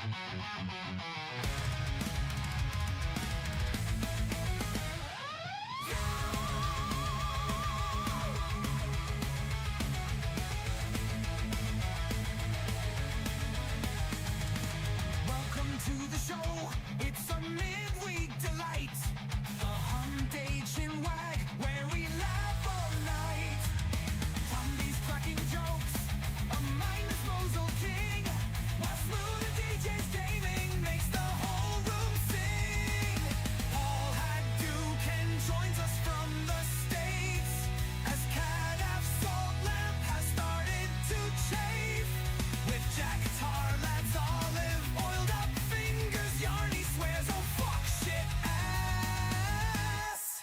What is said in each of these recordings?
Welcome to the show, it's a midweek delight. The Hump and Wag, where we laugh all night. Tombi's cracking jokes, a mindless Mosel king. While Smu the DJ's gaming makes the whole room sing. Hadouken joins us from the States as Kadath's salt lamp has started to chafe. With Jack Tar lads olive oiled up fingers, Yarny swears, oh fuck shit ass.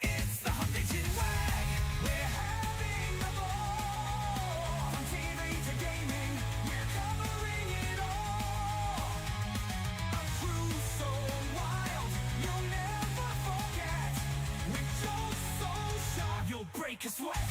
It's the Hump and Wag, we're having a ball. From TV to gaming, we're covering it all. A crew so wild, you'll never forget. With jokes so sharp, you'll break a sweat.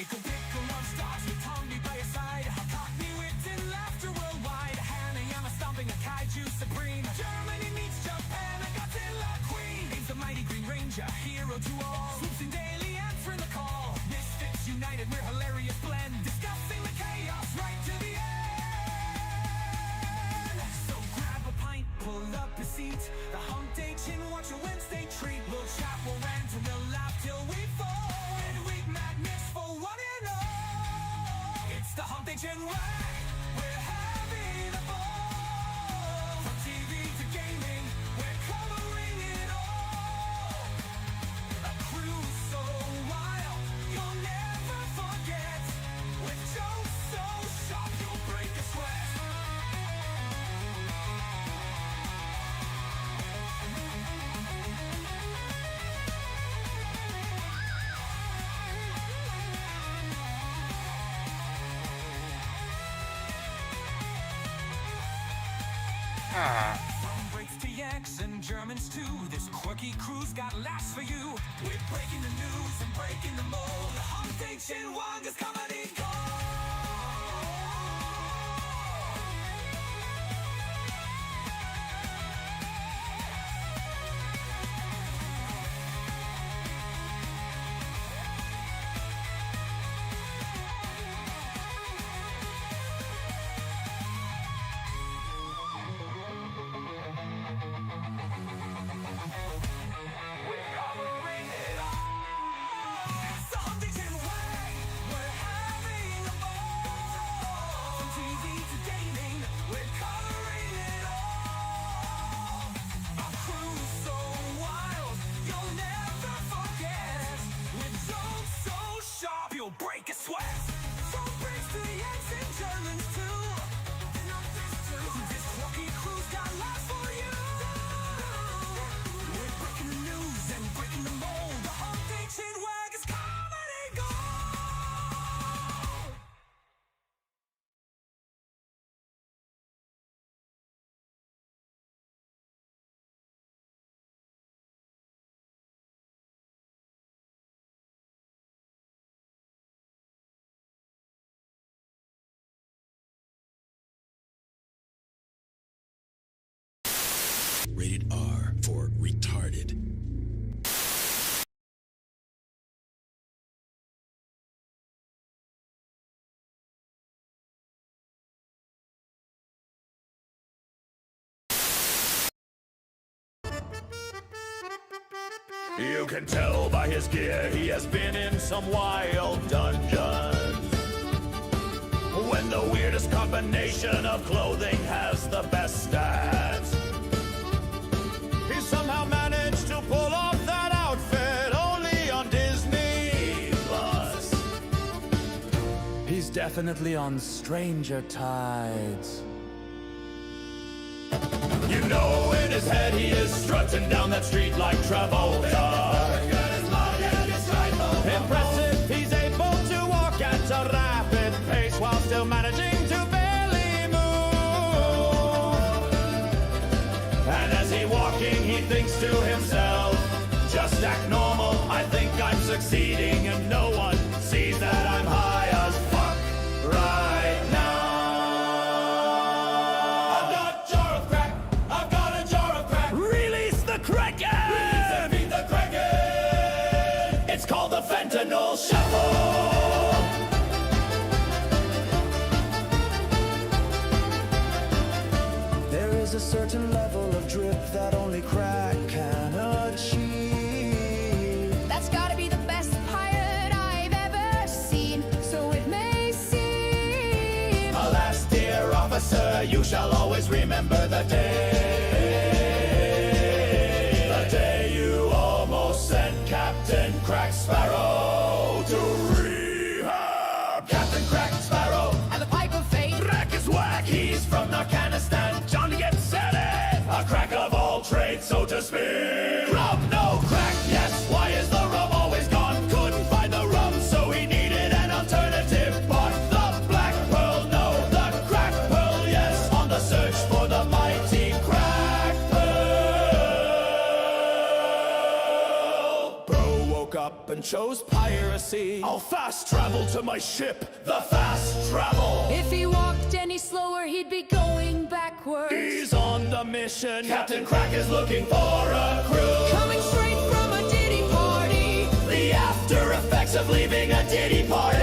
IcklePickle on stars with Tombi by your side. Cockney wit and laughter worldwide. Hanayama stomping a kaiju supreme. Germany meets Japan, a Godzilla queen. Name's the mighty Green Ranger, hero to all. Swoops in daily, answering the call. Misfits united, we're hilarious blend. Discussing the chaos right to the end. So grab a pint, pull up a seat. The Hump and watch a Wednesday treat. We'll chat, we'll rant, and we'll laugh till we fall. Midweek madness for one and all. It's the Hump and Wag, we're having a ball. From TV to gaming, we're covering it all. A crew so wild, you'll never forget. With jokes so sharp, you'll break a sweat. From Brits to Yanks and Germans too, this quirky crew's got laughs for you. We're breaking the news and breaking the mold. The Hump and Wanker's comedy gold. You'll break a sweat. From Brits to Yanks and Germans too. This quirky crew's got laughs for you. We're breaking the news and breaking the mold. The Hump and Wag is comedy gold. Rated R for retarded. You can tell by his gear he has been in some wild dungeons. When the weirdest combination of clothing has the best stats. He somehow managed to pull off that outfit only on Disney Plus. He's definitely on Stranger Tides. You know in his head he is strutting down that street like Travolta. Impressive, he's able to walk at a rapid pace while still managing to barely move. And as he walking, he thinks to himself, just act normal, I think I'm succeeding, and no one sees that I'm high as fuck right Kraken! Beat the Kraken! It's called the Fentanyl Shuffle! There is a certain level of drip that only crack can achieve. That's gotta be the best pirate I've ever seen. So it may seem. Alas, dear officer, you shall always remember the day. The day you almost sent Captain Crack Sparrow to rehab. Captain Crack Sparrow And the pipe of fate. Crack is whack, he's from Afghanistan. Johnny gets set it. A crack of all trades, so to speak. Rum, no crack, yes. Why is the rum always gone? Couldn't find the rum, so he needed an alternative. But the black pearl, no, the crack pearl, yes. On the search for the mighty crack pearl. Bro woke up and chose piracy. I'll fast travel to my ship, the fast travel. If he walked any slower, he'd be going backwards. He's on the mission. Captain Crack is looking for a crew. Coming straight from a ditty party. The after effects of leaving a ditty party.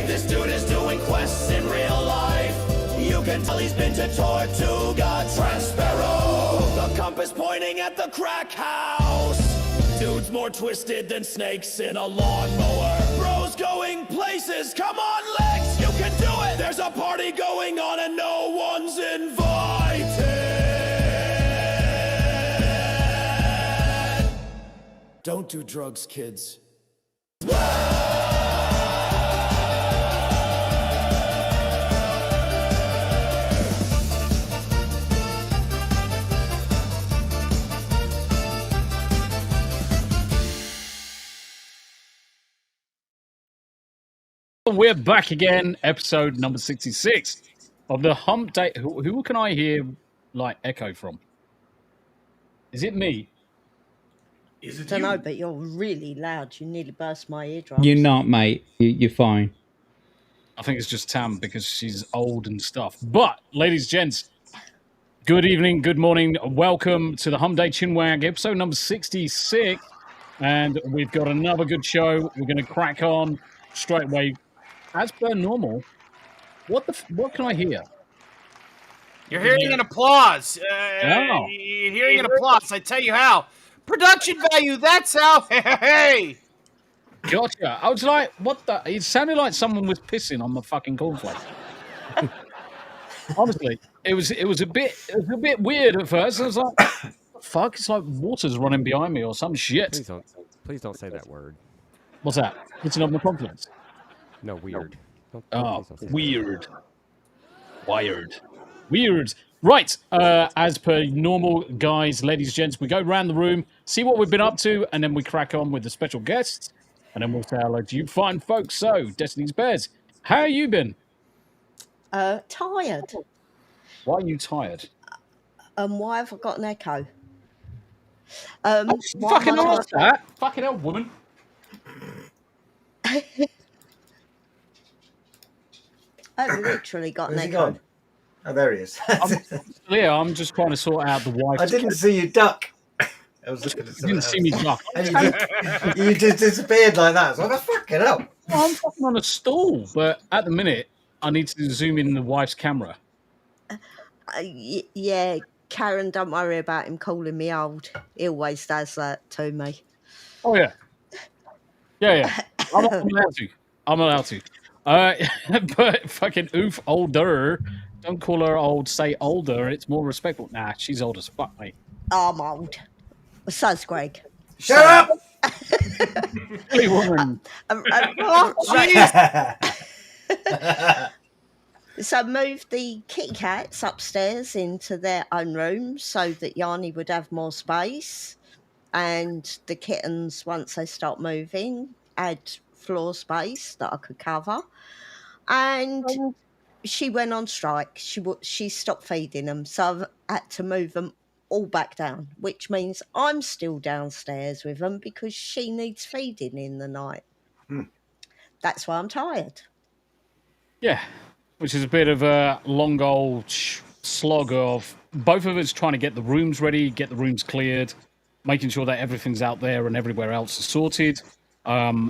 This dude is doing quests in real life. You can tell he's been to Tortuga Transpero. The compass pointing at the crack house. Dude's more twisted than snakes in a lawnmower. Bro's going places. Come on, legs, you can do it. There's a party going on and no one's invited. Don't do drugs, kids. We're back again, episode number 66 of the Hump Day. Who can I hear like echo from? Is it me? I don't know, but you're really loud. You nearly burst my eardrums. You're not, mate. You're fine. I think it's just Tam because she's old and stuff. But, ladies, gents, good evening, good morning. Welcome to the Hump Day Chinwag, episode number 66. And we've got another good show. We're going to crack on straight away. As per normal, what can I hear? You're hearing an applause. Oh. You're hearing an applause. I tell you how. Production value, that's how. Hey! Gotcha. I was like, what the? It sounded like someone was pissing on the fucking cornflakes. Honestly, it was a bit weird at first. I was like, what the fuck? It's like water's running behind me or some shit. Please don't say that word. What's that? Pissing on the cornflakes. No, weird. Oh, Please don't say that. weird. Weird. Right, as per normal, guys, ladies, gents, we go around the room, see what we've been up to, and then we crack on with the special guests, and then we'll say hello to you fine folks. So, Destiny's Bears, how have you been? Tired. Why are you tired? Why have I got an echo? Fucking ask that. Fucking hell, woman. I've literally got an Where's he echo. gone? Oh, there he is. I'm just trying to sort out the wife. I didn't see you duck. I was looking at You didn't see me duck. You just disappeared like that. So I fucking hell. I'm fucking on a stool, but at the minute, I need to zoom in the wife's camera. Yeah, Karen, don't worry about him calling me old. He always does that to me. Oh, yeah. Yeah. I'm allowed to. But fucking oof, older. Don't call her old, say older. It's more respectful. Nah, she's old as fuck, mate. I'm old. So's Greg. Shut up! Hey, woman. So moved the kitty cats upstairs into their own rooms so that Yanni would have more space. And the kittens, once they start moving, add floor space that I could cover. And she went on strike. She stopped feeding them. So I've had to move them all back down, which means I'm still downstairs with them because she needs feeding in the night. That's why I'm tired. Yeah, which is a bit of a long old slog of both of us trying to get the rooms ready, get the rooms cleared, making sure that everything's out there and everywhere else is sorted.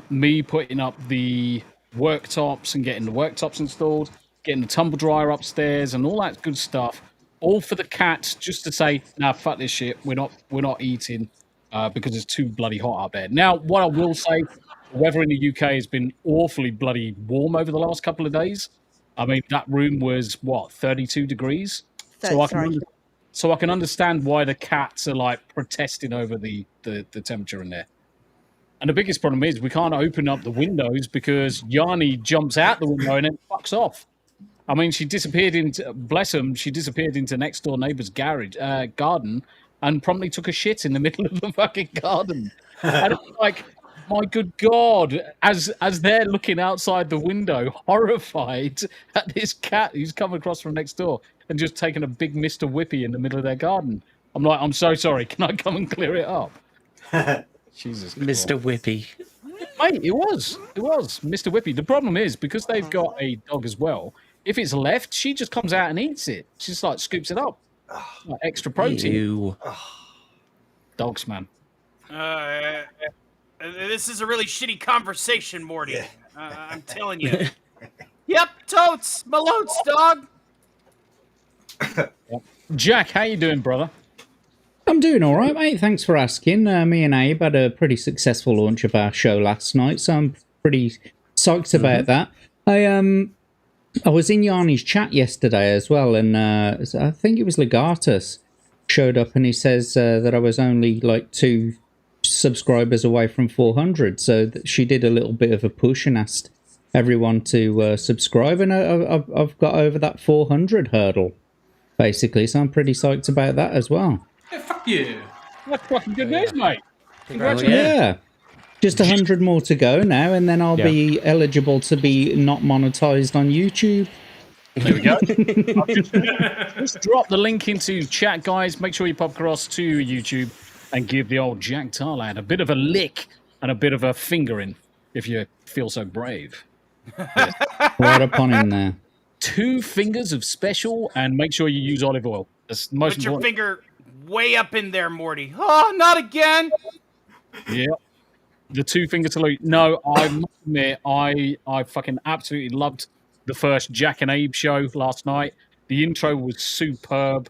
Me putting up the worktops and getting the worktops installed, getting the tumble dryer upstairs and all that good stuff. All for the cats, just to say, nah, fuck this shit. We're not eating because it's too bloody hot out there. Now, what I will say, the weather in the UK has been awfully bloody warm over the last couple of days. I mean, that room was, 32 degrees? So I can understand why the cats are, like, protesting over the temperature in there. And the biggest problem is we can't open up the windows because Yanni jumps out the window and then fucks off. I mean, she disappeared into, bless him, she disappeared into next door neighbour's garden and promptly took a shit in the middle of the fucking garden. And it's like, my good God, as they're looking outside the window, horrified at this cat who's come across from next door and just taken a big Mr. Whippy in the middle of their garden. I'm like, I'm so sorry. Can I come and clear it up? Jesus Christ. Mr. Whippy. Mate, it was Mr. Whippy. The problem is, because they've got a dog as well, if it's left, she just comes out and eats it. She just like scoops it up. Like extra protein. Ew. Dogs, man. This is a really shitty conversation, Morty. Yeah. I'm telling you. Yep, totes. Malotes, dog. Jack, how you doing, brother? I'm doing all right, mate. Thanks for asking. Me and Abe had a pretty successful launch of our show last night, so I'm pretty psyched about that. I was in Yanni's chat yesterday as well, and I think it was Legatus showed up, and he says that I was only like 2 subscribers away from 400, so she did a little bit of a push and asked everyone to subscribe, and I've got over that 400 hurdle, basically, so I'm pretty psyched about that as well. Yeah, fuck you. That's fucking good news, mate. Congratulations. Yeah. Just 100 more to go now, and then I'll be eligible to be not monetized on YouTube. There we go. Just drop the link into chat, guys. Make sure you pop across to YouTube and give the old Jack Tarlad a bit of a lick and a bit of a fingering, if you feel so brave. Yes. Right upon in there. 2 fingers of special, and make sure you use olive oil. That's most Put your important. finger way up in there, Morty. Oh, not again. Yeah. The 2-finger salute. No, I must admit, I fucking absolutely loved the first Jack and Abe show last night. The intro was superb.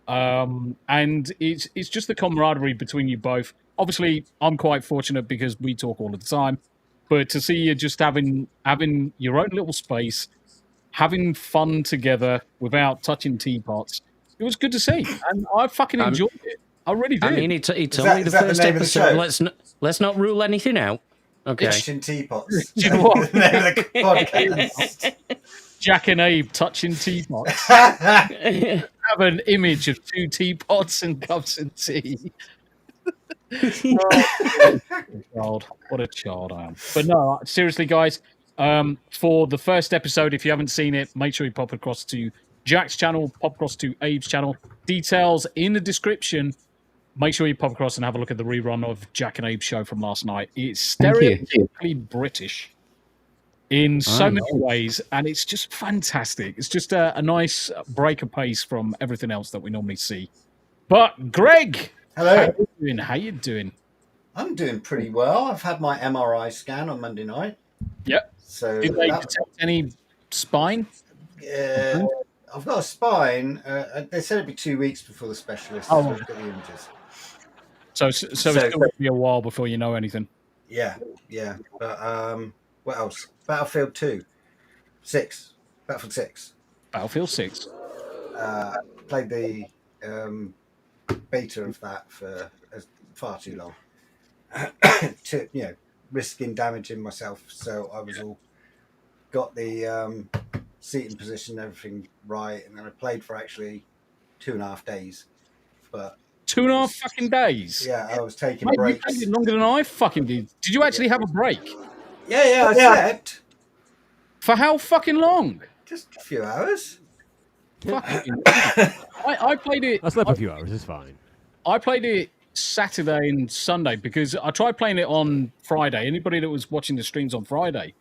And it's just the camaraderie between you both. Obviously, I'm quite fortunate because we talk all the time. But to see you just having your own little space, having fun together without touching teapots, it was good to see. And I fucking enjoyed it. I really did. I mean, it's only the first episode. Let's not rule anything out. Okay. Touching teapots. Do you know what? The name of the podcast. Jack and Abe touching teapots. Have an image of 2 teapots and cups of tea. What a child I am. But no, seriously, guys, for the first episode, if you haven't seen it, make sure you pop across to Jack's channel, pop across to Abe's channel. Details in the description. Make sure you pop across and have a look at the rerun of Jack and Abe's show from last night. It's stereotypically British in so many ways, and it's just fantastic. It's just a nice break of pace from everything else that we normally see. But Greg, hello. How you doing? I'm doing pretty well. I've had my MRI scan on Monday night. Yep. So did they detect any spine? I've got a spine. They said it'd be 2 weeks before the specialist got the images. So it's still going to be a while before you know anything. Yeah. But what else? Battlefield 2. 6. Battlefield 6. Battlefield 6. Played the beta of that for far too long. Risking damaging myself. So I was all got the seating position, everything right, and then I played for actually 2.5 days. But 2.5 fucking days? Yeah, I was taking Mate, breaks. You played it longer than I fucking did. Did you actually have a break? Yeah, I slept. For how fucking long? Just a few hours. Fucking I played it. I slept a few hours, it's fine. I played it Saturday and Sunday because I tried playing it on Friday. Anybody that was watching the streams on Friday,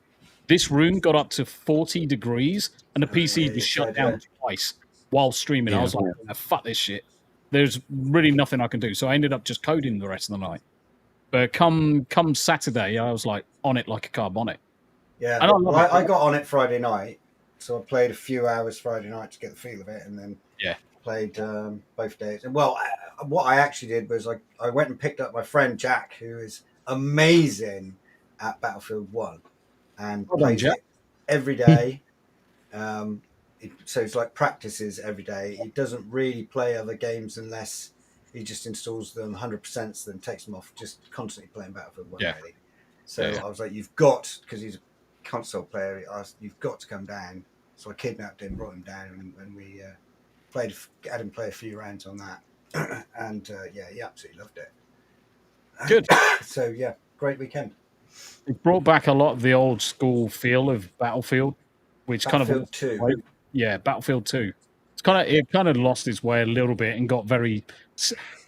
this room got up to 40 degrees and the PC just shut down twice while streaming. I was like, fuck this shit. there's really nothing I can do. So I ended up just coding the rest of the night. But come Saturday, I was like on it like a car bonnet. Yeah, and I got on it Friday night, so I played a few hours Friday night to get the feel of it, and then played both days. And well, what I actually did was I went and picked up my friend Jack, who is amazing at Battlefield 1, and plays it every day. So it's like practices every day. He doesn't really play other games unless he just installs them 100%, then takes them off, just constantly playing Battlefield 1 really. So I was like, you've got, because he's a console player, you've got to come down. So I kidnapped him, brought him down, and we had him play a few rounds on that. And he absolutely loved it. Good. So yeah, great weekend. It brought back a lot of the old school feel of Battlefield, which Battlefield 2. Yeah, Battlefield 2. It kind of lost its way a little bit and got very.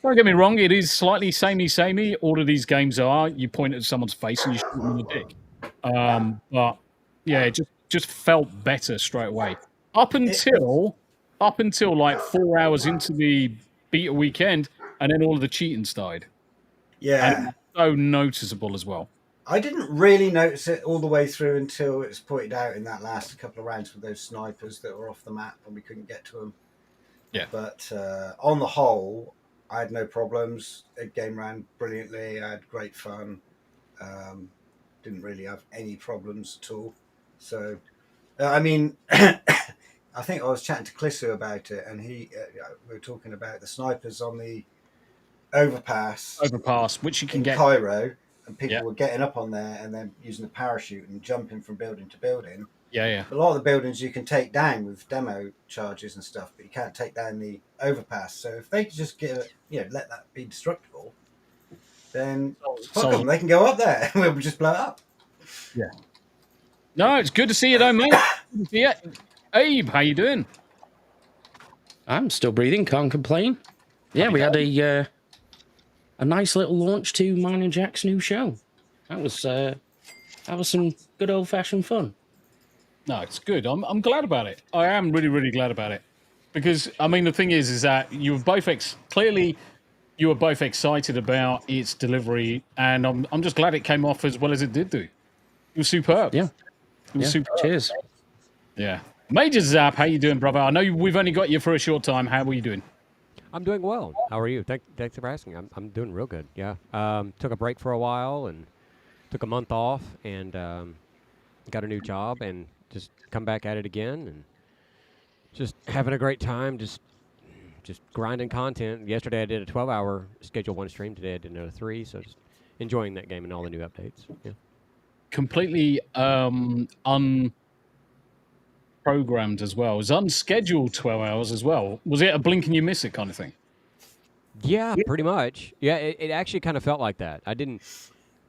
Don't get me wrong, it is slightly samey. All of these games are. You point at someone's face and you shoot them in the dick. But yeah, it just felt better straight away. Up until like 4 hours into the beta weekend, and then all of the cheating died. Yeah, and it was so noticeable as well. I didn't really notice it all the way through until it was pointed out in that last couple of rounds with those snipers that were off the map and we couldn't get to them. Yeah. But on the whole, I had no problems. The game ran brilliantly. I had great fun. Didn't really have any problems at all. So, I mean, I think I was chatting to Clissu about it, and we were talking about the snipers on the overpass, which you can get Cairo. And people were getting up on there and then using the parachute and jumping from building to building. Yeah. A lot of the buildings you can take down with demo charges and stuff, but you can't take down the overpass. So if they could just let that be destructible, then fuck them, they can go up there and we'll just blow it up. Yeah. No, it's good to see you though, mate. Yeah. Abe, how you doing? I'm still breathing, can't complain. Yeah, we had a nice little launch to mine and Jack's new show. That was some good old-fashioned fun. No, it's good. I'm glad about it. I am really, really glad about it. Because, I mean, the thing is that you were both clearly you were both excited about its delivery, and I'm just glad it came off as well as it did do. It was superb. Yeah. It was superb. Cheers. Yeah. Major Zap, how you doing, brother? I know we've only got you for a short time. How are you doing? I'm doing well. How are you? Thanks for asking. I'm doing real good. Yeah. Took a break for a while and took a month off and got a new job and just come back at it again and just having a great time. Just grinding content. Yesterday I did a 12-hour Schedule 1 stream. Today I did another 3. So just enjoying that game and all the new updates. Yeah. Completely programmed as well. It was unscheduled 12 hours as well. Was it a blink and you miss it kind of thing? Yeah, pretty much. Yeah, it actually kind of felt like that. I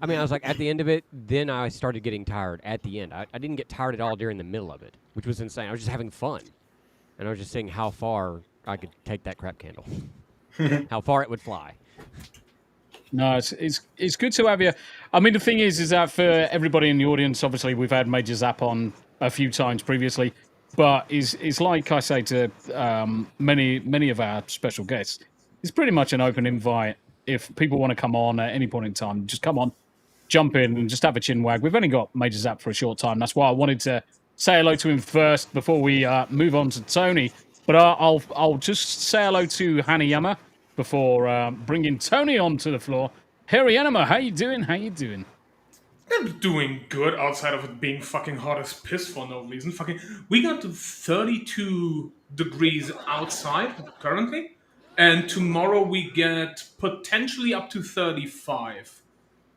was like at the end of it, then I started getting tired at the end. I didn't get tired at all during the middle of it, which was insane. I was just having fun. And I was just seeing how far I could take that crap candle. How far it would fly. No, it's good to have you. I mean, the thing is that for everybody in the audience, obviously we've had Major Zap on a few times previously, but it's like I say to many of our special guests, it's pretty much an open invite. If people want to come on at any point in time, just come on, jump in and just have a chin wag. We've only got Major Zap for a short time. That's why I wanted to say hello to him first before we move on to Tony. But I'll just say hello to Hanayama before bringing Tony onto the floor. Hanayama, how you doing? How you doing? I'm doing good outside of it being fucking hot as piss for no reason. We got to 32 degrees outside currently, and tomorrow we get potentially up to 35,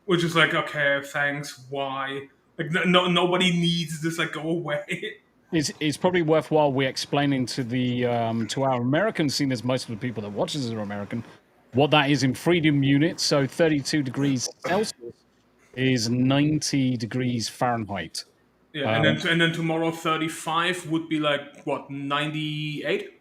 which is like, okay, thanks. Why? Like, nobody needs this. Like, go away. It's probably worthwhile we explaining to the to our American scene, as most of the people that watch this are American, what that is in freedom units. So 32 degrees Celsius is 90 degrees Fahrenheit. Yeah, and then tomorrow 35 would be like what, 98?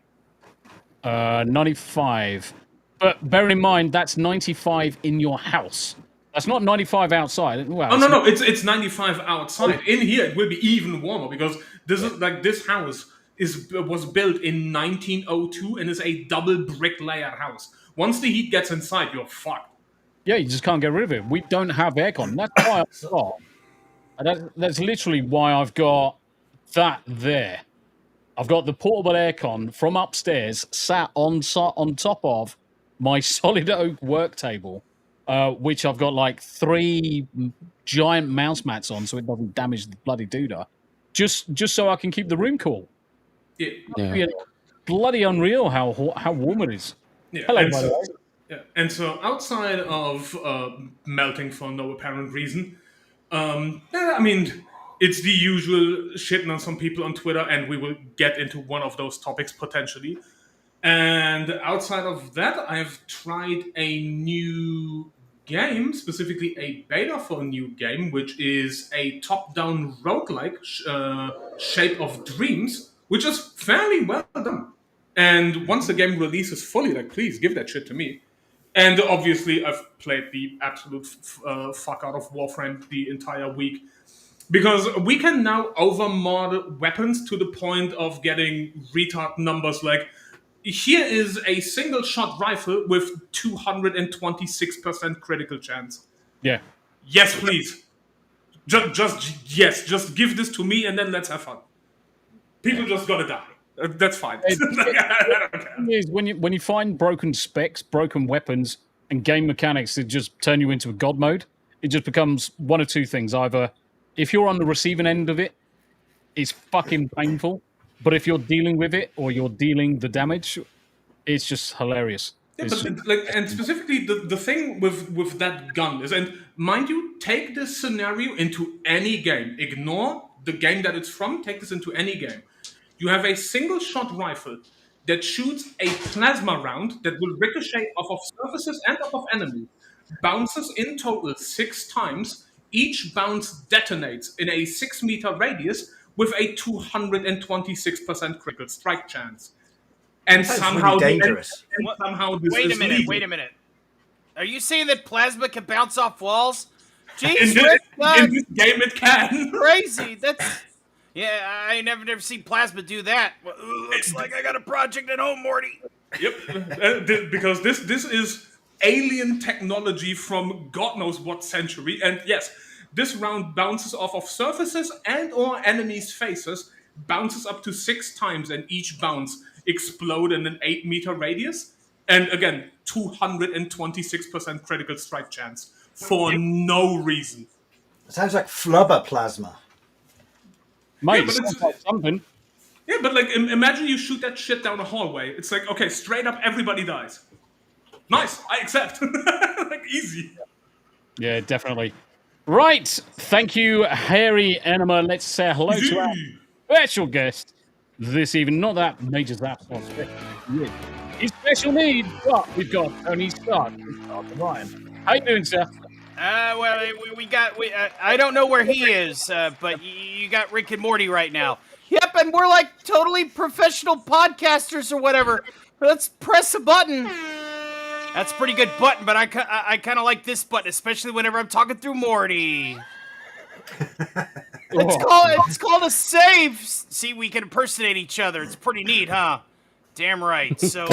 95. But bear in mind that's 95 in your house. That's not 95 outside. Well, oh no, it's 95 outside. In here it will be even warmer because this is like this house was built in 1902 and is a double brick-layered house. Once the heat gets inside, you're fucked. Yeah, you just can't get rid of it. We don't have aircon. That's why I've got. That's literally why I've got that there. I've got the portable aircon from upstairs sat on top of my solid oak work table, which I've got like 3 giant mouse mats on so it doesn't damage the bloody doodah. Just so I can keep the room cool. Yeah. Bloody unreal how warm it is. Yeah. Hello, by the way. Yeah. And so outside of melting for no apparent reason, I mean, it's the usual shitting on some people on Twitter, and we will get into one of those topics potentially. And outside of that, I've tried a new game, specifically a beta for a new game, which is a top-down roguelike Shape of Dreams, which is fairly well done. And once the game releases fully, like, please give that shit to me. And obviously, I've played the absolute fuck out of Warframe the entire week. Because we can now overmod weapons to the point of getting retard numbers like, here is a single-shot rifle with 226% critical chance. Yeah. Yes, please. Just give this to me and then let's have fun. People just gotta die. That's fine. Is when you find broken specs, broken weapons, and game mechanics that just turn you into a god mode, it just becomes one of two things. Either if you're on the receiving end of it, it's fucking painful. But if you're dealing with it or you're dealing the damage, it's just hilarious. Yeah, and specifically the thing with that gun is, and mind you, take this scenario into any game. Ignore the game that it's from. Take this into any game. You have a single-shot rifle that shoots a plasma round that will ricochet off of surfaces and off of enemies. Bounces in total 6 times. Each bounce detonates in a 6-meter radius with a 226% critical strike chance. And That's somehow really dangerous. This wait is a minute. legal. Wait a minute. Are you saying that plasma can bounce off walls? In Jeez, this, Rick, in this game, it can. crazy. That's I never seen plasma do that. Well, looks like I got a project at home, Morty. Yep, because this is alien technology from God knows what century, and yes, this round bounces off of surfaces and or enemies' faces, bounces up to 6 times, and each bounce explode in an 8-meter radius, and again, 226% critical strike chance for no reason. Sounds like flubber plasma. Mate, but it's like something. Yeah, but like, imagine you shoot that shit down a hallway. It's like, okay, straight up, everybody dies. Nice, I accept. Like, easy. Yeah, definitely. Right, thank you, Hairy Enema. Let's say hello to our special guest this evening. Not that Major Zap on special. He's special needs, but we've got Tony Stark. Ryan. How you doing, sir? Well, we got. I don't know where he is, but you got Rick and Morty right now. Yep, and we're like totally professional podcasters or whatever. Let's press a button. That's a pretty good button, but I kind of like this button, especially whenever I'm talking through Morty. It's called a save. See, we can impersonate each other. It's pretty neat, huh? Damn right. So,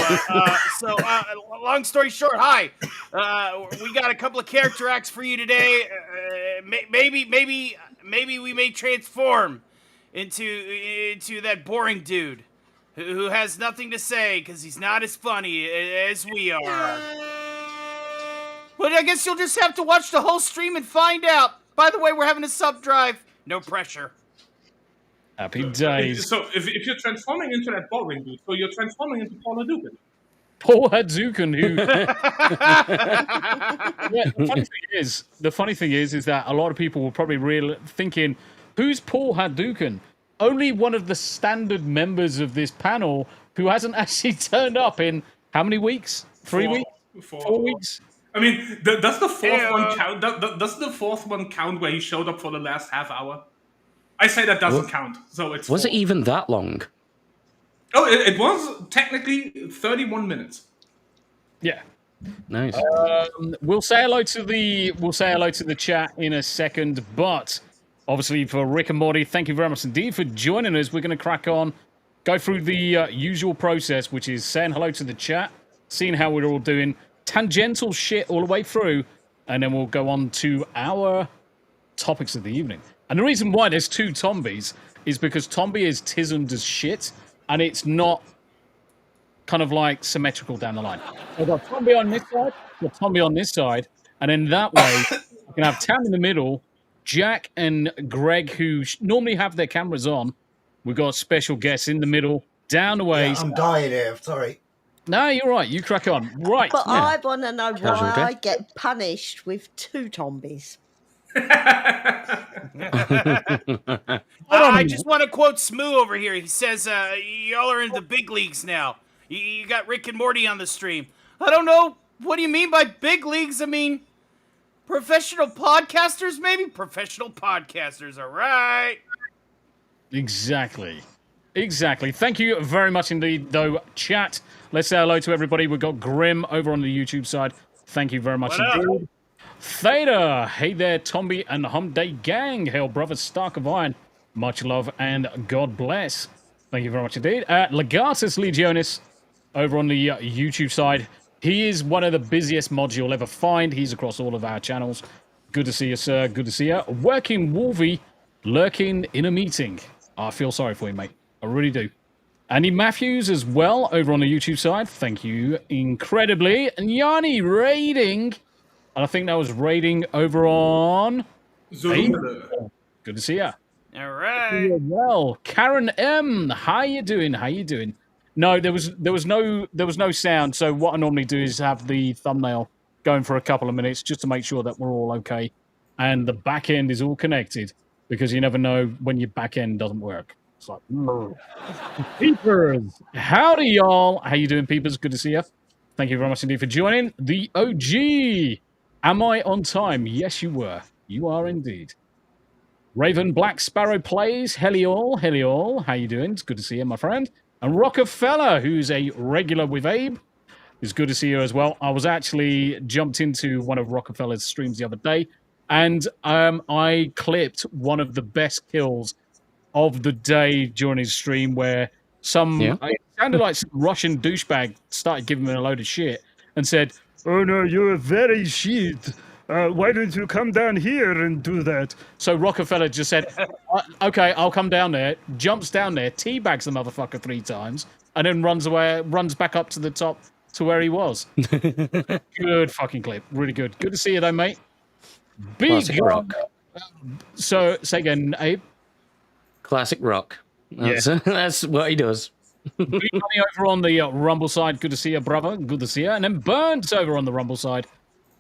long story short, hi. We got a couple of character acts for you today. Maybe we may transform into that boring dude who has nothing to say because he's not as funny as we are. But I guess you'll just have to watch the whole stream and find out. By the way, we're having a sub drive. No pressure. Happy days. So if you're transforming into that boring dude, so you're transforming into Paul Hadouken. Paul Hadouken, who... Yeah, the funny thing is that a lot of people were probably thinking, who's Paul Hadouken? Only one of the standard members of this panel who hasn't actually turned up in how many weeks? 3 weeks? 4 weeks? I mean, does the fourth one count? Does the fourth one count where he showed up for the last half hour? I say that doesn't count. So it's Was it even that long? Oh, it was technically 31 minutes. Yeah. Nice. We'll say hello to the chat in a second, but obviously for Rick and Morty, thank you very much indeed for joining us. We're going to crack on go through the usual process, which is saying hello to the chat, seeing how we're all doing, tangential shit all the way through, and then we'll go on to our topics of the evening. And the reason why there's two Tombis is because Tombi is tizzled as shit, and it's not kind of like symmetrical down the line. I've got Tombi on this side, got Tombi on this side, and then that way I can have Tam in the middle, Jack and Greg, who normally have their cameras on. We've got special guests in the middle, down the way. Yeah, I'm dying here. Sorry. No, you're right. You crack on. Right. But yeah. I want to know why I get punished with two Tombis. I just want to quote Smu over here. He says, y'all are in the big leagues now. You got Rick and Morty on the stream. I don't know. What do you mean by big leagues? I mean, professional podcasters, maybe? Professional podcasters, all right. Exactly. Thank you very much indeed, though, chat. Let's say hello to everybody. We've got Grim over on the YouTube side. Thank you very much indeed. Theta, hey there, Tombi and Hump Day gang. Hail, brother, Stark of Iron. Much love and God bless. Thank you very much indeed. Legatus Legionis over on the YouTube side. He is one of the busiest mods you'll ever find. He's across all of our channels. Good to see you, sir. Good to see you. Working Wolvie, lurking in a meeting. I feel sorry for you, mate. I really do. Andy Matthews as well over on the YouTube side. Thank you incredibly. And Yanni raiding. And I think that was raiding over on... Good to see you. All right. Well, Karen M, how you doing? No, there was no sound. So what I normally do is have the thumbnail going for a couple of minutes just to make sure that we're all okay and the back end is all connected, because you never know when your back end doesn't work. It's like, Peepers, howdy y'all. How you doing, Peepers? Good to see you. Thank you very much indeed for joining the OG. Am I on time? Yes, you were. You are indeed. Raven Black Sparrow plays. Heliol. How you doing? It's good to see you, my friend. And Rockefeller, who's a regular with Abe. It's good to see you as well. I was actually jumped into one of Rockefeller's streams the other day, and I clipped one of the best kills of the day during his stream, where it sounded like some Russian douchebag started giving him a load of shit and said, "Oh no, you're very shit. Why don't you come down here and do that?" So Rockefeller just said, "Okay, I'll come down there." Jumps down there, teabags the motherfucker 3 times, and then runs back up to the top to where he was. Good fucking clip, really good. Good to see you, though, mate. Classic rock. So say again, Abe. Classic rock. That's what he does. Big Money over on the Rumble side. Good to see you, brother. Good to see you. And then Burns over on the Rumble side.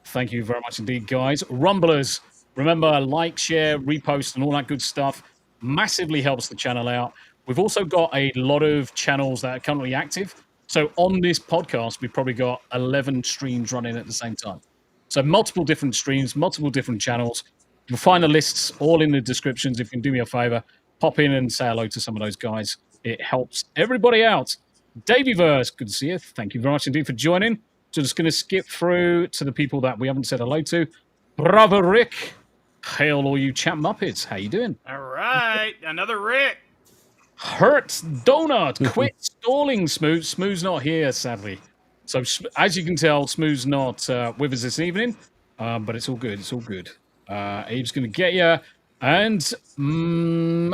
Thank you very much indeed, guys. Rumblers, remember, like, share, repost, and all that good stuff. Massively helps the channel out. We've also got a lot of channels that are currently active. So on this podcast, we've probably got 11 streams running at the same time. So multiple different streams, multiple different channels. You'll find the lists all in the descriptions. If you can do me a favor, pop in and say hello to some of those guys. It helps everybody out. Davyverse, good to see you. Thank you very much indeed for joining. So just going to skip through to the people that we haven't said hello to. Brother Rick. Hail all you chat muppets. How you doing? All right. Another Rick. Hurts Donut. Quit stalling, Smooth. Smooth's not here, sadly. So as you can tell, Smooth's not with us this evening. But it's all good. It's all good. Abe's going to get you. And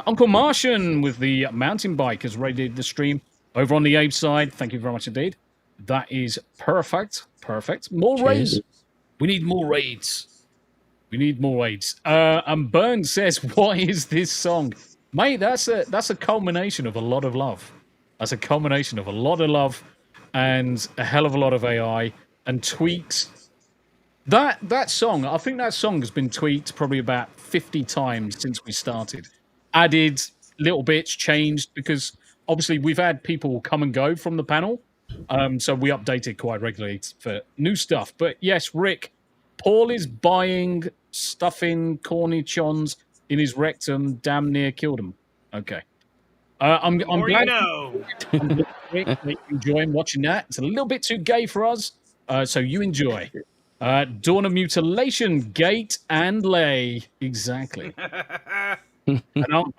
Uncle Martian with the mountain bike has raided the stream over on the Abe side. Thank you very much indeed. That is perfect. Perfect. More raids. We need more raids. And Burns says, "What is this song?" Mate, that's a culmination of a lot of love. That's a culmination of a lot of love and a hell of a lot of AI and tweaks. That song, I think that song has been tweaked probably about 50 times since we started. Added little bits, changed, because obviously we've had people come and go from the panel. So we update it quite regularly for new stuff. But yes, Rick, Paul is buying stuffing cornichons in his rectum, damn near killed him. Okay. I'm glad you're enjoying watching that. It's a little bit too gay for us, so you enjoy. Dawn of Mutilation, Gate and Lay. Exactly. And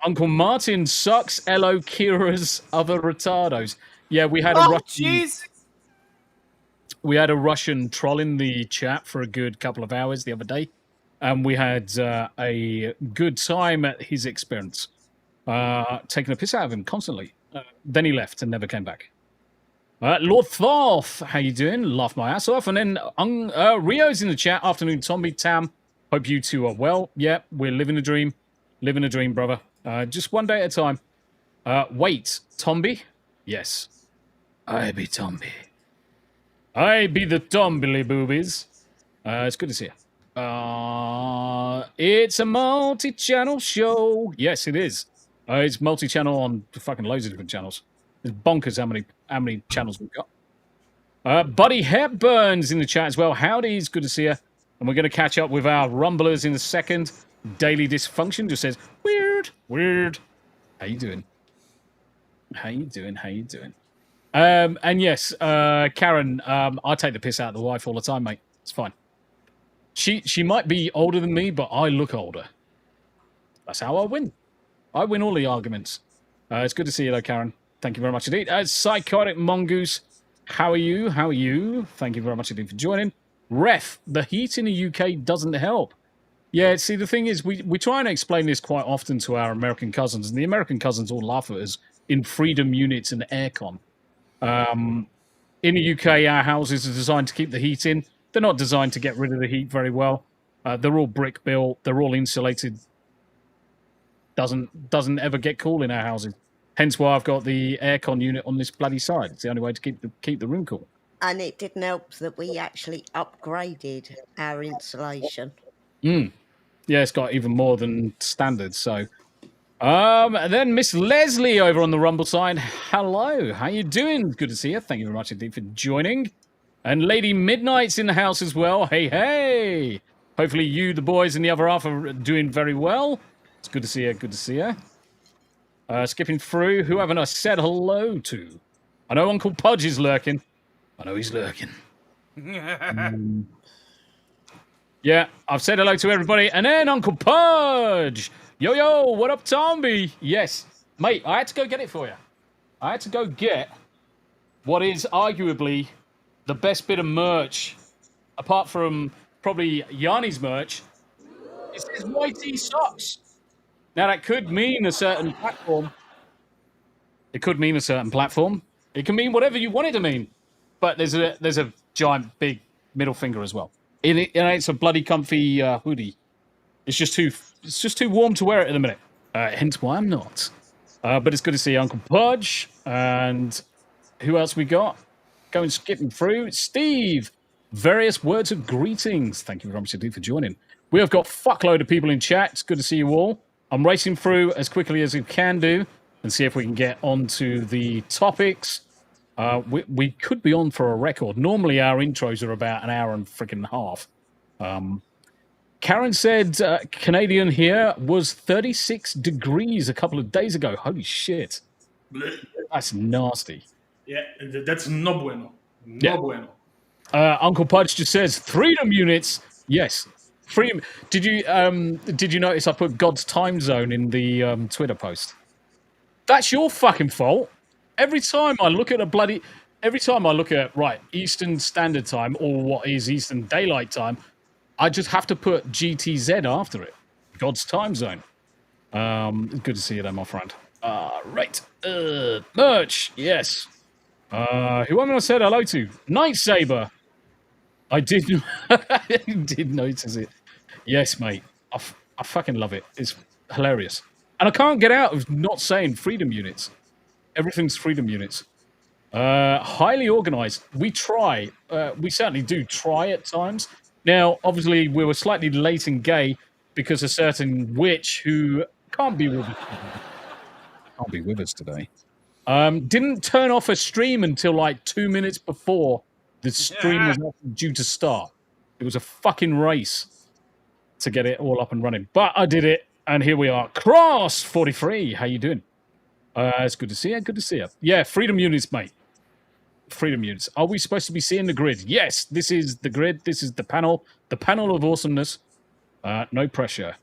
Uncle Martin sucks Elo Kira's other retardos. Yeah, we had a Oh, Russian, jeez. we had a Russian troll in the chat for a good couple of hours the other day, and we had a good time at his expense, taking a piss out of him constantly. Then he left and never came back. Lord Thoth, how you doing? Laughed my ass off. And then Rio's in the chat. Afternoon, Tombi, Tam. Hope you two are well. Yeah, we're living a dream. Living a dream, brother. Just one day at a time. Wait, Tombi? Yes. I be Tombi. I be the Tombily boobies. It's good to see you. It's a multi-channel show. Yes, it is. It's multi-channel on fucking loads of different channels. It's bonkers how many channels we've got. Buddy Hepburn's in the chat as well. Howdy, it's good to see you. And we're going to catch up with our rumblers in a second. Daily Dysfunction just says, weird. How you doing? And yes, Karen, I take the piss out of the wife all the time, mate. It's fine. She might be older than me, but I look older. That's how I win. I win all the arguments. It's good to see you, though, Karen. Thank you very much indeed. Psychotic Mongoose, how are you? Thank you very much indeed for joining. Ref, the heat in the UK doesn't help. Yeah, see, the thing is, we try and explain this quite often to our American cousins, and the American cousins all laugh at us in freedom units and aircon. In the UK, our houses are designed to keep the heat in. They're not designed to get rid of the heat very well. They're all brick built. They're all insulated. Doesn't ever get cool in our houses. Hence why I've got the aircon unit on this bloody side. It's the only way to keep the room cool. And it didn't help that we actually upgraded our insulation. Yeah, it's got even more than standard. So, and then Miss Leslie over on the Rumble side. Hello, how you doing? Good to see you. Thank you very much indeed for joining. And Lady Midnight's in the house as well. Hey. Hopefully you, the boys, and the other half are doing very well. It's good to see you. Good to see you. Skipping through, who haven't I said hello to? I know Uncle Pudge is lurking. I know he's lurking. Yeah, I've said hello to everybody. And then Uncle Pudge. Yo, what up, Tombi? Yes, mate, I had to go get it for you. I had to go get what is arguably the best bit of merch, apart from probably Yanni's merch. It's his whitey socks. Now, that could mean a certain platform. It could mean a certain platform. It can mean whatever you want it to mean. But there's a giant, big middle finger as well. It's a bloody comfy hoodie. It's just too warm to wear it at the minute. Hence why I'm not. But it's good to see Uncle Pudge. And who else we got? Going skipping through. Steve. Various words of greetings. Thank you very much indeed for joining. We have got fuckload of people in chat. It's good to see you all. I'm racing through as quickly as we can do and see if we can get onto the topics. We could be on for a record. Normally, our intros are about an hour and freaking half. Karen said Canadian here was 36 degrees a couple of days ago. Holy shit. That's nasty. Yeah, that's no bueno. No bueno. Uncle Pudge just says, freedom units. Yes. Freedom. Did you notice I put God's time zone in the Twitter post? That's your fucking fault. Every time I look at Eastern Standard Time, or what is Eastern Daylight Time, I just have to put GTZ after it. God's time zone. Good to see you there, my friend. Right. Merch. Yes. Who am I going to say hello to? Night Saber. I did notice it. Yes, mate. I fucking love it. It's hilarious. And I can't get out of not saying freedom units. Everything's freedom units. Highly organized. We try. We certainly do try at times. Now, obviously, we were slightly late and gay because a certain witch who can't be with us today didn't turn off a stream until like 2 minutes before the stream was due to start. It was a fucking race to get it all up and running. But I did it, and here we are. Cross 43. How you doing? It's good to see you. Good to see you. Yeah, freedom units, mate. Freedom units. Are we supposed to be seeing the grid? Yes, this is the grid. This is the panel. The panel of awesomeness. No pressure.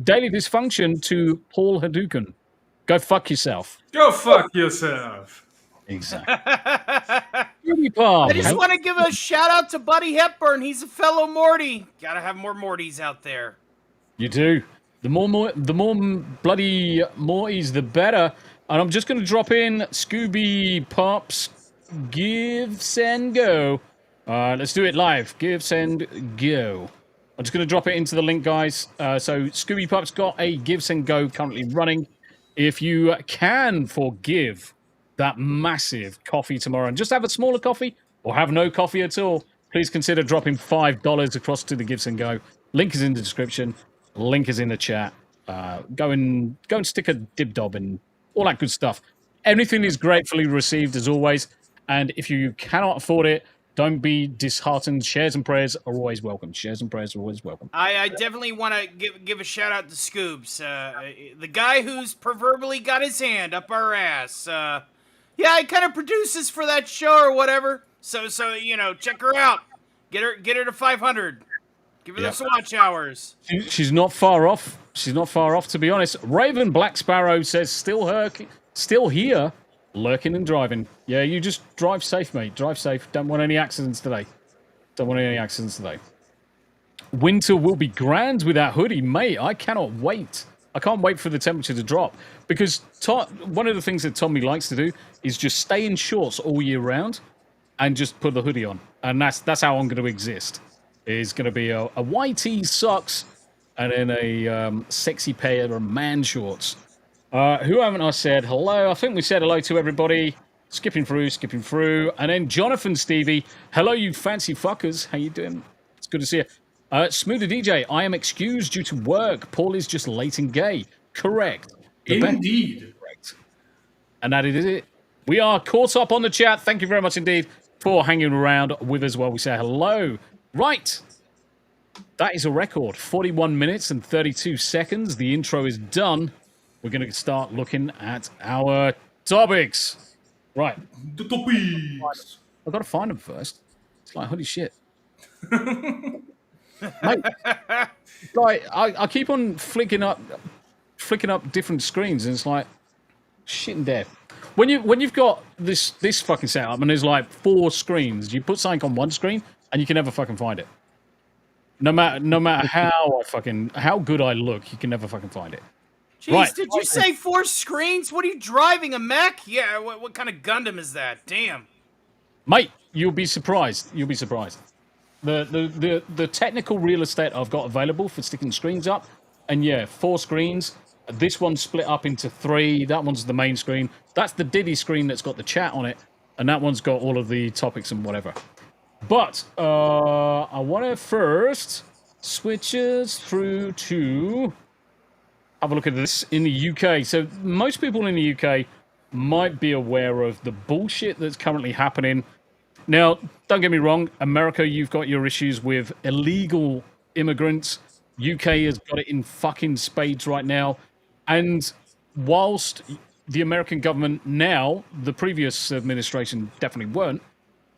Daily Dysfunction to Paul Hadouken. Go fuck yourself. Go fuck yourself. Exactly. I just want to give a shout out to Buddy Hepburn. He's a fellow Morty. Gotta have more Mortys out there. You do. The more bloody Mortys, the better. And I'm just going to drop in Scooby Pops. Give, send, go. Let's do it live. Give, send, go. I'm just going to drop it into the link, guys. So Scooby Pop's got a Give, Send, Go currently running. If you can forgive that massive coffee tomorrow and just have a smaller coffee or have no coffee at all, please consider dropping $5 across to the Give, Send, Go. Link is in the description. Link is in the chat. Go and stick a dib-dob and all that good stuff. Everything is gratefully received as always. And if you cannot afford it, don't be disheartened. Shares and prayers are always welcome. Shares and prayers are always welcome. I definitely want to give a shout out to Scoobs, the guy who's proverbially got his hand up our ass. Yeah, he kind of produces for that show or whatever. So you know, check her out. Get her to 500. Give her those watch hours. She's not far off. She's not far off, to be honest. Raven Black Sparrow says still here, lurking and driving. Yeah, you just drive safe, mate. Drive safe. Don't want any accidents today. Don't want any accidents today. Winter will be grand with that hoodie, mate. I cannot wait. I can't wait for the temperature to drop because one of the things that Tommy likes to do is just stay in shorts all year round and just put the hoodie on, and that's how I'm going to exist. Is going to be a YT socks and then a sexy pair of man shorts. Who haven't I said hello? I think we said hello to everybody. Skipping through. And then Jonathan Stevie. Hello, you fancy fuckers. How you doing? It's good to see you. Smu the DJ. I am excused due to work. Paul is just late and gay. Correct. Indeed. Correct. And that is it. We are caught up on the chat. Thank you very much indeed for hanging around with us while we say hello. Right. That is a record. 41 minutes and 32 seconds. The intro is done. We're going to start looking at our topics. Right. The topics. I've got to find them first. It's like, holy shit. Mate, like, I keep on flicking up different screens, and it's like, shit and death. When you've got this fucking setup, and there's like 4 screens, you put something on one screen, and you can never fucking find it. No matter how good I look, you can never fucking find it. Jeez, right. Did you say 4 screens? What are you driving, a mech? Yeah, what kind of Gundam is that? Damn. Mate, you'll be surprised. You'll be surprised. The technical real estate I've got available for sticking screens up, and yeah, 4 screens. This one's split up into 3. That one's the main screen. That's the Diddy screen that's got the chat on it, and that one's got all of the topics and whatever. But I want to first switch us through to have a look at this in the UK. So most people in the UK might be aware of the bullshit that's currently happening. Now, don't get me wrong, America, you've got your issues with illegal immigrants. UK has got it in fucking spades right now. And whilst the American government now, the previous administration definitely weren't,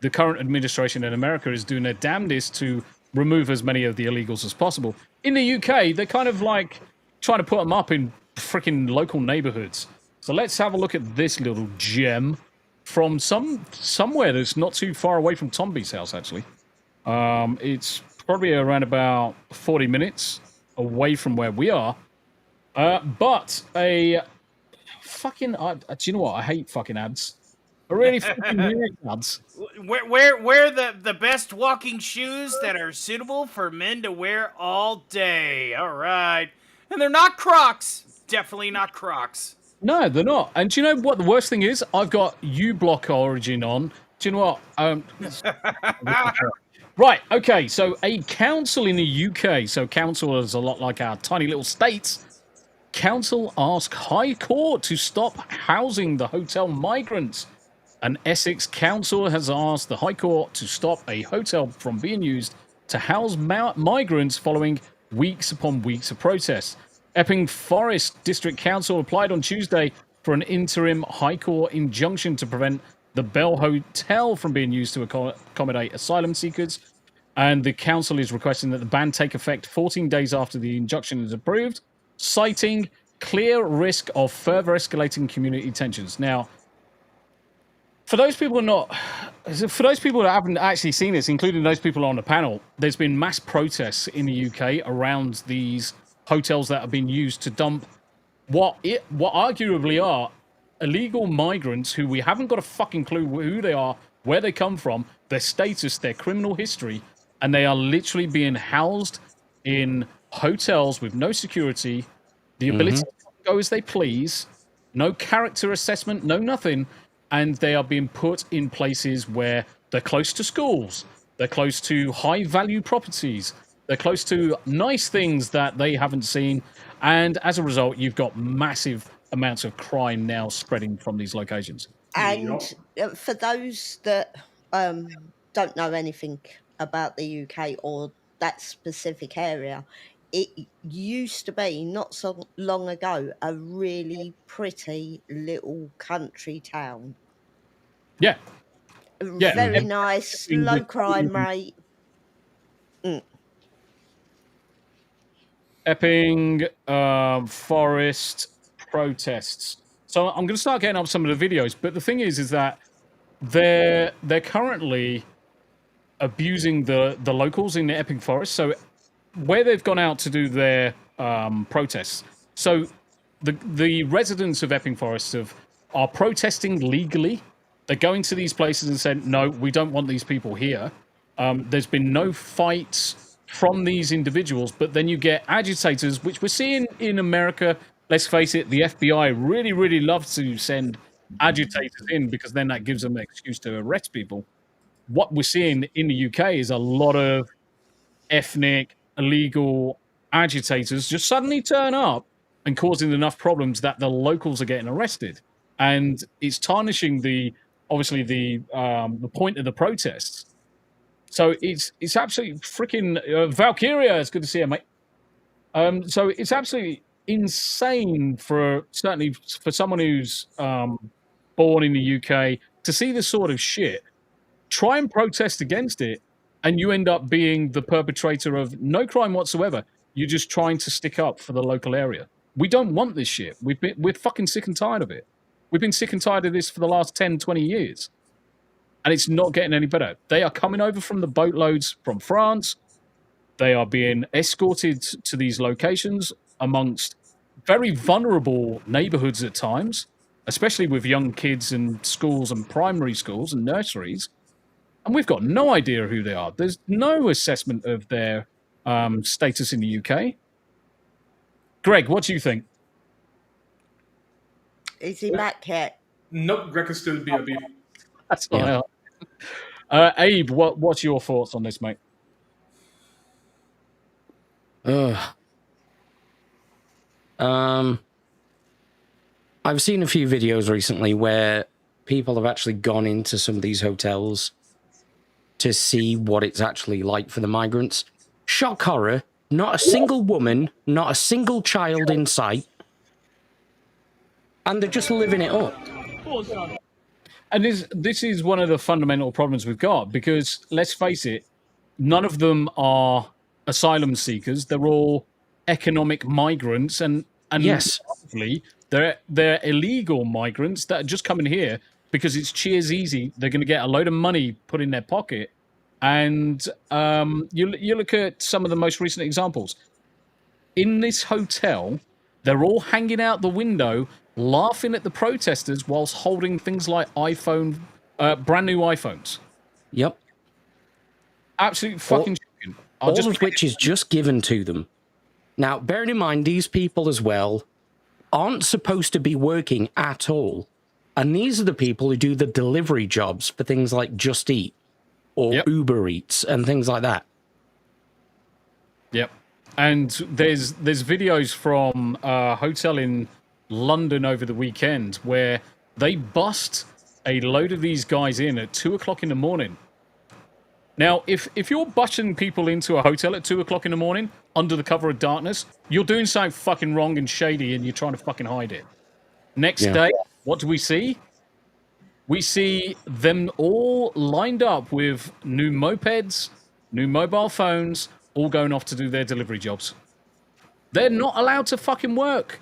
the current administration in America is doing their damnedest to remove as many of the illegals as possible. In the UK, they're kind of like trying to put them up in freaking local neighborhoods. So let's have a look at this little gem from somewhere that's not too far away from Tombi's house, actually. It's probably around about 40 minutes away from where we are. But a fucking... do you know what? I hate fucking ads. I really fucking hate ads. Wear the best walking shoes that are suitable for men to wear all day. All right. And they're not Crocs. Definitely not Crocs. No, they're not. And do you know what the worst thing is? I've got U-Block Origin on. Do you know what? Right, okay, so a council in the UK, so council is a lot like our tiny little states. Council ask High Court to stop housing the hotel migrants. An Essex council has asked the High Court to stop a hotel from being used to house migrants following weeks upon weeks of protests. Epping Forest District Council applied on Tuesday for an interim High Court injunction to prevent the Bell Hotel from being used to accommodate asylum seekers. And the council is requesting that the ban take effect 14 days after the injunction is approved. citing clear risk of further escalating community tensions. Now, for those people that haven't actually seen this, including those people on the panel, there's been mass protests in the UK around these hotels that have been used to dump what arguably are illegal migrants who we haven't got a fucking clue who they are, where they come from, their status, their criminal history, and they are literally being housed in hotels with no security, the ability to go as they please, no character assessment, no nothing, and they are being put in places where they're close to schools, they're close to high-value properties, they're close to nice things that they haven't seen, and as a result, you've got massive amounts of crime now spreading from these locations. And for those that don't know anything about the UK or that specific area, it used to be, not so long ago, a really pretty little country town. Yeah. Very nice, low crime rate. Epping Forest protests. So I'm going to start getting up some of the videos, but the thing is that they're currently abusing the locals in the Epping Forest. So where they've gone out to do their protests, so the residents of Epping Forest are protesting legally. They're going to these places and saying, no, we don't want these people here. There's been no fights from these individuals, but then you get agitators, which we're seeing in America. Let's face it, the FBI really, really love to send agitators in because then that gives them an excuse to arrest people. What we're seeing in the UK is a lot of ethnic, illegal agitators just suddenly turn up and causing enough problems that the locals are getting arrested. And it's tarnishing the point of the protests. So it's absolutely freaking Valkyria. It's good to see you, mate. So it's absolutely insane certainly for someone who's born in the UK to see this sort of shit. Try and protest against it, and you end up being the perpetrator of no crime whatsoever. You're just trying to stick up for the local area. We don't want this shit. We're fucking sick and tired of it. We've been sick and tired of this for the last 10, 20 years. And it's not getting any better. They are coming over from the boatloads from France. They are being escorted to these locations amongst very vulnerable neighborhoods at times, especially with young kids in schools and primary schools and nurseries. And we've got no idea who they are. There's no assessment of their status in the UK. Greg, what do you think? Is he back yet? Nope, Greg is still BRB. That's fine. Abe, what's your thoughts on this, mate? I've seen a few videos recently where people have actually gone into some of these hotels to see what it's actually like for the migrants. Shock horror, not a single woman, not a single child in sight. And they're just living it up. And this is one of the fundamental problems we've got, because let's face it, none of them are asylum seekers. They're all economic migrants, and yes, they're illegal migrants that are just coming here because it's cheers easy. They're going to get a load of money put in their pocket, and you look at some of the most recent examples. In this hotel, they're all hanging out the window, laughing at the protesters whilst holding things like brand new iPhones. Yep. Absolutely fucking shocking. All of which is just given to them. Now, bearing in mind, these people as well aren't supposed to be working at all. And these are the people who do the delivery jobs for things like Just Eat or Uber Eats and things like that. Yep. And there's videos from a hotel in London over the weekend where they bust a load of these guys in at 2 o'clock in the morning. Now, if you're bushing people into a hotel at 2 o'clock in the morning under the cover of darkness, you're doing something fucking wrong and shady, and you're trying to fucking hide it. Next day, what do we see? We see them all lined up with new mopeds, new mobile phones, all going off to do their delivery jobs. They're not allowed to fucking work.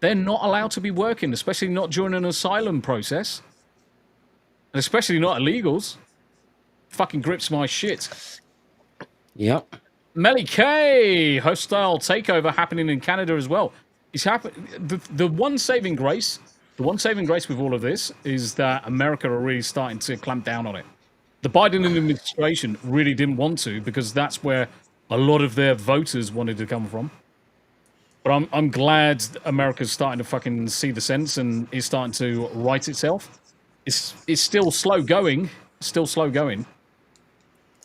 They're not allowed to be working, especially not during an asylum process. And especially not illegals. Fucking grips my shit. Yep. Melly K, hostile takeover happening in Canada as well. It's the one saving grace with all of this is that America are really starting to clamp down on it. The Biden administration really didn't want to because that's where a lot of their voters wanted to come from. But I'm glad America's starting to fucking see the sense and is starting to right itself. It's still slow going,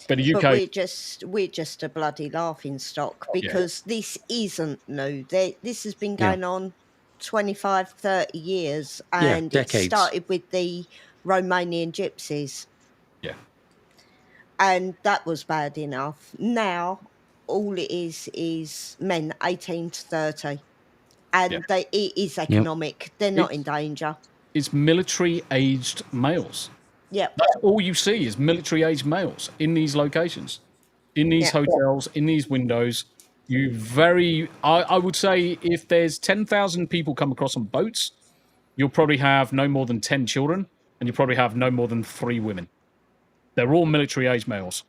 But the UK, but we're just a bloody laughing stock because this isn't new. This has been going on 25, 30 years, and it started with the Romanian gypsies. Yeah. And that was bad enough. Now all it is men 18 to 30. And it is economic. They're not in danger. It's military-aged males. Yeah. That's all you see is military-aged males in these locations, in these hotels, in these windows. I would say if there's 10,000 people come across on boats, you'll probably have no more than 10 children, and you'll probably have no more than 3 women. They're all military-aged males.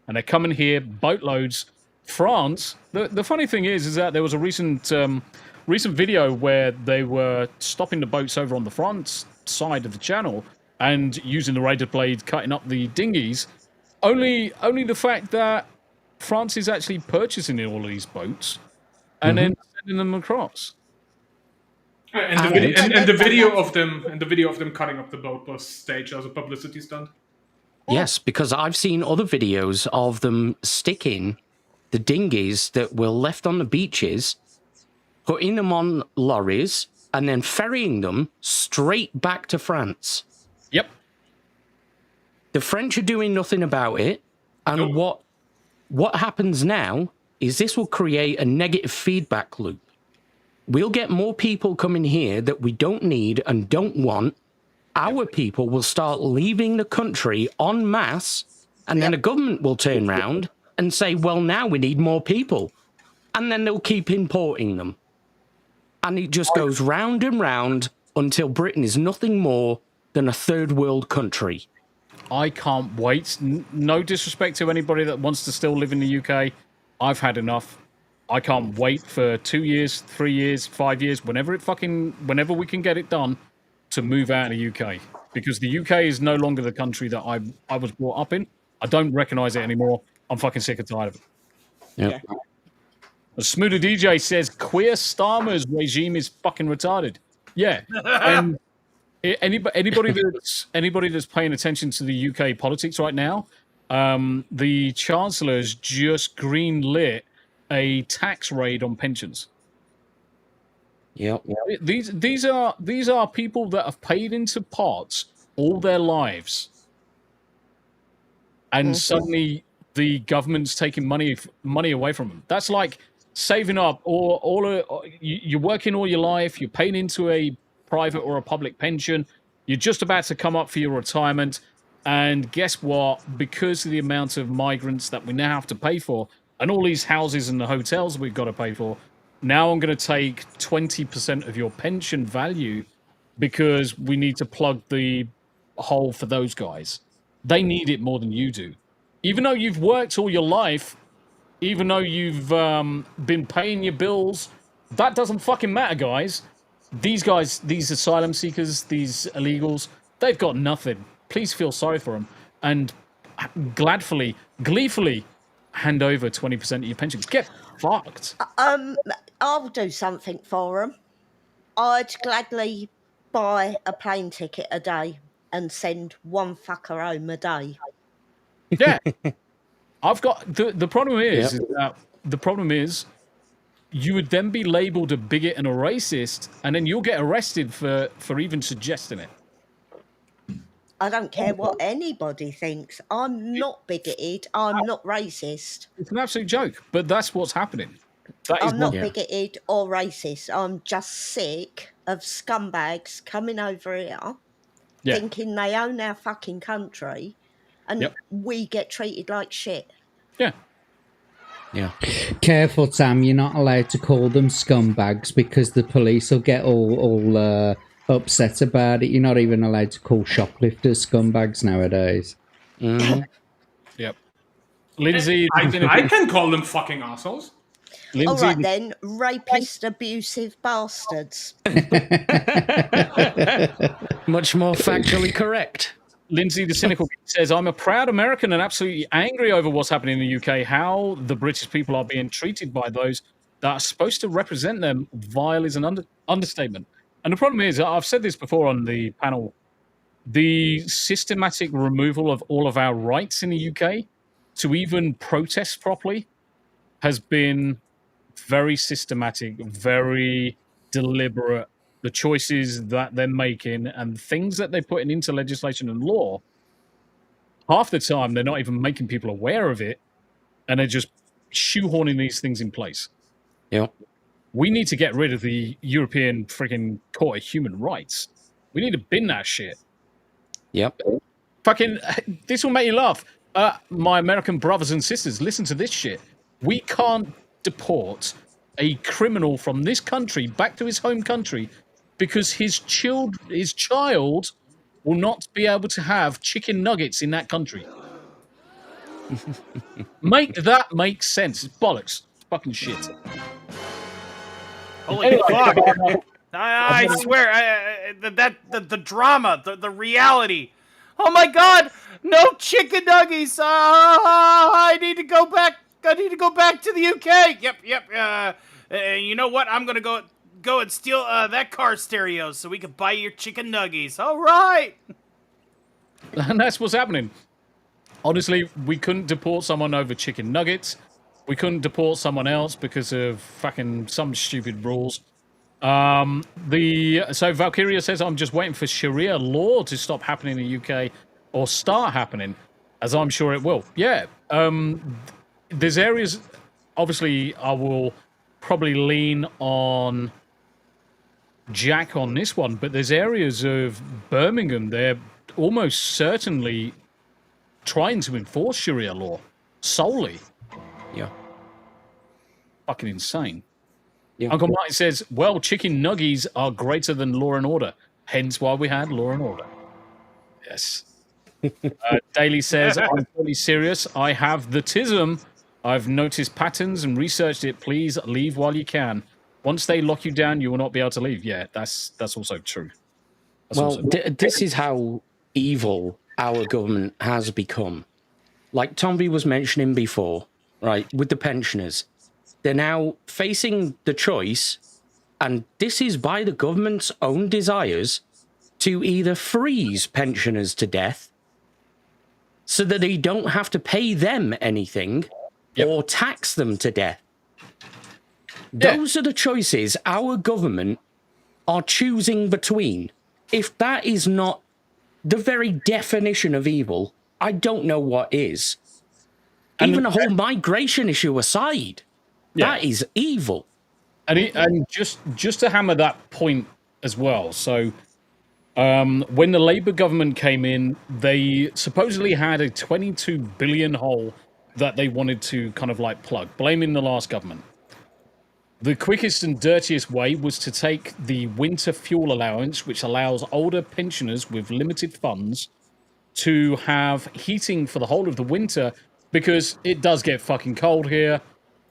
And they're coming here, boatloads. France, the funny thing is that there was a recent video where they were stopping the boats over on the France side of the channel and using the razor blade cutting up the dinghies. Only the fact that France is actually purchasing all of these boats and then sending them across. And the video of them cutting up the boat was staged as a publicity stunt. Yes, because I've seen other videos of them sticking the dinghies that were left on the beaches, putting them on lorries, and then ferrying them straight back to France. Yep. The French are doing nothing about it, and what happens now is this will create a negative feedback loop. We'll get more people coming here that we don't need and don't want. Our people will start leaving the country en masse, and then the government will turn around and say, well, now we need more people. And then they'll keep importing them. And it just goes round and round until Britain is nothing more than a third world country. I can't wait. No disrespect to anybody that wants to still live in the UK. I've had enough. I can't wait for 2 years, 3 years, 5 years, whenever we can get it done, to move out of the UK. Because the UK is no longer the country that I was brought up in. I don't recognise it anymore. I'm fucking sick and tired of it. Yep. Smu the DJ says queer Starmer's regime is fucking retarded. Yeah. And anybody that's paying attention to the UK politics right now, the Chancellor's just greenlit a tax raid on pensions. Yep. These are people that have paid into pots all their lives, and suddenly the government's taking money away from them. That's like saving up you're working all your life, you're paying into a private or a public pension, you're just about to come up for your retirement, and guess what? Because of the amount of migrants that we now have to pay for, and all these houses and the hotels we've got to pay for, now I'm going to take 20% of your pension value because we need to plug the hole for those guys. They need it more than you do. Even though you've worked all your life, even though you've been paying your bills, that doesn't fucking matter, guys. These guys, these asylum seekers, these illegals, they've got nothing. Please feel sorry for them and gleefully hand over 20% of your pensions. Get fucked. I'll do something for them. I'd gladly buy a plane ticket a day and send one fucker home a day. Yeah. I've got the problem is that the problem is you would then be labeled a bigot and a racist, and then you'll get arrested for even suggesting it. I don't care what anybody thinks. I'm not bigoted. I'm not racist. It's an absolute joke, but that's what's happening. I'm not bigoted or racist. I'm just sick of scumbags coming over here thinking they own our fucking country and we get treated like shit. Yeah. Yeah. Careful, Sam. You're not allowed to call them scumbags because the police will get all upset about it. You're not even allowed to call shoplifters scumbags nowadays. Yep. Lindsay, I can call them fucking assholes. All right then, rapist, abusive bastards. Much more factually correct. Lindsay, the cynical says, I'm a proud American and absolutely angry over what's happening in the UK, how the British people are being treated by those that are supposed to represent them. Vile is an understatement. And the problem is, I've said this before on the panel, the systematic removal of all of our rights in the UK to even protest properly has been very systematic, very deliberate. The choices that they're making and things that they're putting into legislation and law, half the time they're not even making people aware of it, and they're just shoehorning these things in place. Yeah. We need to get rid of the European freaking Court of Human Rights. We need to bin that shit. Yep. Fucking, this will make you laugh. My American brothers and sisters, listen to this shit. We can't deport a criminal from this country back to his home country because his child will not be able to have chicken nuggets in that country. Make that make sense. It's bollocks. It's fucking shit. Holy fuck. I swear, the drama, the reality. Oh my god, no chicken nuggies. I need to go back. I need to go back to the UK. Yep. You know what? I'm gonna go and steal that car stereo so we can buy your chicken nuggies. All right. And that's what's happening. Honestly, we couldn't deport someone over chicken nuggets. We couldn't deport someone else because of fucking some stupid rules. So Valkyria says, I'm just waiting for Sharia law to stop happening in the UK or start happening, as I'm sure it will. Yeah. There's areas, obviously, I will probably lean on Jack on this one, but there's areas of Birmingham, they're almost certainly trying to enforce Sharia law solely. Yeah. Fucking insane. Yeah. Uncle Marty says, well, chicken nuggies are greater than Law and Order, hence why we had Law and Order. Yes. Daly says, I'm totally serious. I have the tism. I've noticed patterns and researched it. Please leave while you can. Once they lock you down, you will not be able to leave. Yeah, that's also true. This is how evil our government has become. Like Tombi was mentioning before, right, with the pensioners. They're now facing the choice, and this is by the government's own desires, to either freeze pensioners to death so that they don't have to pay them anything, or tax them to death. Those are the choices our government are choosing between. If that is not the very definition of evil, I don't know what is. Even the whole migration issue aside, that is evil. And just to hammer that point as well. So when the Labour government came in, they supposedly had a 22 billion hole that they wanted to kind of like plug, blaming the last government. The quickest and dirtiest way was to take the winter fuel allowance, which allows older pensioners with limited funds to have heating for the whole of the winter, because it does get fucking cold here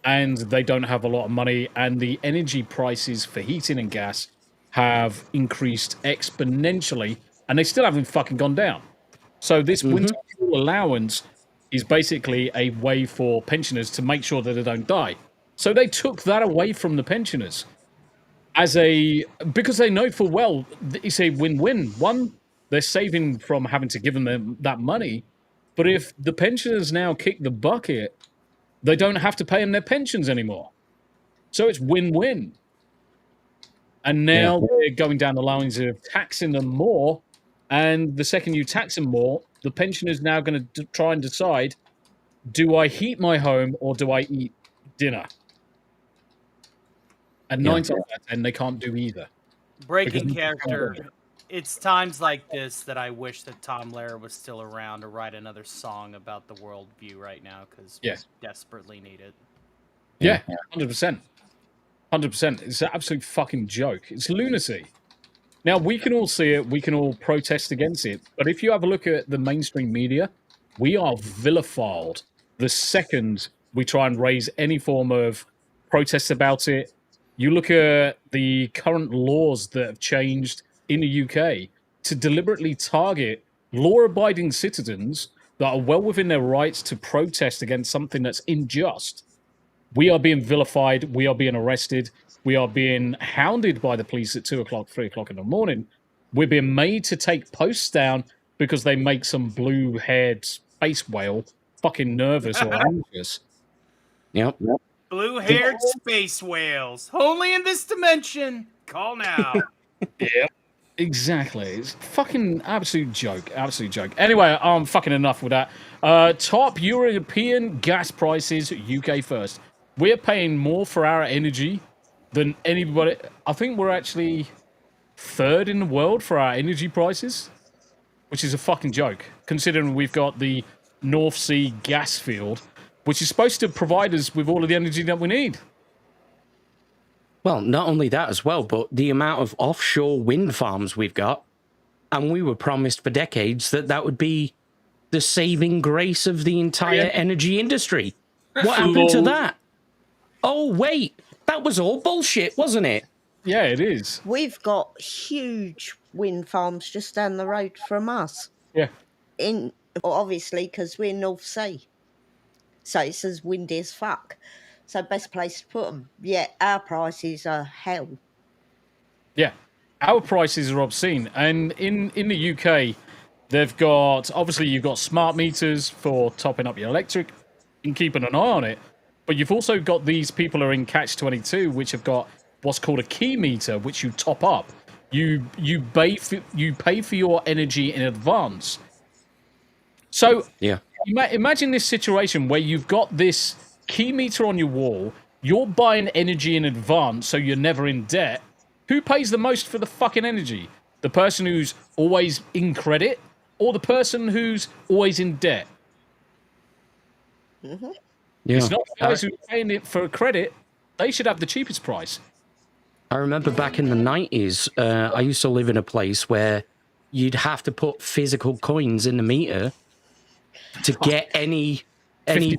and they don't have a lot of money, and the energy prices for heating and gas have increased exponentially, and they still haven't fucking gone down. So this winter fuel allowance is basically a way for pensioners to make sure that they don't die. So they took that away from the pensioners because they know full well it's a win-win. One, they're saving from having to give them that money, but if the pensioners now kick the bucket, they don't have to pay them their pensions anymore. So it's win-win. And now they're going down the lines of taxing them more, and the second you tax them more, the pensioner's now going to try and decide, do I heat my home or do I eat dinner? And 9 times out of 10, they can't do either. Breaking character. It's times like this that I wish that Tom Lehrer was still around to write another song about the worldview right now, because we desperately need it. Yeah, 100%. 100%. It's an absolute fucking joke. It's lunacy. Now, we can all see it. We can all protest against it. But if you have a look at the mainstream media, we are vilified the second we try and raise any form of protest about it. You look at the current laws that have changed in the UK to deliberately target law-abiding citizens that are well within their rights to protest against something that's unjust. We are being vilified. We are being arrested. We are being hounded by the police at 2 o'clock, 3 o'clock in the morning. We're being made to take posts down because they make some blue-haired space whale fucking nervous or anxious. Yep. Blue-haired space whales, only in this dimension. Call now. Yeah, exactly. It's fucking absolute joke. Absolute joke. Anyway, I'm fucking enough with that. Top European gas prices, UK first. We're paying more for our energy than anybody. I think we're actually third in the world for our energy prices, which is a fucking joke, considering we've got the North Sea gas field, which is supposed to provide us with all of the energy that we need. Well, not only that as well, but the amount of offshore wind farms we've got, and we were promised for decades that that would be the saving grace of the entire energy industry. What happened to that? Oh, wait, that was all bullshit, wasn't it? Yeah, it is. We've got huge wind farms just down the road from us. Yeah. Obviously, because we're North Sea. So it's as windy as fuck. So best place to put them. Yeah, our prices are hell. Yeah, our prices are obscene. And in the UK, they've got, obviously you've got smart meters for topping up your electric and keeping an eye on it. But you've also got these people who are in Catch-22, which have got what's called a key meter, which you top up. You pay for your energy in advance. So yeah, imagine this situation where you've got this key meter on your wall, you're buying energy in advance so you're never in debt. Who pays the most for the fucking energy? The person who's always in credit or the person who's always in debt? Mm-hmm. Yeah. It's not the guys who are paying it for credit. They should have the cheapest price. I remember back in the 90s, I used to live in a place where you'd have to put physical coins in the meter to get any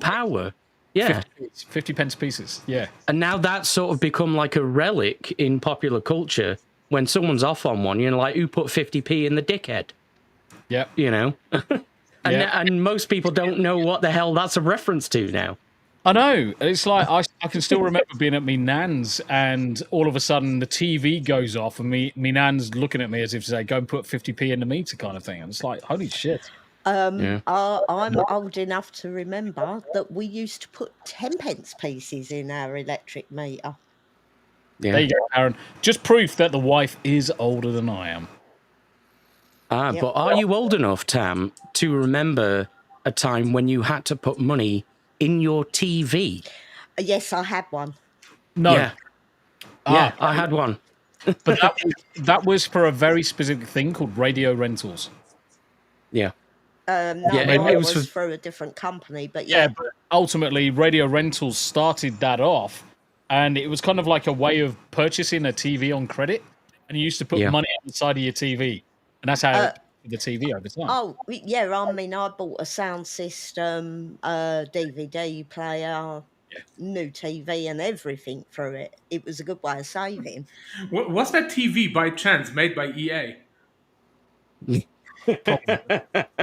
power. Yeah. 50 pence pieces. Yeah. And now that's sort of become like a relic in popular culture. When someone's off on one, you're like, who put 50p in the dickhead? Yeah. You know? And most people don't know what the hell that's a reference to now. I know. It's like I can still remember being at me nan's and all of a sudden the TV goes off and me nan's looking at me as if to say, go and put 50p in the meter kind of thing. And it's like, holy shit. I'm old enough to remember that we used to put 10 pence pieces in our electric meter. Yeah. There you go, Aaron. Just proof that the wife is older than I am. But are you old enough, Tam, to remember a time when you had to put money in your TV? Yes, I had one. No. Yeah, I had one. But that was for a very specific thing called radio rentals. Yeah. It was for a different company, but yeah. But ultimately, radio rentals started that off, and it was kind of like a way of purchasing a TV on credit, and you used to put money on the side of your TV, and that's how the TV over time. Oh, yeah, I mean, I bought a sound system, DVD player, new TV and everything through it. It was a good way of saving. Was that TV by chance made by EA?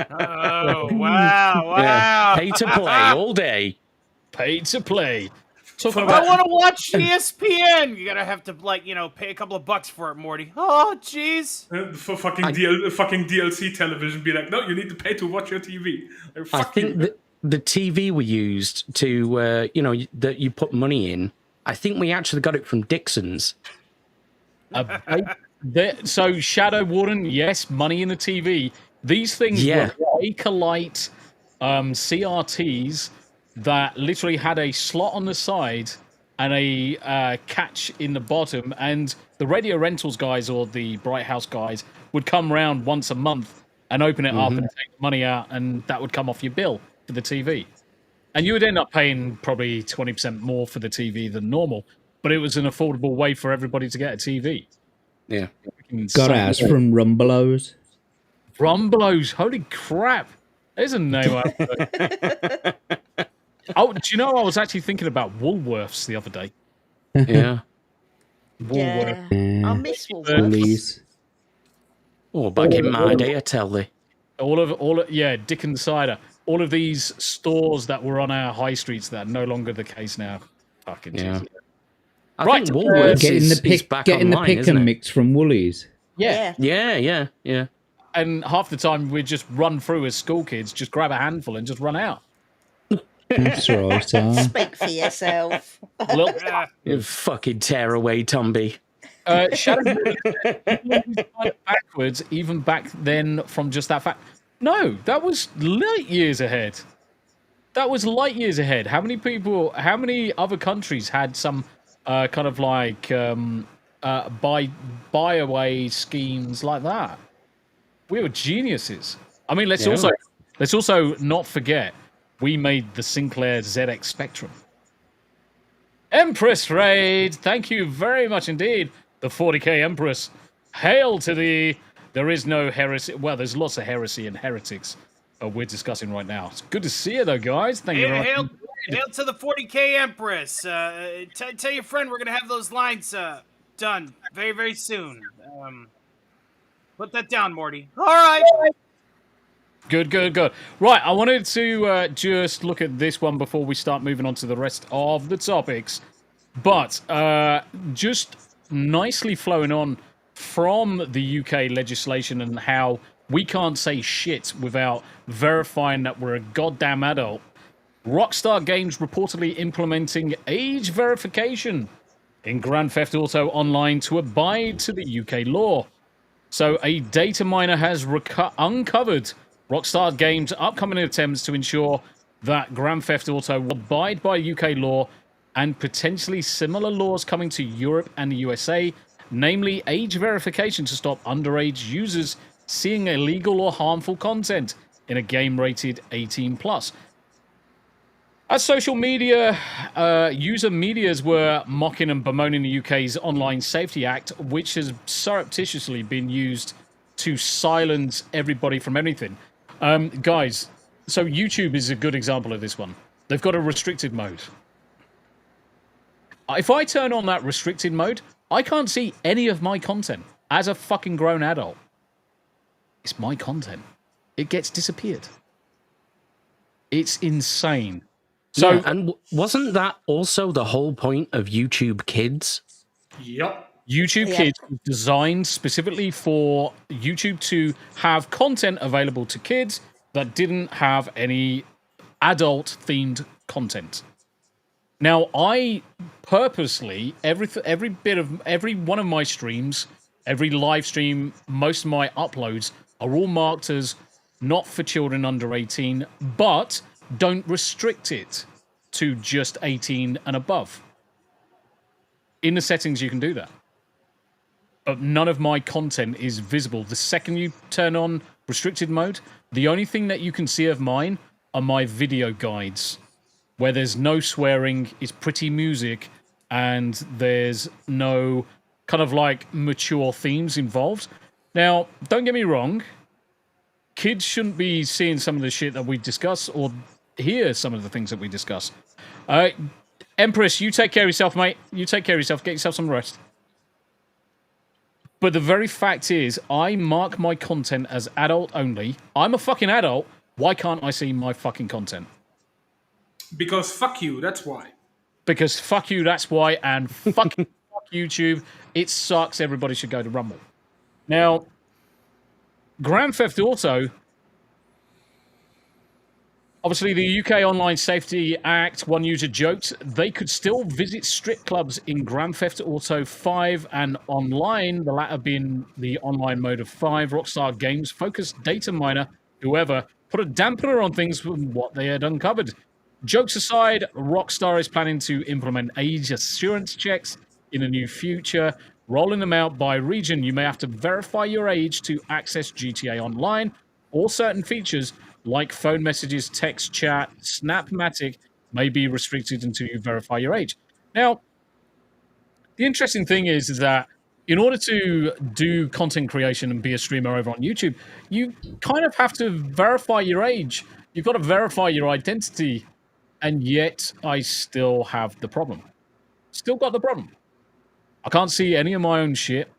Oh, wow. Pay to play all day. Pay to play. If I want to watch ESPN, you're gonna have to pay a couple of bucks for it, Morty. Oh, jeez. For fucking DLC television, be like, no, you need to pay to watch your TV. Like, I think the TV we used to, that you put money in, I think we actually got it from Dixon's. So Shadow Warden, yes, money in the TV. These things were Bakelite CRTs that literally had a slot on the side and a catch in the bottom, and the radio rentals guys or the Bright House guys would come around once a month and open it up and take the money out, and that would come off your bill for the TV. And you would end up paying probably 20% more for the TV than normal, but it was an affordable way for everybody to get a TV. Yeah. Got ours from Rumbelows. Rumbelows, holy crap. There's a name. Oh, do you know, I was actually thinking about Woolworths the other day. Yeah. Yeah. I miss Woolworths. Woolies. Oh, back in my day, I tell thee. Yeah, Dickens cider. All of these stores that were on our high streets that are no longer the case now. Fucking Yeah. Jesus. I Right, think Woolworths Getting is back the online, pick isn't and it? mix from Woolies. Yeah. Yeah. And half the time we'd just run through as school kids, just grab a handful and just run out. That's right. Speak for yourself. Look, You fucking tear away, Tombi. Shadow backwards, even back then from just that fact. No, that was light years ahead. That was light years ahead. How many other countries had some kind of like buy away schemes like that? We were geniuses. I mean, let's also not forget we made the Sinclair ZX Spectrum. Empress Raid, thank you very much indeed. The 40k Empress. Hail to thee. There is no heresy. Well, there's lots of heresy and heretics we're discussing right now. It's good to see you, though, guys. Thank you very much. Hail to the 40k Empress. Tell your friend we're going to have those lines done very, very soon. Put that down, Morty. All right. Good. Right, I wanted to just look at this one before we start moving on to the rest of the topics. But just nicely flowing on from the UK legislation and how we can't say shit without verifying that we're a goddamn adult. Rockstar Games reportedly implementing age verification in Grand Theft Auto Online to abide to the UK law. So a data miner has uncovered Rockstar Games' upcoming attempts to ensure that Grand Theft Auto will abide by UK law and potentially similar laws coming to Europe and the USA, namely age verification to stop underage users seeing illegal or harmful content in a game rated 18+. As social media user medias were mocking and bemoaning the UK's Online Safety Act, which has surreptitiously been used to silence everybody from anything. Guys, so YouTube is a good example of this one. They've got a restricted mode. If I turn on that restricted mode, I can't see any of my content as a fucking grown adult. It's my content. It gets disappeared. It's insane. So, yeah, and wasn't that also the whole point of YouTube Kids? Yep. YouTube Kids was designed specifically for YouTube to have content available to kids that didn't have any adult-themed content. Now, I purposely, every one of my streams, every live stream, most of my uploads are all marked as not for children under 18, but don't restrict it to just 18 and above. In the settings, you can do that. But none of my content is visible. The second you turn on restricted mode, the only thing that you can see of mine are my video guides, where there's no swearing, it's pretty music, and there's no kind of like mature themes involved. Now, don't get me wrong, kids shouldn't be seeing some of the shit that we discuss or hear some of the things that we discuss. Empress, you take care of yourself, mate. You take care of yourself. Get yourself some rest. But the very fact is, I mark my content as adult only. I'm a fucking adult. Why can't I see my fucking content? Because fuck you, that's why. Because fuck you, that's why, and fucking fuck YouTube. It sucks. Everybody should go to Rumble. Now, Grand Theft Auto, obviously the UK Online Safety Act, one user joked, they could still visit strip clubs in Grand Theft Auto 5 and online, the latter being the online mode of 5. Rockstar Games focused data miner, whoever, put a dampener on things from what they had uncovered. Jokes aside, Rockstar is planning to implement age assurance checks in the near future, rolling them out by region. You may have to verify your age to access GTA Online or certain features, like phone messages, text chat, Snapmatic, may be restricted until you verify your age. Now, the interesting thing is that in order to do content creation and be a streamer over on YouTube, you kind of have to verify your age. You've got to verify your identity, and yet I still have the problem. Still got the problem. I can't see any of my own shit.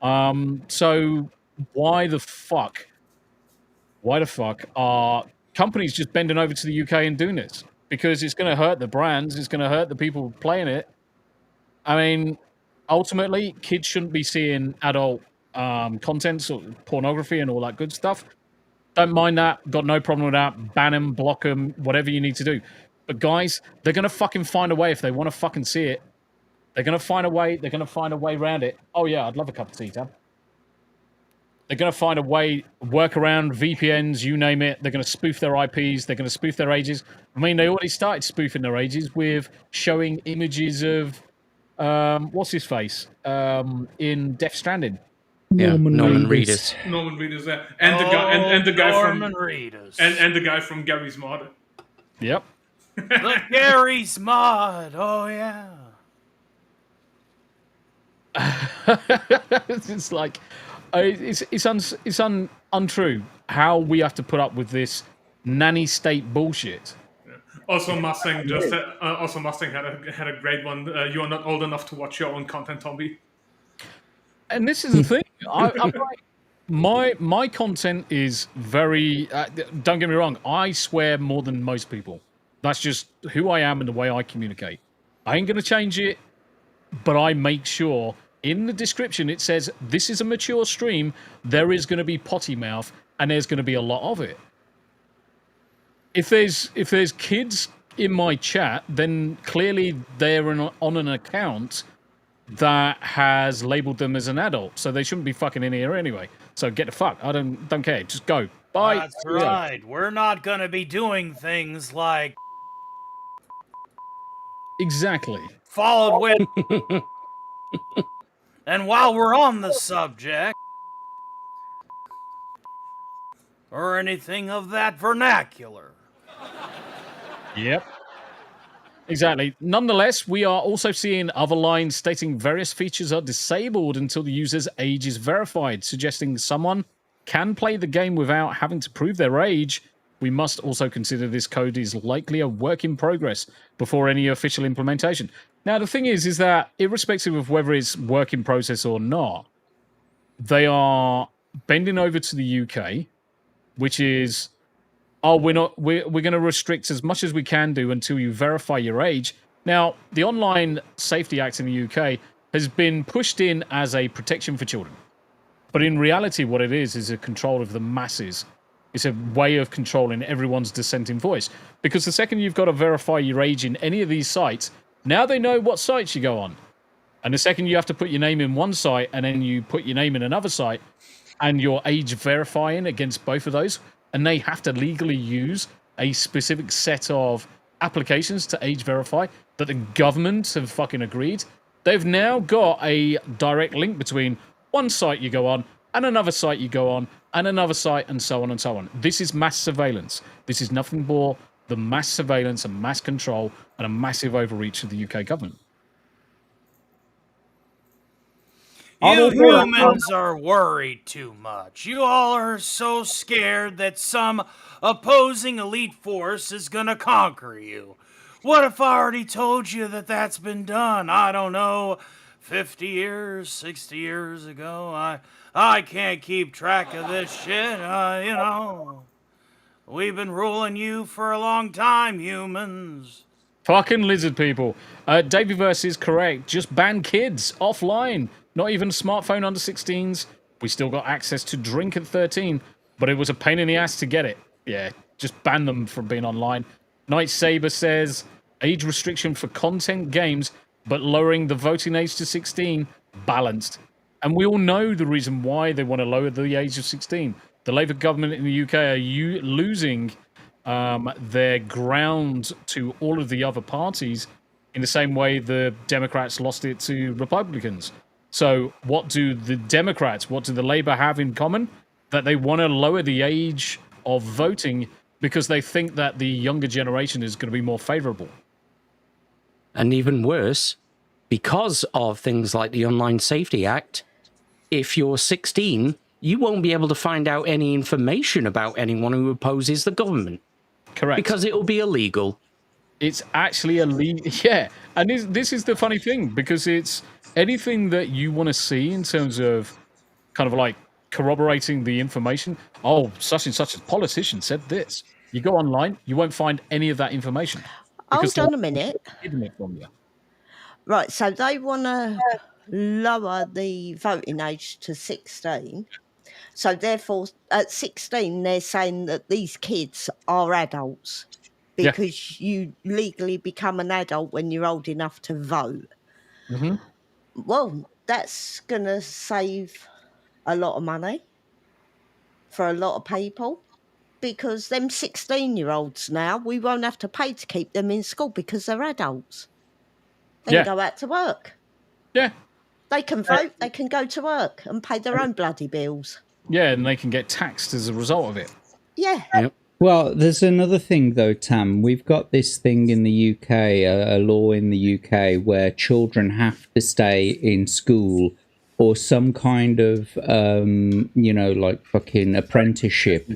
So why the fuck? Why the fuck are companies just bending over to the UK and doing this? Because it's going to hurt the brands. It's going to hurt the people playing it. I mean, ultimately, kids shouldn't be seeing adult content, sort of pornography and all that good stuff. Don't mind that. Got no problem with that. Ban them, block them, whatever you need to do. But guys, they're going to fucking find a way if they want to fucking see it. They're going to find a way. They're going to find a way around it. Oh, yeah, I'd love a cup of tea, Tab. They're going to find a way, work around VPNs, you name it. They're going to spoof their IPs. They're going to spoof their ages. I mean, they already started spoofing their ages with showing images of what's his face in Death Stranding. Norman Norman Reedus. Reedus there, and the guy Norman from Reedus, and the guy from Gary's Mod. Yep. The Gary's Mod. Oh yeah. It's like it's untrue how we have to put up with this nanny state bullshit. Also, Mustang had a great one. You are not old enough to watch your own content, Tombi. And this is the thing. I'm like, my content is very. Don't get me wrong. I swear more than most people. That's just who I am and the way I communicate. I ain't gonna change it, but I make sure in the description it says this is a mature stream. There is going to be potty mouth, and there's going to be a lot of it. If there's kids in my chat, then clearly they're on an account that has labeled them as an adult, so they shouldn't be fucking in here anyway. So get the fuck. I don't care. Just go. Bye. That's right. We're not gonna be doing things like exactly followed with. And while we're on the subject, or anything of that vernacular. Yep. Exactly. Nonetheless, we are also seeing other lines stating various features are disabled until the user's age is verified, suggesting someone can play the game without having to prove their age. We must also consider this code is likely a work in progress before any official implementation. Now, the thing is that irrespective of whether it's work in process or not, they are bending over to the UK, which is, we're going to restrict as much as we can do until you verify your age. Now, the Online Safety Act in the UK has been pushed in as a protection for children. But in reality, what it is a control of the masses. It's a way of controlling everyone's dissenting voice. Because the second you've got to verify your age in any of these sites, now they know what sites you go on. And the second you have to put your name in one site and then you put your name in another site and you're age verifying against both of those, and they have to legally use a specific set of applications to age verify that the government have fucking agreed, they've now got a direct link between one site you go on and another site you go on and another site and so on and so on. This is mass surveillance. This is nothing more than mass surveillance and mass control and a massive overreach of the UK government. You humans are worried too much. You all are so scared that some opposing elite force is gonna conquer you. What if I already told you that that's been done? I don't know, 50 years, 60 years ago? I can't keep track of this shit, you know. We've been ruling you for a long time, humans. Fucking lizard people. Davyverse is correct. Just ban kids offline. Not even smartphone under 16s. We still got access to drink at 13, but it was a pain in the ass to get it. Yeah, just ban them from being online. Night Saber says, age restriction for content games, but lowering the voting age to 16, balanced. And we all know the reason why they want to lower the age of 16. The Labour government in the UK are losing their ground to all of the other parties in the same way the Democrats lost it to Republicans. So what do the Democrats, what do the Labour have in common? That they want to lower the age of voting because they think that the younger generation is going to be more favorable. And even worse, because of things like the Online Safety Act, if you're 16, you won't be able to find out any information about anyone who opposes the government. Correct. Because it will be illegal. It's actually illegal. Yeah. And this is the funny thing, because it's anything that you want to see in terms of kind of like corroborating the information. Oh, such and such a politician said this. You go online, you won't find any of that information. Hold on a minute. Hidden it from you. Right, so they want to lower the voting age to 16. So therefore, at 16, they're saying that these kids are adults because you legally become an adult when you're old enough to vote. Mm-hmm. Well, that's going to save a lot of money for a lot of people, because them 16-year-olds now, we won't have to pay to keep them in school because they're adults. They can go out to work. Yeah. They can vote, they can go to work and pay their own bloody bills. Yeah, and they can get taxed as a result of it. Yeah. Yep. Well, there's another thing though, Tam. We've got this thing in the UK, a law in the UK where children have to stay in school or some kind of, like fucking apprenticeship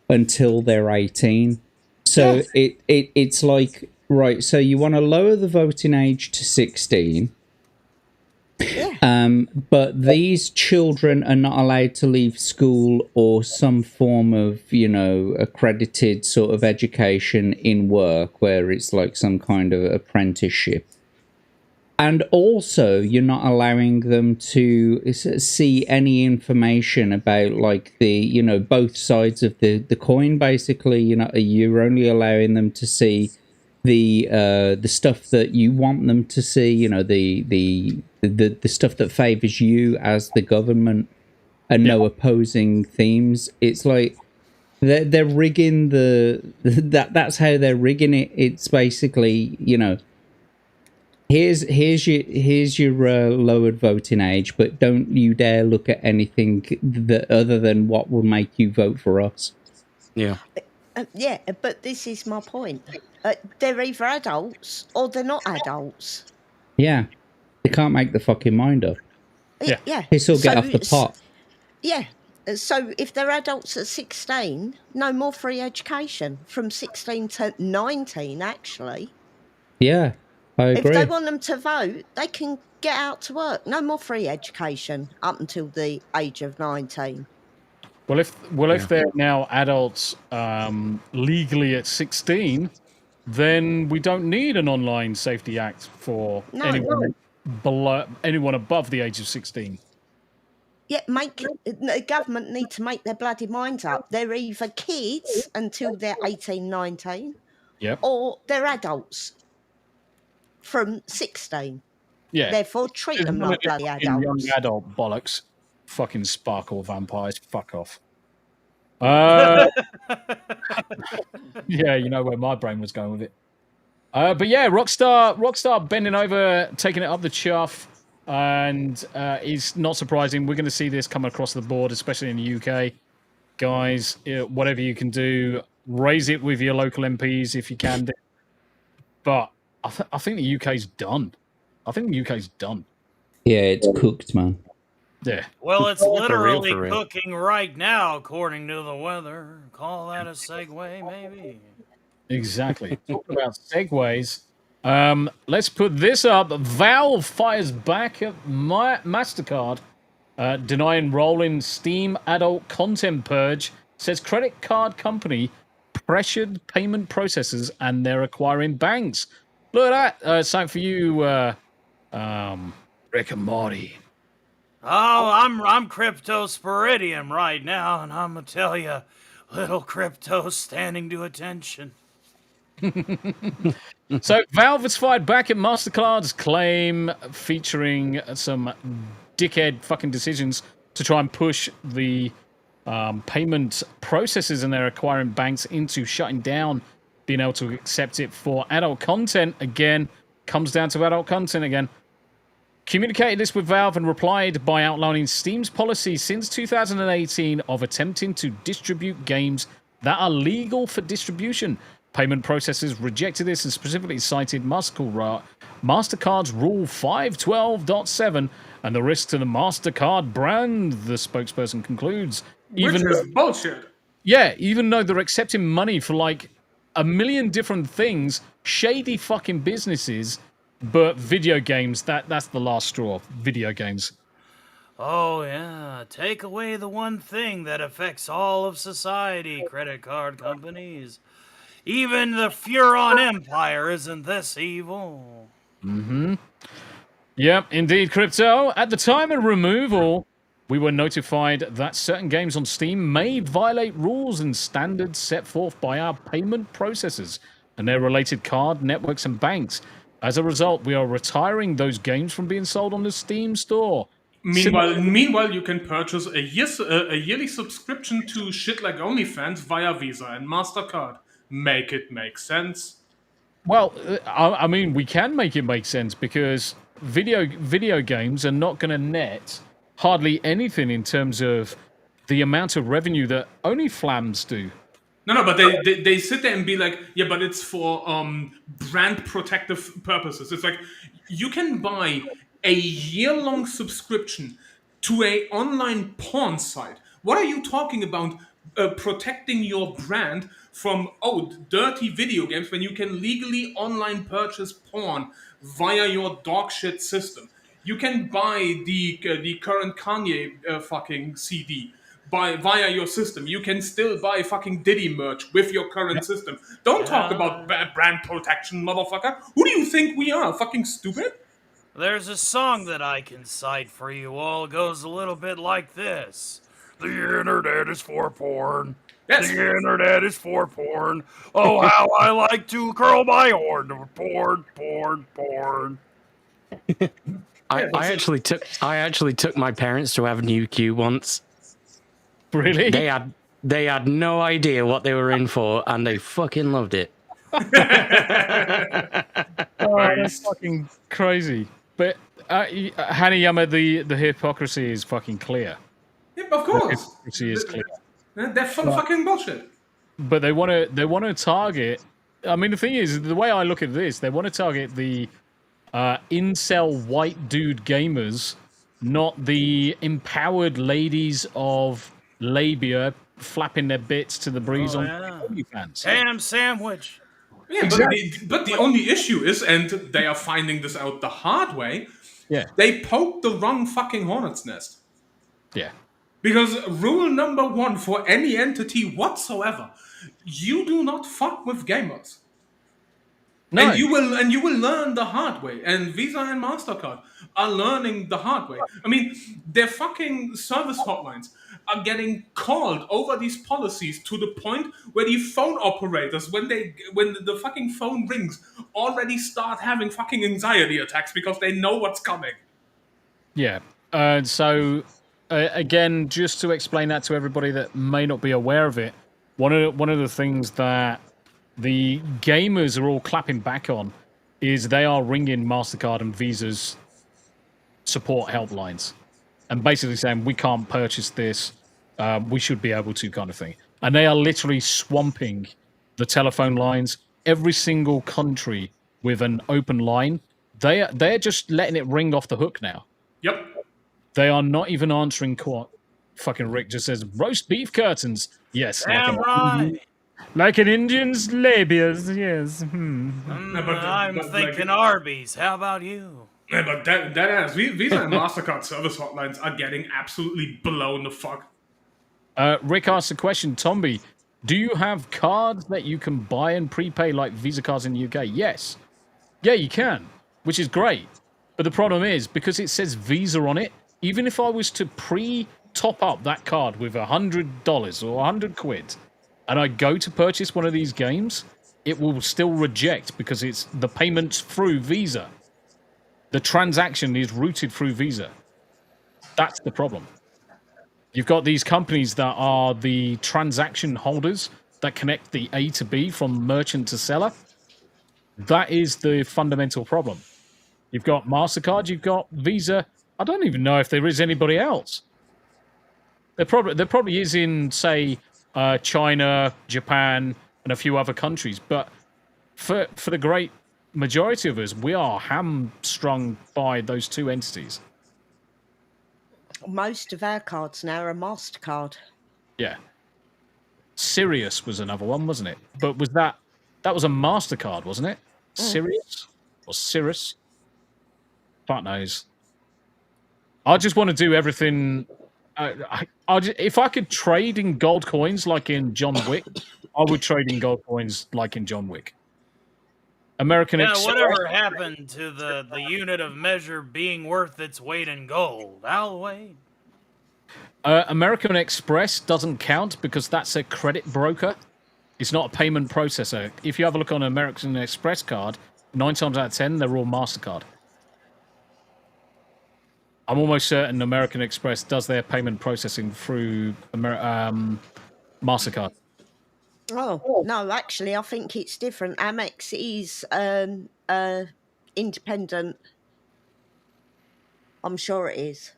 until they're 18. So it's like, right, so you want to lower the voting age to 16. But these children are not allowed to leave school or some form of, accredited sort of education in work where it's like some kind of apprenticeship. And also, you're not allowing them to see any information about like the, both sides of the coin, basically. You're only allowing them to see the stuff that you want them to see, the stuff that favors you as the government, and no opposing themes. It's like they're rigging that's how they're rigging it. It's basically, here's your lowered voting age, but don't you dare look at anything that other than what will make you vote for us. Yeah. Yeah, but this is my point. They're either adults or they're not adults. Yeah. They can't make the fucking mind up. Yeah. They still get off the pot. Yeah. So if they're adults at 16, no more free education. From 16 to 19, actually. Yeah, I agree. If they want them to vote, they can get out to work. No more free education up until the age of 19. Well, if they're now adults legally at 16, then we don't need an Online Safety Act for anyone above the age of 16. Yeah, the government need to make their bloody minds up. They're either kids until they're 18, 19, or they're adults from 16. Yeah. Therefore, treat them like bloody adults. Young adult bollocks. Fucking sparkle vampires. Fuck off. Yeah, you know where my brain was going with it. But yeah, Rockstar bending over, taking it up the chuff, and is not surprising. We're going to see this come across the board, especially in the UK. Guys, whatever you can do, raise it with your local MPs if you can. But I think the UK's done. Yeah, it's cooked, man. Yeah. Well, it's literally cooking right now, according to the weather. Call that a segue, maybe. Exactly. Talking about segues, let's put this up. Valve fires back at MasterCard, denying rolling Steam adult content purge. Says credit card company pressured payment processors and they're acquiring banks. Look at that. Something for you, Rick and Morty. Oh, I'm Cryptosporidium right now, and I'm gonna tell you, little crypto standing to attention. So Valve has fired back at MasterCard's claim, featuring some dickhead fucking decisions to try and push the payment processes and their acquiring banks into shutting down being able to accept it for adult content. Again, comes down to adult content again. Communicated this with Valve and replied by outlining Steam's policy since 2018 of attempting to distribute games that are legal for distribution. Payment processors rejected this and specifically cited MasterCard's Rule 512.7 and the risk to the MasterCard brand, the spokesperson concludes. Which is bullshit. Yeah, even though they're accepting money for like a million different things, shady fucking businesses, but video games, that's the last straw. Video games. Oh, yeah. Take away the one thing that affects all of society, credit card companies. Even the Furon Empire isn't this evil. Mm-hmm. Yep, indeed, Crypto. At the time of removal, we were notified that certain games on Steam may violate rules and standards set forth by our payment processors and their related card networks and banks. As a result, we are retiring those games from being sold on the Steam store. Meanwhile, you can purchase a yearly subscription to shit like OnlyFans via Visa and MasterCard. Make it make sense. Well, I mean, we can make it make sense because video games are not going to net hardly anything in terms of the amount of revenue that OnlyFlams do. No, but they sit there and be like, yeah, but it's for brand protective purposes. It's like you can buy a year-long subscription to a online porn site. What are you talking about? Protecting your brand from dirty video games when you can legally online purchase porn via your dogshit system. You can buy the current Kanye fucking CD via your system. You can still buy fucking Diddy merch with your current system. Don't talk about brand protection, motherfucker. Who do you think we are? Fucking stupid? There's a song that I can cite for you all. It goes a little bit like this. The internet is for porn. Yes. The internet is for porn. Oh, how I like to curl my horn. Porn, porn, porn. I actually took my parents to Avenue Q once. Really? They had no idea what they were in for, and they fucking loved it. That's fucking crazy. But Hanayama, the hypocrisy is fucking clear. Yeah, of course. The hypocrisy is clear. They're fucking bullshit. But they want to target. I mean, the thing is, the way I look at this, they want to target the incel white dude gamers, not the empowered ladies of labia flapping their bits to the breeze on OnlyFans. Ham sandwich. Yeah, exactly. But the only issue is, and they are finding this out the hard way, they poked the wrong fucking hornet's nest. Yeah. Because rule number 1 for any entity whatsoever, you do not fuck with gamers. No. And you will learn the hard way. And Visa and MasterCard are learning the hard way. I mean, their fucking service hotlines are getting called over these policies to the point where the phone operators, when the fucking phone rings, already start having fucking anxiety attacks because they know what's coming. Yeah. So again, just to explain that to everybody that may not be aware of it, one of the things that the gamers are all clapping back on is they are ringing MasterCard and Visa's support helplines and basically saying, we can't purchase this, we should be able to, kind of thing. And they are literally swamping the telephone lines. Every single country with an open line, they're just letting it ring off the hook now. Yep. They are not even answering what fucking Rick just says, roast beef curtains. Yes. Damn right. Like an Indian's labias, yes. I'm thinking Arby's. How about you? Yeah, but that ass, Visa and MasterCard service hotlines are getting absolutely blown the fuck. Rick asked a question, Tombi, do you have cards that you can buy and prepay like Visa cards in the UK? Yes. Yeah, you can, which is great. But the problem is, because it says Visa on it, even if I was to top up that card with $100 or 100 quid, and I go to purchase one of these games, it will still reject because it's the payments through Visa. The transaction is routed through Visa. That's the problem. You've got these companies that are the transaction holders that connect the A to B from merchant to seller. That is the fundamental problem. You've got MasterCard, you've got Visa. I don't even know if there is anybody else. There probably is in, say, China, Japan, and a few other countries. But for the great majority of us, we are hamstrung by those two entities. Most of our cards now are MasterCard. Yeah. Sirius was another one, wasn't it? But was that was a MasterCard, wasn't it? Sirius or Cirrus? Fuck knows. I just want to do everything. If I could trade in gold coins like in John Wick, I would trade in gold coins like in John Wick. American Express. Whatever happened to the unit of measure being worth its weight in gold? I'll wait. American Express doesn't count because that's a credit broker. It's not a payment processor. If you have a look on an American Express card, 9 times out of 10, they're all MasterCard. I'm almost certain American Express does their payment processing through MasterCard. Oh, no, actually, I think it's different. Amex is independent. I'm sure it is.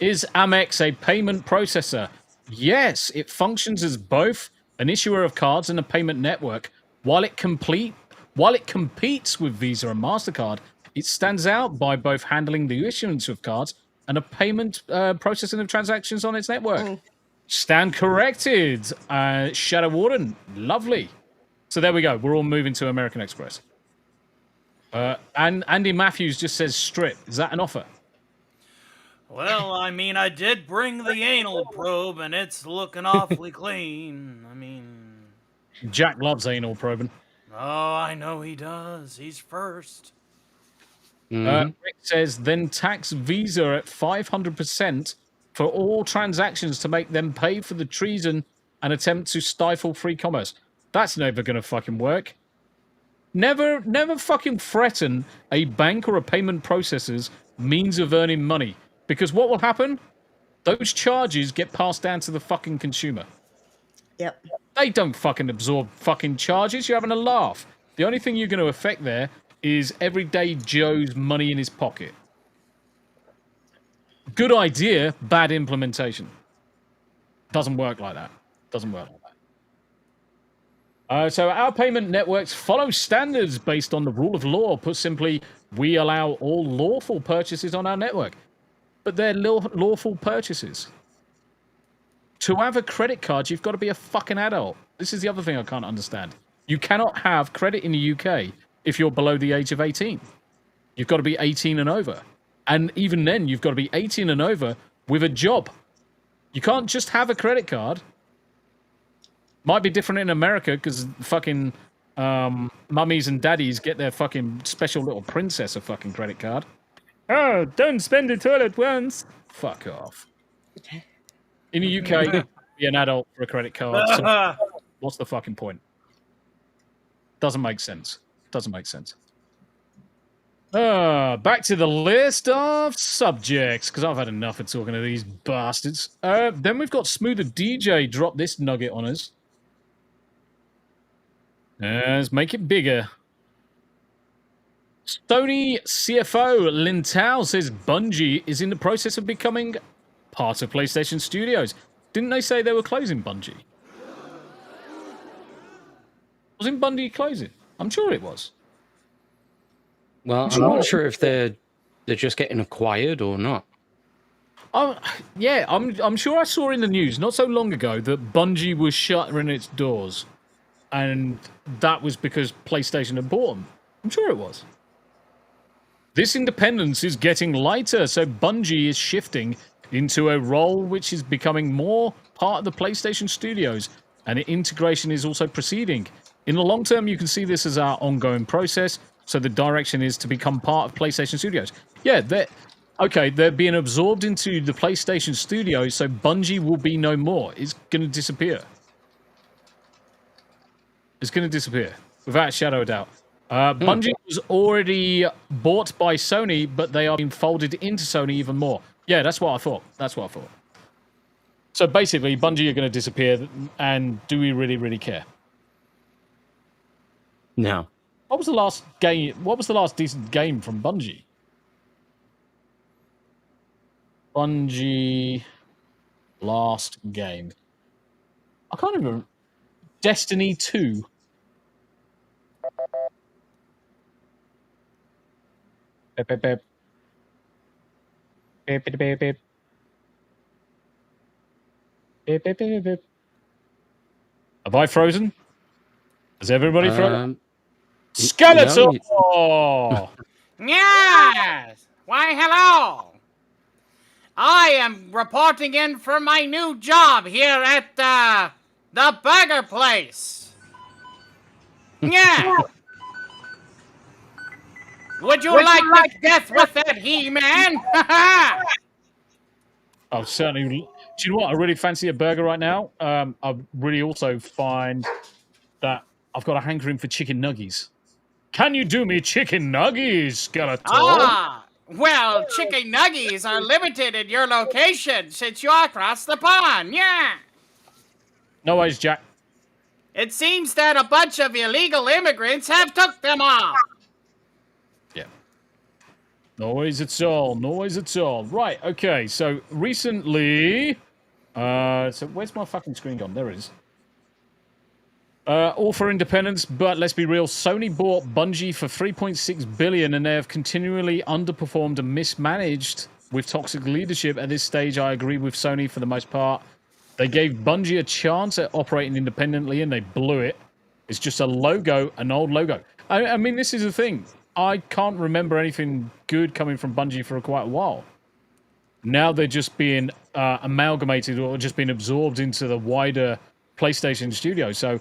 Is Amex a payment processor? Yes, it functions as both an issuer of cards and a payment network. While it competes with Visa and MasterCard, it stands out by both handling the issuance of cards and a payment processing of transactions on its network. Stand corrected. Shadow Warden, lovely. So there we go. We're all moving to American Express. And Andy Matthews just says strip. Is that an offer? Well, I mean, I did bring the anal probe, and it's looking awfully clean. I mean... Jack loves anal probing. Oh, I know he does. He's first. Rick says, then tax Visa at 500% for all transactions to make them pay for the treason and attempt to stifle free commerce. That's never going to fucking work. Never fucking threaten a bank or a payment processor's means of earning money. Because what will happen? Those charges get passed down to the fucking consumer. Yep. They don't fucking absorb fucking charges. You're having a laugh. The only thing you're going to affect there is everyday Joe's money in his pocket. Good idea, bad implementation. Doesn't work like that. Doesn't work like that. So our payment networks follow standards based on the rule of law. Put simply, we allow all lawful purchases on our network. But they're lawful purchases. To have a credit card, you've got to be a fucking adult. This is the other thing I can't understand. You cannot have credit in the UK if you're below the age of 18. You've got to be 18 and over. And even then, you've got to be 18 and over with a job. You can't just have a credit card. Might be different in America because fucking mummies and daddies get their fucking special little princess a fucking credit card. Oh, don't spend it all at once. Fuck off. In the UK, be an adult for a credit card. So what's the fucking point? Doesn't make sense. Doesn't make sense. Back to the list of subjects, because I've had enough of talking to these bastards. Then we've got Smu the DJ drop this nugget on us. Let's make it bigger. Sony CFO Lin Tao says Bungie is in the process of becoming part of PlayStation Studios. Didn't they say they were closing Bungie? Wasn't Bungie closing? I'm sure it was. Well, I'm not sure if they're just getting acquired or not. Yeah, I'm sure I saw in the news not so long ago that Bungie was shuttering its doors, and that was because PlayStation had bought them. I'm sure it was. This independence is getting lighter, so Bungie is shifting into a role which is becoming more part of the PlayStation Studios, and integration is also proceeding. In the long term, you can see this as our ongoing process, so the direction is to become part of PlayStation Studios. Yeah, they're being absorbed into the PlayStation Studios, so Bungie will be no more. It's going to disappear. It's going to disappear, without a shadow of doubt. Bungie was already bought by Sony, but they are being folded into Sony even more. Yeah, that's what I thought. That's what I thought. So basically, Bungie are going to disappear, and do we really, really care? No. What was the last game? What was the last decent game from Bungie? Bungie last game. I can't remember. Destiny 2. Beep, beep, beep. Beep, beep, beep, beep. Beep, beep, beep, beep. Have I frozen? Has everybody frozen? Skeletor! Yes! Why, hello! I am reporting in for my new job here at the burger place. Yeah! Would you like to death with that He-Man? I'll certainly. Do you know what? I really fancy a burger right now. I really also find that I've got a hankering for chicken nuggies. Can you do me chicken nuggies, Skeletor? Ah! Well, chicken nuggies are limited in your location since you're across the pond, yeah! No worries, Jack. It seems that a bunch of illegal immigrants have took them all. Yeah. Noise at all. Noise at all. Right, okay. So, recently... so, where's my fucking screen gone? There it is. All for independence, but let's be real. Sony bought Bungie for $3.6 billion, and they have continually underperformed and mismanaged with toxic leadership. At this stage, I agree with Sony for the most part. They gave Bungie a chance at operating independently, and they blew it. It's just a logo, an old logo. I mean, this is the thing. I can't remember anything good coming from Bungie for quite a while. Now they're just being amalgamated or just being absorbed into the wider PlayStation studio. So,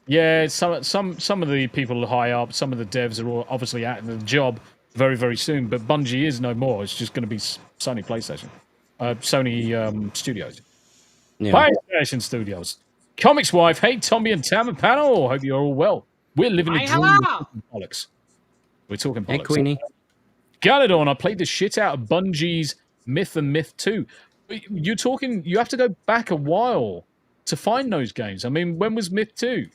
yeah, some of the people high up, some of the devs are all obviously out of the job very, very soon. But Bungie is no more. It's just going to be Sony PlayStation, Sony Studios, PlayStation Studios. Comics wife, hey Tombi and Tam and panel. Hope you're all well. We're living the dream. Bollocks. We're talking bollocks. Hey, Queenie. Galadon, I played the shit out of Bungie's Myth and Myth 2. You're talking, you have to go back a while to find those games. I mean, when was Myth 2?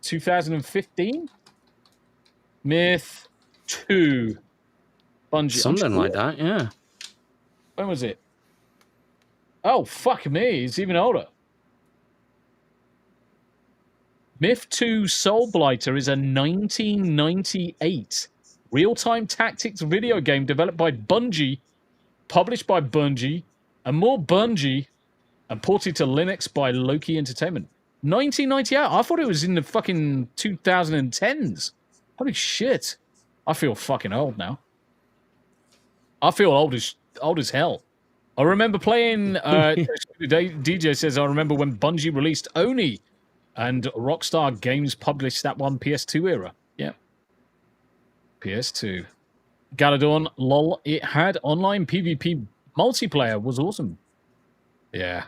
2015? Myth 2. Bungie. Something like that, yeah. When was it? Oh, fuck me. It's even older. Myth 2 Soul Blighter is a 1998 real-time tactics video game developed by Bungie, published by Bungie, and more Bungie, and ported to Linux by Loki Entertainment. 1998. I thought it was in the fucking 2010s. Holy shit. I feel fucking old now. I feel old as hell. I remember playing... DJ says, I remember when Bungie released Oni, and Rockstar Games published that one PS2 era. Yeah. PS2. Galadon, lol, it had online PvP multiplayer, was awesome. Yeah.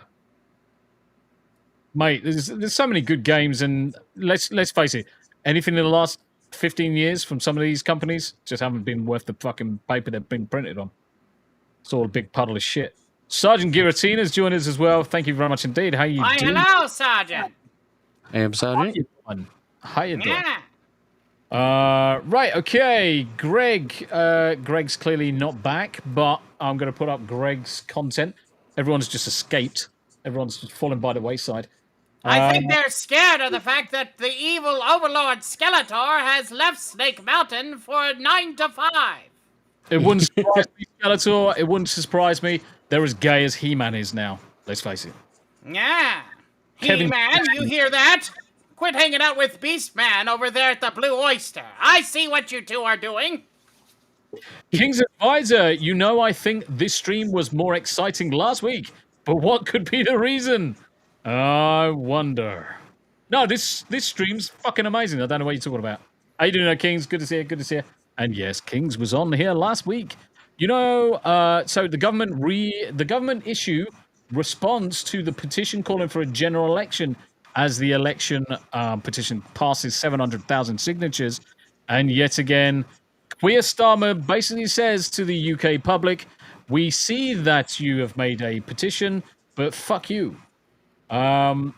Mate, there's so many good games, and let's face it, anything in the last 15 years from some of these companies just haven't been worth the fucking paper they've been printed on. It's all a big puddle of shit. Sergeant Giratina's joined us as well. Thank you very much indeed. How you doing? Hello, Sergeant. I am Sergeant. How you doing? Right, okay. Greg's clearly not back, but I'm going to put up Greg's content. Everyone's just escaped. Everyone's just fallen by the wayside. I think they're scared of the fact that the evil overlord Skeletor has left Snake Mountain for 9 to 5. It wouldn't surprise me, Skeletor. It wouldn't surprise me. They're as gay as He-Man is now. Let's face it. Yeah. He-Man, you hear that? Quit hanging out with Beast-Man over there at the Blue Oyster. I see what you two are doing. King's Advisor, you know I think this stream was more exciting last week, but what could be the reason? I wonder. No, this stream's fucking amazing. I don't know what you're talking about. How you doing, Kings? Good to see you. Good to see you. And yes, Kings was on here last week. You know, so the government issue responds to the petition calling for a general election as the election petition passes 700,000 signatures. And yet again, Queer Starmer basically says to the UK public, we see that you have made a petition, but fuck you. And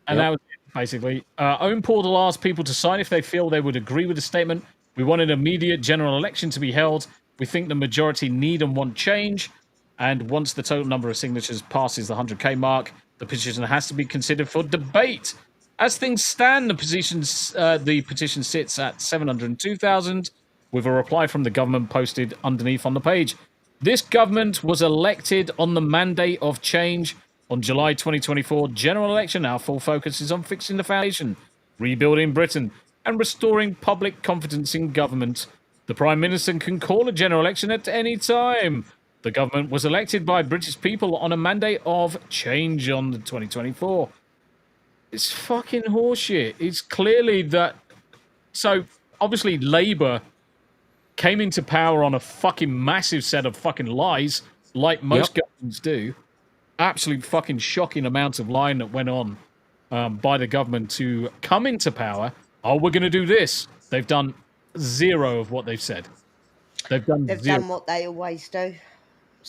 that was it, basically. Own Portal asked people to sign if they feel they would agree with the statement. We want an immediate general election to be held. We think the majority need and want change. And once the total number of signatures passes the 100K mark, The petition has to be considered for debate. As things stand, the petition sits at 702,000, with a reply from the government posted underneath on the page. This government was elected on the mandate of change on July 2024 general election. Our full focus is on fixing the foundation, rebuilding Britain, and restoring public confidence in government. The Prime Minister can call a general election at any time. The government was elected by British people on a mandate of change on the 2024. It's fucking horseshit. It's clearly that... So, obviously, Labour came into power on a fucking massive set of fucking lies, like most governments do. Absolute fucking shocking amount of lying that went on by the government to come into power. Oh, we're going to do this. They've done zero of what they've said. They've done what they always do.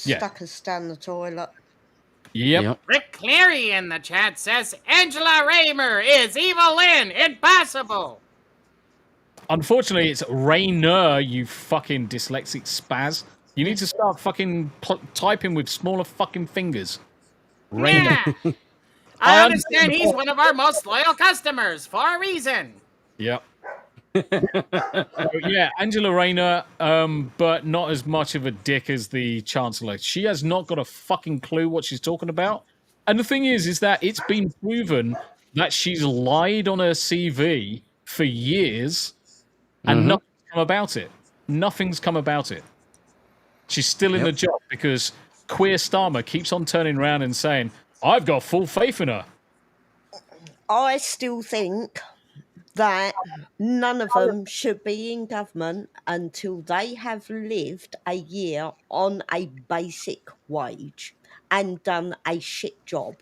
Yeah. Stuck us down the toilet. Yep. Rick Cleary in the chat says Angela Raymer is Eva Lynn. Impossible. Unfortunately, it's Rayner, you fucking dyslexic spaz. You need to start fucking typing with smaller fucking fingers. Rayner. Yeah. I understand he's one of our most loyal customers for a reason. Yep. So, yeah, Angela Rayner, but not as much of a dick as the Chancellor. She has not got a fucking clue what she's talking about. And the thing is that it's been proven that she's lied on her CV for years, and nothing's come about it. Nothing's come about it. She's still in the job because Queer Starmer keeps on turning around and saying, I've got full faith in her. I still think that none of them should be in government until they have lived a year on a basic wage and done a shit job.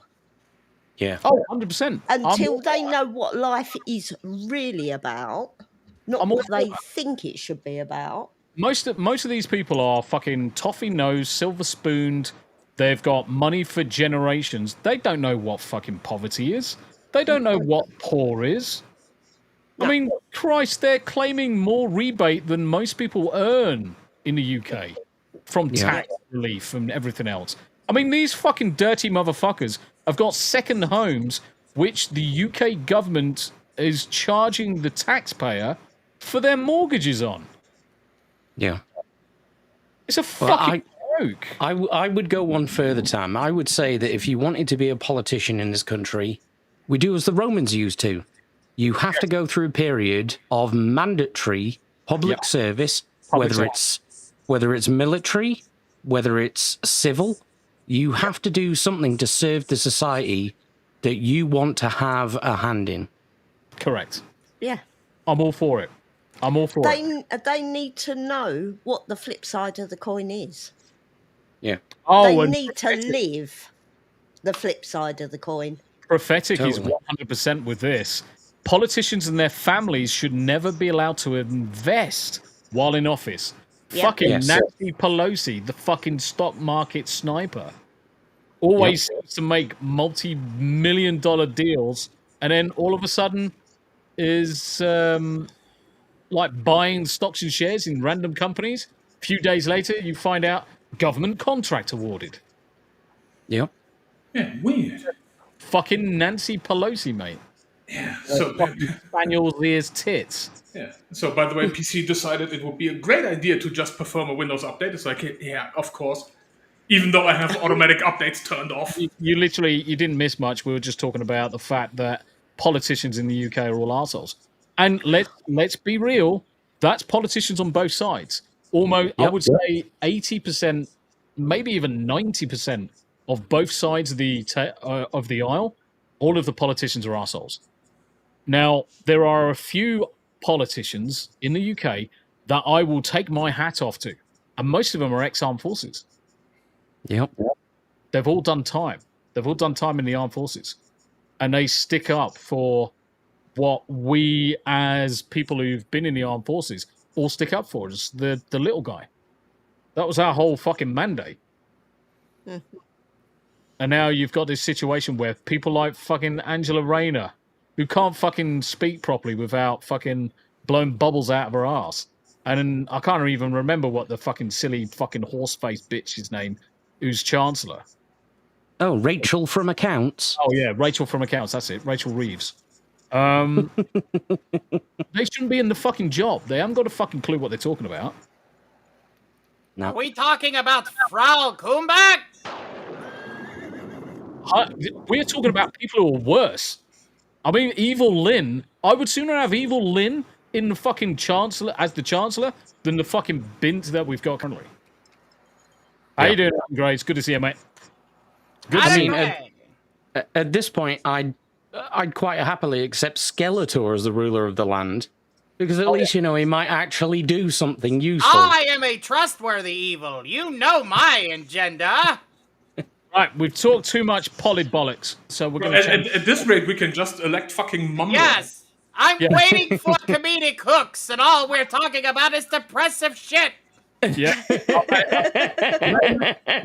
Yeah. Oh, 100%. Until they know what life is really about, not what they think it should be about. Most of these people are fucking toffee-nosed, silver-spooned. They've got money for generations. They don't know what fucking poverty is. They don't know what poor is. I mean, Christ, they're claiming more rebate than most people earn in the UK from tax relief and everything else. I mean, these fucking dirty motherfuckers have got second homes which the UK government is charging the taxpayer for their mortgages on. Yeah. It's a fucking joke. I would go one further, Tam. I would say that if you wanted to be a politician in this country, we do as the Romans used to. You have to go through a period of mandatory public service, whether it's military, whether it's civil. You have to do something to serve the society that you want to have a hand in. Correct. Yeah. I'm all for it. They need to know what the flip side of the coin is. Yeah. They need to live the flip side of the coin. Prophetic is 100% with this. Politicians and their families should never be allowed to invest while in office. Fucking Nancy Pelosi, the fucking stock market sniper, always seems to make multi-million-dollar deals, and then all of a sudden is like buying stocks and shares in random companies. A few days later, you find out government contract awarded. Yep. Yeah, weird. Fucking Nancy Pelosi, mate. Yeah. So Spaniel's ears tits. Yeah. So by the way, PC decided it would be a great idea to just perform a Windows update. It's like, yeah, of course. Even though I have automatic updates turned off. You didn't miss much. We were just talking about the fact that politicians in the UK are all arseholes. And let's be real, that's politicians on both sides. Almost, I would say 80%, maybe even 90% of both sides of the aisle, all of the politicians are arseholes. Now, there are a few politicians in the UK that I will take my hat off to, and most of them are ex-armed forces. Yep. They've all done time. They've all done time in the armed forces, and they stick up for what we, as people who've been in the armed forces, all stick up for. Just the little guy. That was our whole fucking mandate. And now you've got this situation where people like fucking Angela Rayner, who can't fucking speak properly without fucking blowing bubbles out of her ass. And I can't even remember what the fucking silly fucking horse-faced bitch's name, who's Chancellor. Oh, Rachel from accounts. Oh yeah, Rachel from accounts. That's it. Rachel Reeves. They shouldn't be in the fucking job. They haven't got a fucking clue what they're talking about. Are we talking about Frau Kumbak? We're talking about people who are worse. I mean, Evil Lynn. I would sooner have Evil Lynn in the fucking Chancellor as the Chancellor than the fucking bint that we've got currently. How you doing, Grace? Good to see you, mate. Good to see you. At this point, I'd quite happily accept Skeletor as the ruler of the land, because at least, you know, he might actually do something useful. I am a trustworthy evil. You know my agenda. Right, we've talked too much polybollocks, so we're going to at this rate, we can just elect fucking Mumbo. Yes, I'm waiting for comedic hooks, and all we're talking about is depressive shit. Yeah.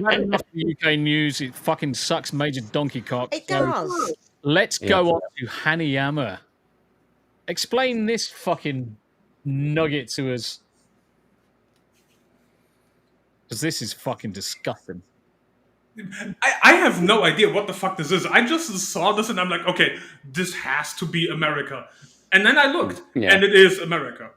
Not enough the UK news. It fucking sucks major donkey cock. It does. Let's go on to Hanayama. Explain this fucking nugget to us. Because this is fucking disgusting. I have no idea what the fuck this is. I just saw this and I'm like, okay, this has to be America. And then I looked, and it is America.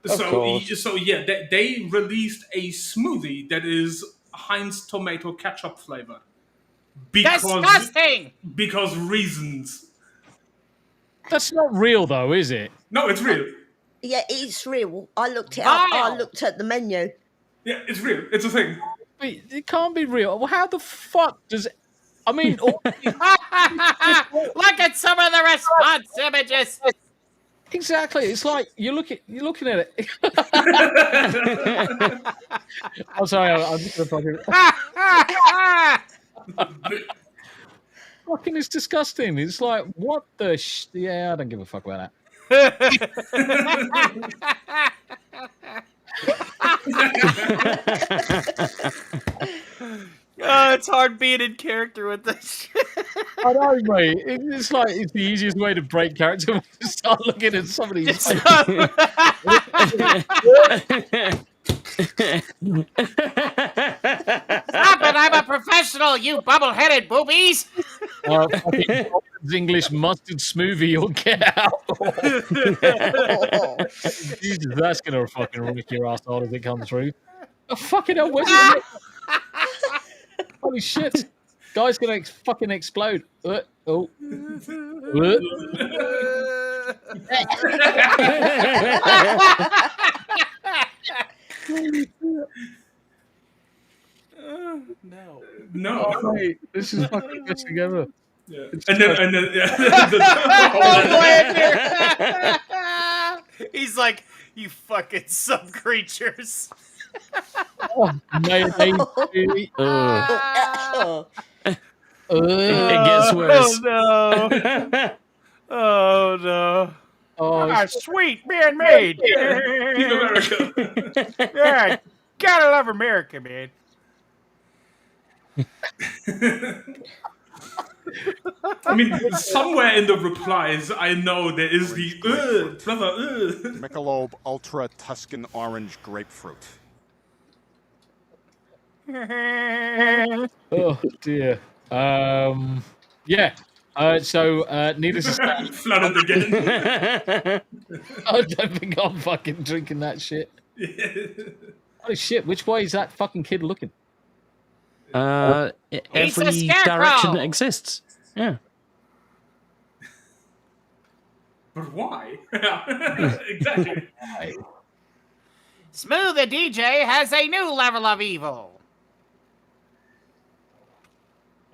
So yeah, they released a smoothie that is Heinz tomato ketchup flavored. Disgusting! Because reasons. That's not real, though, is it? No, it's real. Yeah, it's real. I looked it up. I looked at the menu. Yeah, it's real. It's a thing. It can't be real. Well, how the fuck does it... I mean... Look at some of the response images. Exactly. It's like you're looking at it. I'm sorry. I'm just gonna fucking. It's disgusting. It's like what the. Yeah, I don't give a fuck about that. It's hard being in character with this. I know, mate. It's like it's the easiest way to break character when you start looking at some of these. Stop it! I'm a professional, you bubble-headed boobies! Fucking English mustard smoothie or get out. Jesus, that's gonna fucking wreck your ass hard as it comes through. Oh, fucking hell, where's it? Holy shit. Guy's gonna fucking explode. Oh. No. Oh, mate, this is fucking best together. Yeah. And then He's like, you fucking sub creatures. It gets worse. Oh no. Oh no. Oh, sweet, man made. America. Yeah, gotta love America, man. I mean, somewhere in the replies, I know there is the brother. Michelob Ultra Tuscan Orange Grapefruit. Oh dear. Yeah. So needless to say, flooded again. I don't think I'm fucking drinking that shit. Holy shit! Which way is that fucking kid looking? Every direction that exists. Yeah. But why? Exactly. Why? Smu the DJ has a new level of evil.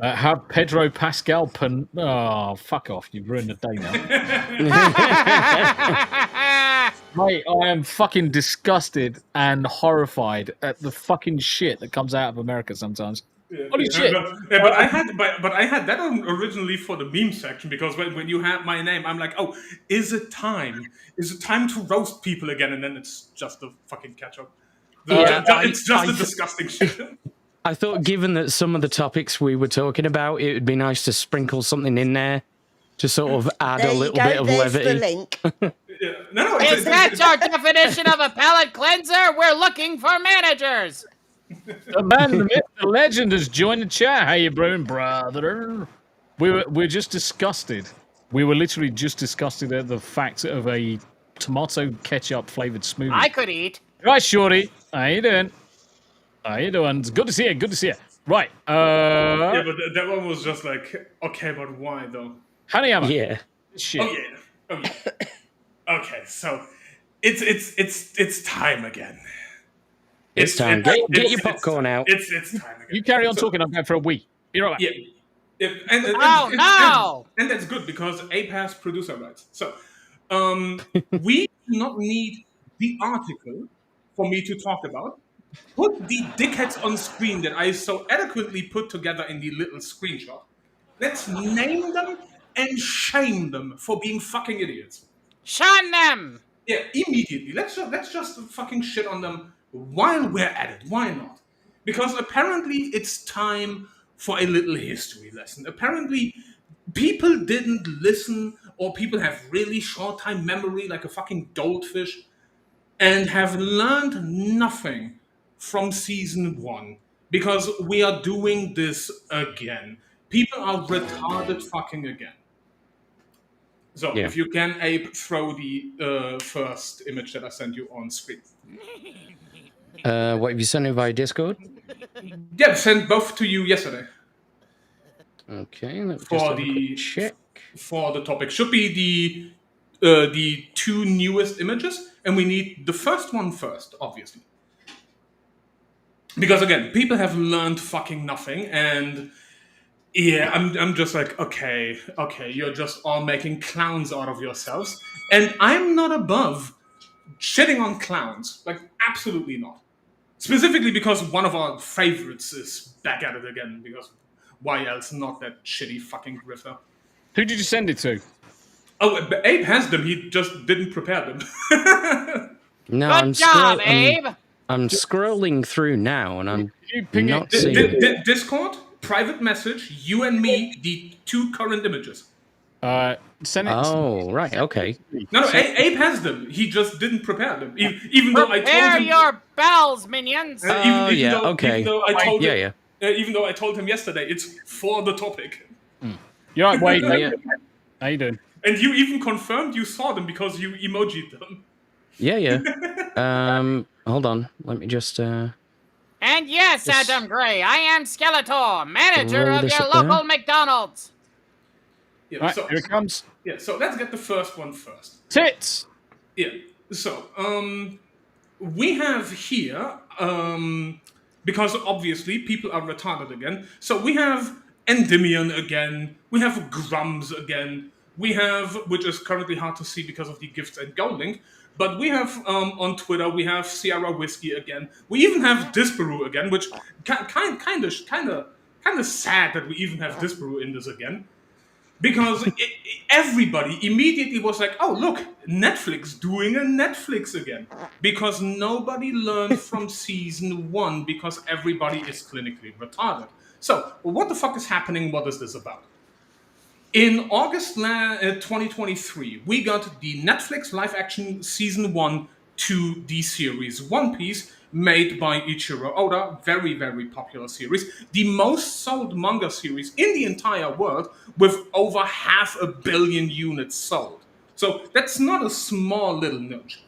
Have Pedro Pascal Oh, fuck off. You've ruined the day now. Mate, I am fucking disgusted and horrified at the fucking shit that comes out of America sometimes. Yeah. Holy shit. But I had that originally for the meme section, because when you have my name, I'm like, oh, is it time? Is it time to roast people again? And then it's just a fucking catch-up. It's just a disgusting shit. I thought, given that some of the topics we were talking about, it would be nice to sprinkle something in there to sort of add a little bit of levity. The link. Is that your definition of a palate cleanser? We're looking for managers. The man, the myth, the legend has joined the chat. How you doing, brother? We're just disgusted. We were literally just disgusted at the fact of a tomato ketchup flavored smoothie. I could eat. Right, Shorty. How you doing? How you doing? It's good to see you. Good to see you. Right. Yeah, but that one was just like, okay, but why though? Hanayama. Yeah. Shit. Oh yeah. Okay, so it's time again. It's time. Get your popcorn out. It's time again. You carry on talking. I'm going for a wee. You're all right. Yeah. And that's good because Ape has producer rights. So we do not need the article for me to talk about. Put the dickheads on screen that I so eloquently put together in the little screenshot. Let's name them and shame them for being fucking idiots. Shun them! Yeah, immediately. Let's just fucking shit on them while we're at it. Why not? Because apparently it's time for a little history lesson. Apparently people didn't listen, or people have really short time memory like a fucking goldfish, and have learned nothing from season 1. Because we are doing this again. People are retarded fucking again. So, if you can, Abe, throw the first image that I sent you on screen. What have you sent it via Discord? Yeah, sent both to you yesterday. Okay, let me just have a check. For the topic. Should be the 2 newest images, and we need the first one first, obviously. Because again, people have learned fucking nothing, and yeah, I'm just like, okay, you're just all making clowns out of yourselves. And I'm not above shitting on clowns. Like, absolutely not. Specifically because one of our favorites is back at it again, because why else not that shitty fucking grifter? Who did you send it to? Oh, Abe has them, he just didn't prepare them. No, Good job, Abe! I'm scrolling through now, and I'm not seeing... Discord, private message, you and me, the 2 current images. Send it. Oh, right, okay. No, Abe has them. He just didn't prepare them. Even though I told him... Prepare your bells, minions! Even though I told him yesterday, it's for the topic. You're right, Wade. How you doing? And you even confirmed you saw them because you emojied them. Yeah. Hold on. Let me just... And yes, Adam Gray, I am Skeletor, manager Roll of this your up there. local McDonald's. Yeah, Right, so, here it comes. Yeah, so let's get the first one first. Tits! Yeah, so, we have here, because obviously people are retarded again, so we have Endymion again, we have Grums again, we have, which is currently hard to see because of the gifts and gold link, but we have, on Twitter, we have Sierra Whiskey again, we even have Disparu again, which kind of sad that we even have Disparu in this again. Because everybody immediately was like, oh, look, Netflix doing a Netflix again. Because nobody learned from season 1 because everybody is clinically retarded. So, what the fuck is happening? What is this about? In August 2023, we got the Netflix live-action season 1 to the series One Piece, made by Ichiro Oda, very, very popular series, the most sold manga series in the entire world, with over 500 million units sold. So that's not a small little notch.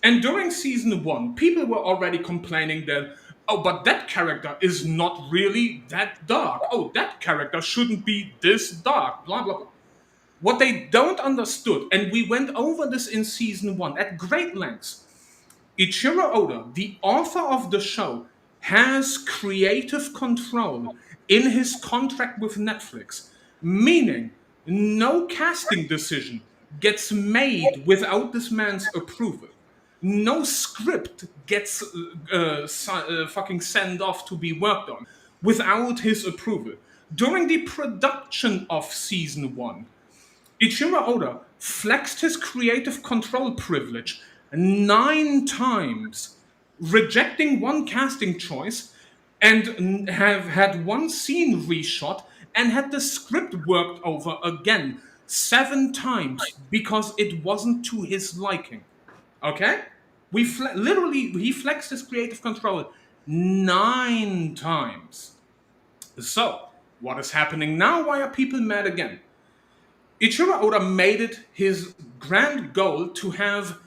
And during season 1, people were already complaining that, oh, but that character is not really that dark. Oh, that character shouldn't be this dark, blah, blah, blah. What they don't understood, and we went over this in season 1 at great lengths, Ichiro Oda, the author of the show, has creative control in his contract with Netflix, meaning no casting decision gets made without this man's approval. No script gets fucking sent off to be worked on without his approval. During the production of season 1, Ichiro Oda flexed his creative control privilege 9 times, rejecting one casting choice, and have had one scene reshot and had the script worked over again 7 times because it wasn't to his liking. Okay? He flexed his creative control 9 times. So, what is happening now? Why are people mad again? Ichiro Oda made it his grand goal to have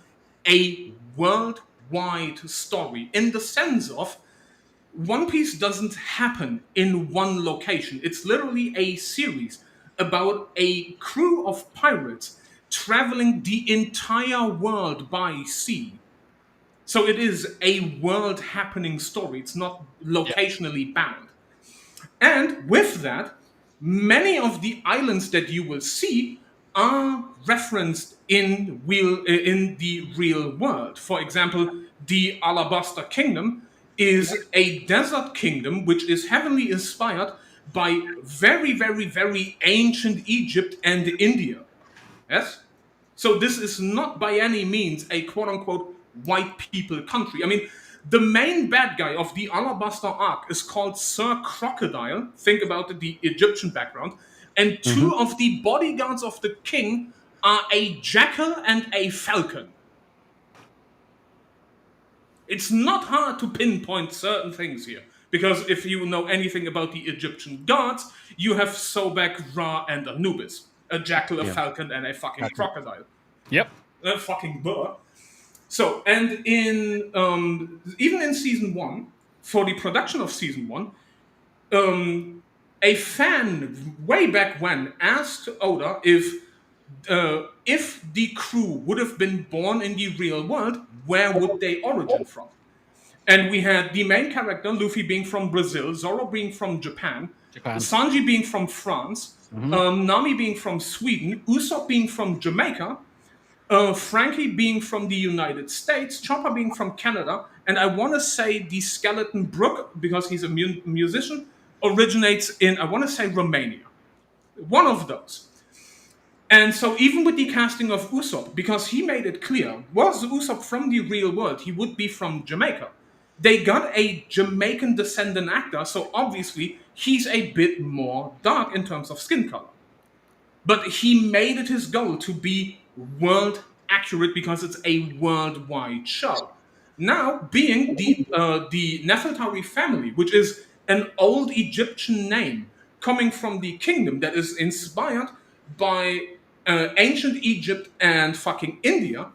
a worldwide story in the sense of One Piece doesn't happen in one location. It's literally a series about a crew of pirates traveling the entire world by sea. So it is a world happening story. It's not locationally bound. And with that, many of the islands that you will see are referenced in the real world. For example, the Alabasta Kingdom is a desert kingdom which is heavily inspired by very, very, very ancient Egypt and India. Yes? So this is not by any means a quote-unquote white people country. I mean, the main bad guy of the Alabasta arc is called Sir Crocodile. Think about the Egyptian background. And two of the bodyguards of the king are a jackal and a falcon. It's not hard to pinpoint certain things here. Because if you know anything about the Egyptian gods, you have Sobek, Ra, and Anubis. A jackal, a falcon, and a fucking crocodile. Yep. A fucking bird. So, and in even in season 1, for the production of season 1, a fan way back when asked Oda if the crew would have been born in the real world, where would they origin from? And we had the main character, Luffy, being from Brazil, Zoro being from Japan. Sanji being from France, Nami being from Sweden, Usopp being from Jamaica, Frankie being from the United States, Chopper being from Canada, and I want to say the Skeleton Brook, because he's a musician, originates in, I want to say, Romania. One of those. And so even with the casting of Usopp, because he made it clear, was Usopp from the real world, he would be from Jamaica. They got a Jamaican descendant actor, so obviously he's a bit more dark in terms of skin color. But he made it his goal to be world accurate because it's a worldwide show. Now, being the Nefertari family, which is an old Egyptian name coming from the kingdom that is inspired by ancient Egypt and fucking India,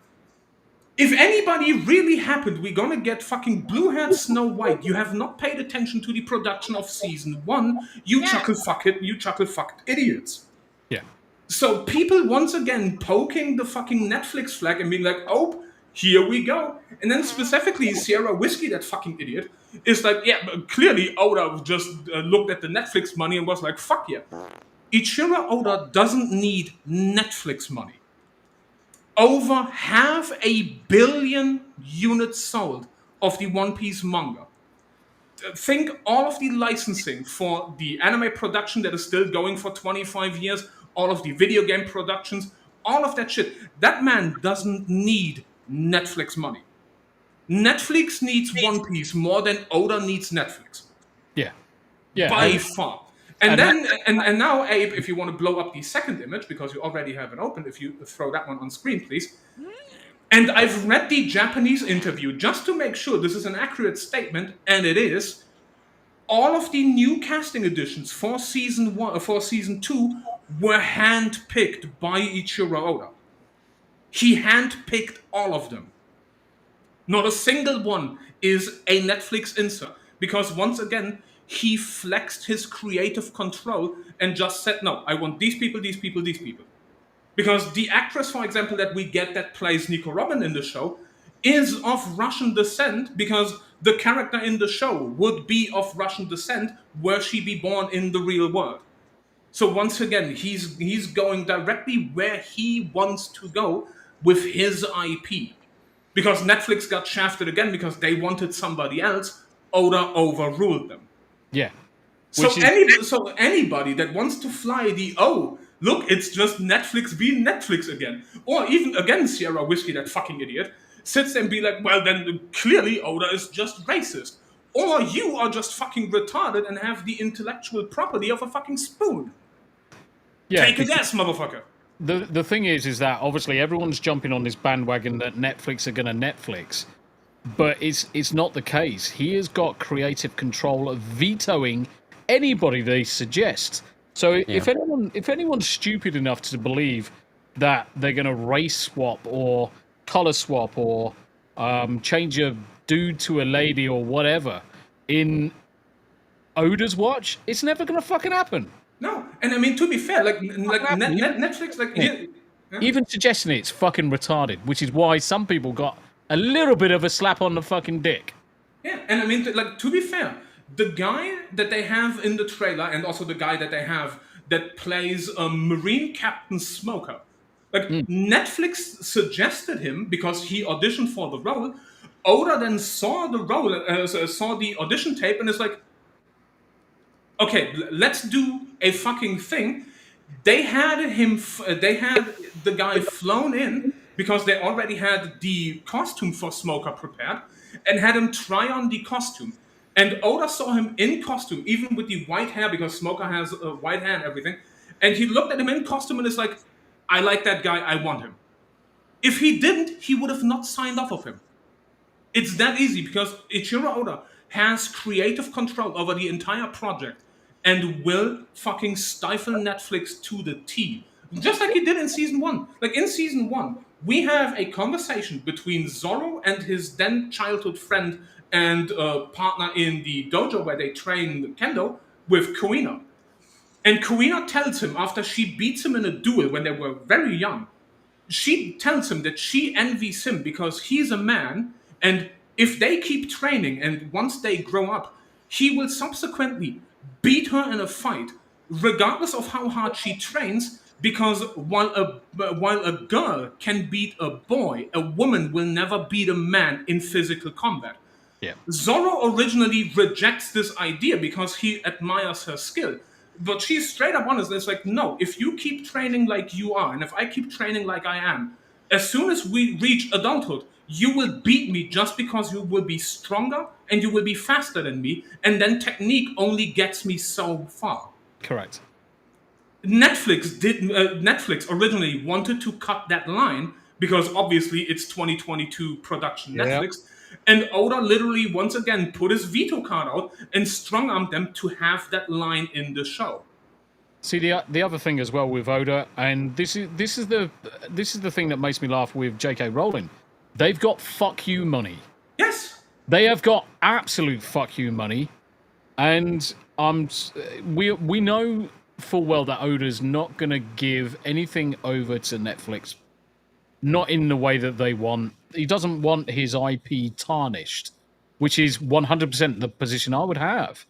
if anybody really happened, we're gonna get fucking blue-haired Snow White. You have not paid attention to the production of season 1. You chuckle fucked idiots. Yeah. So people once again poking the fucking Netflix flag and being like, oh, here we go. And then specifically Sierra Whiskey, that fucking idiot, is like, yeah, but clearly Oda just looked at the Netflix money and was like, fuck yeah. Ichiro Oda doesn't need Netflix money. Over 500 million units sold of the One Piece manga. Think all of the licensing for the anime production that is still going for 25 years, all of the video game productions, all of that shit. That man doesn't need Netflix money. Netflix needs One Piece more than Oda needs Netflix. Yeah. Yeah. By far. And then, and now, Abe, if you want to blow up the second image, because you already have it open, if you throw that one on screen, please. And I've read the Japanese interview just to make sure this is an accurate statement, and it is. All of the new casting additions for season 2 were handpicked by Ichiro Oda. He handpicked all of them. Not a single one is a Netflix insert, because once again, he flexed his creative control and just said, no, I want these people, these people, these people. Because the actress, for example, that we get that plays Nico Robin in the show is of Russian descent, because the character in the show would be of Russian descent were she be born in the real world. So once again, he's going directly where he wants to go with his IP. Because Netflix got shafted again because they wanted somebody else, Oda overruled them. Yeah. So anybody that wants to fly the, oh, look, it's just Netflix being Netflix again. Or even, again, Sierra Whiskey, that fucking idiot, sits there and be like, well, then clearly Oda is just racist. Or you are just fucking retarded and have the intellectual property of a fucking spoon. Yeah, take a guess, motherfucker. The thing is that obviously everyone's jumping on this bandwagon that Netflix are going to Netflix. but it's not the case. He has got creative control of vetoing anybody they suggest. So if anyone's stupid enough to believe that they're going to race swap or color swap or change a dude to a lady or whatever in Oda's watch, it's never going to fucking happen. No, and I mean, to be fair, like Netflix, like even suggesting it's fucking retarded, which is why some people got a little bit of a slap on the fucking dick. Yeah, and I mean, like, to be fair, the guy that they have in the trailer and also the guy that they have that plays a Marine Captain Smoker, like, Netflix suggested him because he auditioned for the role. Oda then saw the role, saw the audition tape, and is like, okay, let's do a fucking thing. They had the guy flown in because they already had the costume for Smoker prepared and had him try on the costume. And Oda saw him in costume, even with the white hair, because Smoker has white hair and everything. And he looked at him in costume and is like, I like that guy, I want him. If he didn't, he would have not signed off of him. It's that easy, because Ichiro Oda has creative control over the entire project and will fucking stifle Netflix to the T. Just like he did in season 1. Like, in season 1, we have a conversation between Zoro and his then childhood friend and partner in the dojo where they train kendo with Kuina. And Kuina tells him, after she beats him in a duel when they were very young, she tells him that she envies him because he's a man, and if they keep training and once they grow up, he will subsequently beat her in a fight, regardless of how hard she trains, because while a girl can beat a boy, a woman will never beat a man in physical combat. Yeah. Zoro originally rejects this idea because he admires her skill. But she's straight up honest. It's like, no, if you keep training like you are, and if I keep training like I am, as soon as we reach adulthood, you will beat me just because you will be stronger and you will be faster than me, and then technique only gets me so far. Correct. Netflix originally wanted to cut that line because obviously it's 2022 production Netflix, and Oda literally once again put his veto card out and strong-armed them to have that line in the show. See, the other thing as well with Oda, and this is the thing that makes me laugh with J.K. Rowling. They've got fuck you money. Yes. They have got absolute fuck you money, and we know full well that Oda's not going to give anything over to Netflix, not in the way that they want. He doesn't want his IP tarnished, which is 100% the position I would have.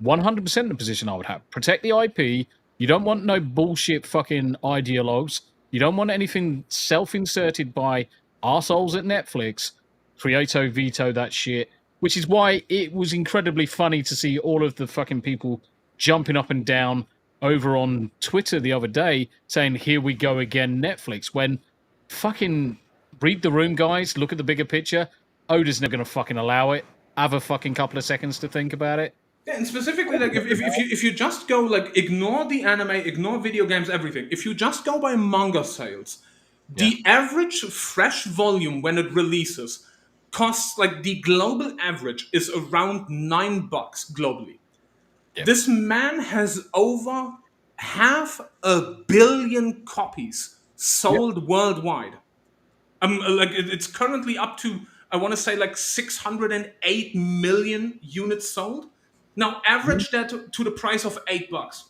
100% the position I would have. Protect the IP. You don't want no bullshit fucking ideologues. You don't want anything self-inserted by arseholes at Netflix. Creato veto that shit, which is why it was incredibly funny to see all of the fucking people jumping up and down over on Twitter the other day saying, here we go again, Netflix, when fucking read the room, guys, look at the bigger picture. Oda's never going to fucking allow it. Have a fucking couple of seconds to think about it. Yeah, and specifically, like, if you just go, like, ignore the anime, ignore video games, everything. If you just go by manga sales, the average fresh volume when it releases costs, like, the global average is around $9 globally. Yep. This man has over 500 million copies sold worldwide. Like, it's currently up to, I want to say, like 608 million units sold. Now, average that to the price of $8.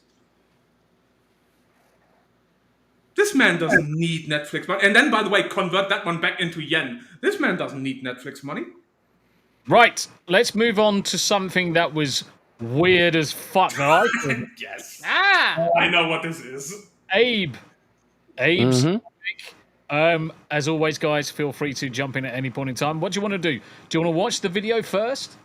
This man doesn't need Netflix money. And then, by the way, convert that one back into yen. This man doesn't need Netflix money. Right. Let's move on to something that was weird as fuck. Yes. I know what this is. Abe's topic. As always, guys, feel free to jump in at any point in time. What do you want to do? Do you want to watch the video first?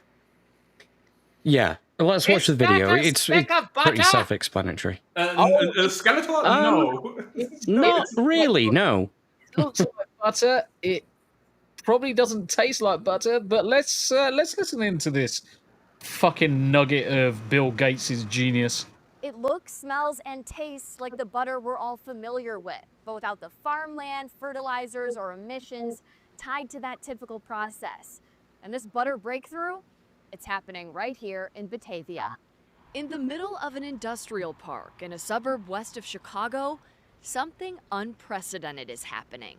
Yeah. Let's watch the video. It's pretty self-explanatory. Skeletor? No. Not really, no. It looks like butter. It probably doesn't taste like butter, but let's listen into this fucking nugget of Bill Gates' genius. It looks, smells, and tastes like the butter we're all familiar with, but without the farmland, fertilizers, or emissions tied to that typical process. And this butter breakthrough, it's happening right here in Batavia. In the middle of an industrial park in a suburb west of Chicago, something unprecedented is happening.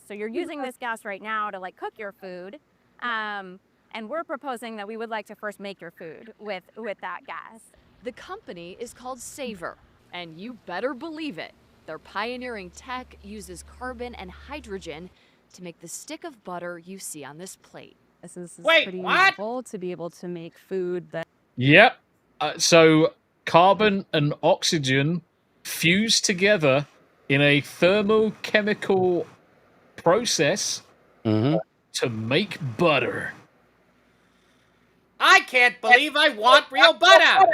So you're using this gas right now to like cook your food. And we're proposing that we would like to first make your food with that gas. The company is called Savor, and you better believe it. Their pioneering tech uses carbon and hydrogen to make the stick of butter you see on this plate. This is Wait, pretty what? novel to be able to make food that. Yep. So carbon and oxygen fuse together in a thermochemical process to make butter. I can't believe I want real butter.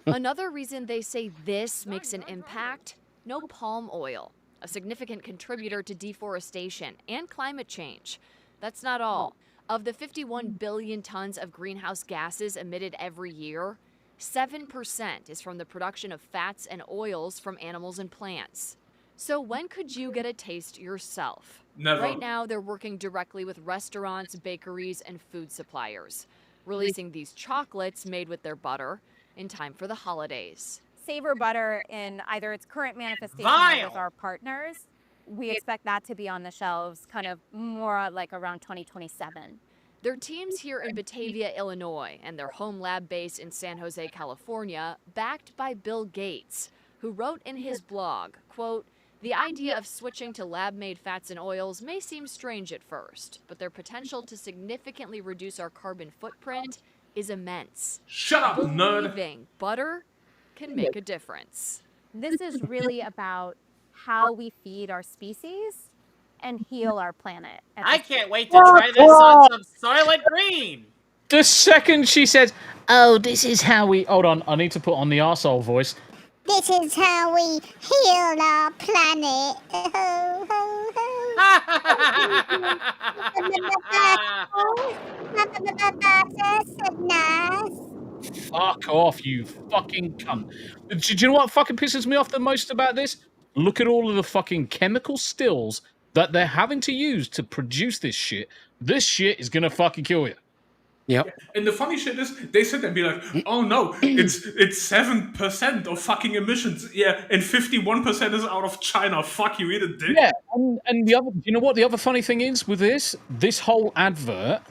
Another reason they say this makes an impact, no palm oil, a significant contributor to deforestation and climate change. That's not all. Of the 51 billion tons of greenhouse gases emitted every year, 7% is from the production of fats and oils from animals and plants. So when could you get a taste yourself? Never. Right now, they're working directly with restaurants, bakeries, and food suppliers, releasing these chocolates made with their butter in time for the holidays. Savor butter in either its current manifestation or with our partners. We expect that to be on the shelves kind of more like around 2027. Their teams here in Batavia, Illinois, and their home lab base in San Jose, California, backed by Bill Gates, who wrote in his blog, quote, "The idea of switching to lab-made fats and oils may seem strange at first, but their potential to significantly reduce our carbon footprint is immense. Shut up, nerd. Believing butter can make a difference." This is really about how we feed our species and heal our planet. I can't wait to try this on some Soylent Green. The second she said, "Oh, this is how we..." Hold on, I need to put on the arsehole voice. This is how we heal our planet. Ho, ho, ho. Fuck off, you fucking cunt. Do you know what fucking pisses me off the most about this? Look at all of the fucking chemical stills that they're having to use to produce this shit. This shit is gonna fucking kill you. Yep. And the funny shit is, they sit there and be like, "Oh no, it's 7% of fucking emissions. Yeah, and 51% is out of China. Fuck you, eat a dick." Yeah, and the other, you know what the other funny thing is with this whole advert,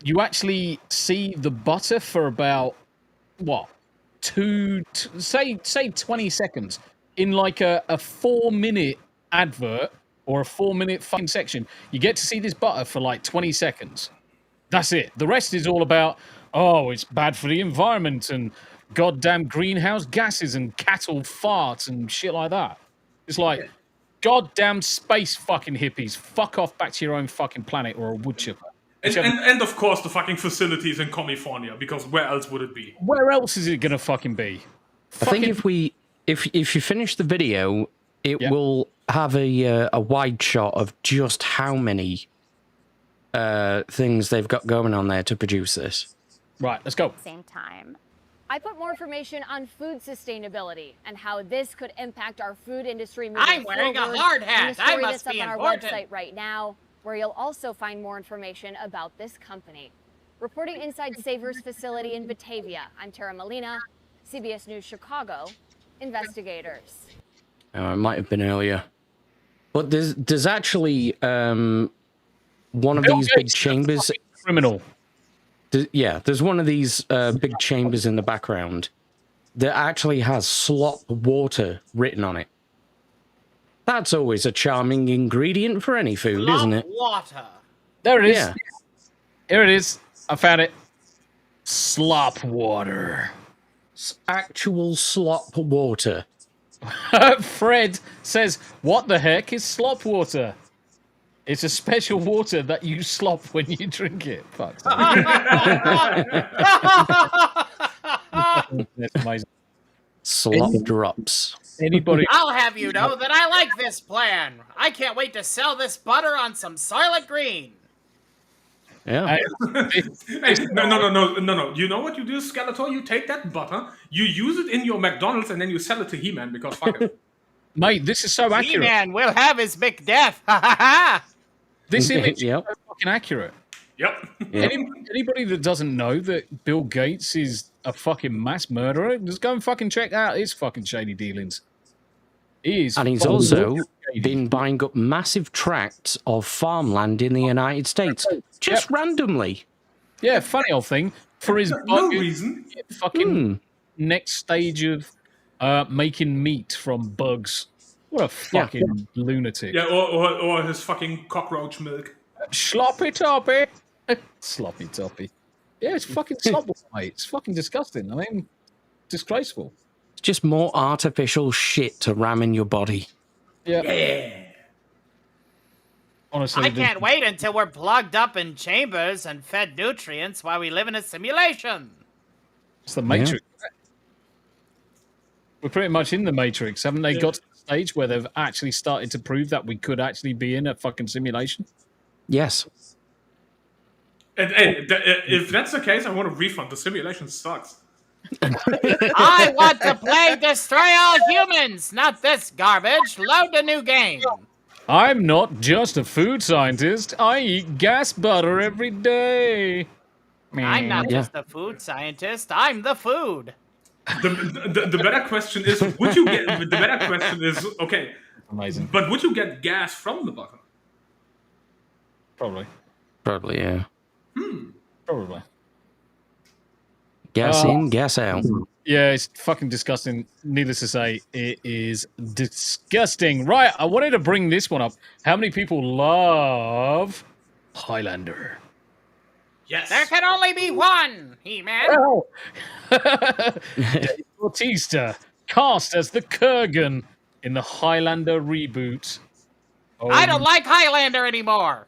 you actually see the butter for about what, say 20 seconds in like a 4-minute advert or a 4-minute fucking section. You get to see this butter for like 20 seconds. That's it. The rest is all about, oh, it's bad for the environment and goddamn greenhouse gases and cattle farts and shit like that. It's like, goddamn space fucking hippies. Fuck off back to your own fucking planet or a wood chipper. And of course the fucking facilities in California, because where else would it be? Where else is it gonna fucking be? I think if you finish the video, it will have a wide shot of just how many things they've got going on there to produce this. Right, let's go. Same time. I put more information on food sustainability and how this could impact our food industry moving I'm wearing a forward. hard hat. And the story I must that's be up on important. our website right now, where you'll also find more information about this company. Reporting inside Savor's facility in Batavia, I'm Tara Molina, CBS News Chicago, Investigators. It might have been earlier, but there's actually one of these big chambers. Criminal. There's one of these big chambers in the background that actually has slop water written on it. That's always a charming ingredient for any food, isn't it? Water. There it is. Yeah. Here it is. I found it. Slop water. Actual slop water. Fred says, "What the heck is slop water?" It's a special water that you slop when you drink it. Fuck. That's amazing. Slop drops. Anybody? I'll have you know that I like this plan. I can't wait to sell this butter on some Soylent Green. Yeah. Hey, no. You know what you do, Skeletor? You take that butter, you use it in your McDonald's, and then you sell it to He-Man, because fuck it. Mate, this is so accurate. He-Man will have his McDeath. Ha ha ha. This image is so fucking accurate. Yep. Anybody that doesn't know that Bill Gates is a fucking mass murderer, just go and fucking check out his fucking shady dealings. And he's also been buying up massive tracts of farmland in the United States, just randomly. Yeah, funny old thing. For his no reason. Fucking next stage of making meat from bugs. What a fucking lunatic. Yeah, or his fucking cockroach milk. Sloppy toppy. Sloppy toppy. Yeah, it's fucking sloppy, mate. It's fucking disgusting. I mean, disgraceful. It's just more artificial shit to ram in your body. Yeah. Honestly, I can't wait until we're plugged up in chambers and fed nutrients while we live in a simulation. It's the Matrix. We're pretty much in the Matrix. Haven't they got to the stage where they've actually started to prove that we could actually be in a fucking simulation? Yes. And if that's the case, I want a refund. The simulation sucks. I want to play Destroy All Humans, not this garbage. Load the new game. I'm not just a food scientist. I eat gas butter every day. I'm not just a food scientist. I'm the food. The better question is, would you get? The better question is, okay, amazing. But would you get gas from the butter? Probably. Probably, yeah. Probably. Gas in, gas out. Yeah, it's fucking disgusting. Needless to say, it is disgusting. Right, I wanted to bring this one up. How many people love Highlander? Yes. There can only be one, He-Man. Oh. Dave Bautista, cast as the Kurgan in the Highlander reboot. Oh, I don't like Highlander anymore.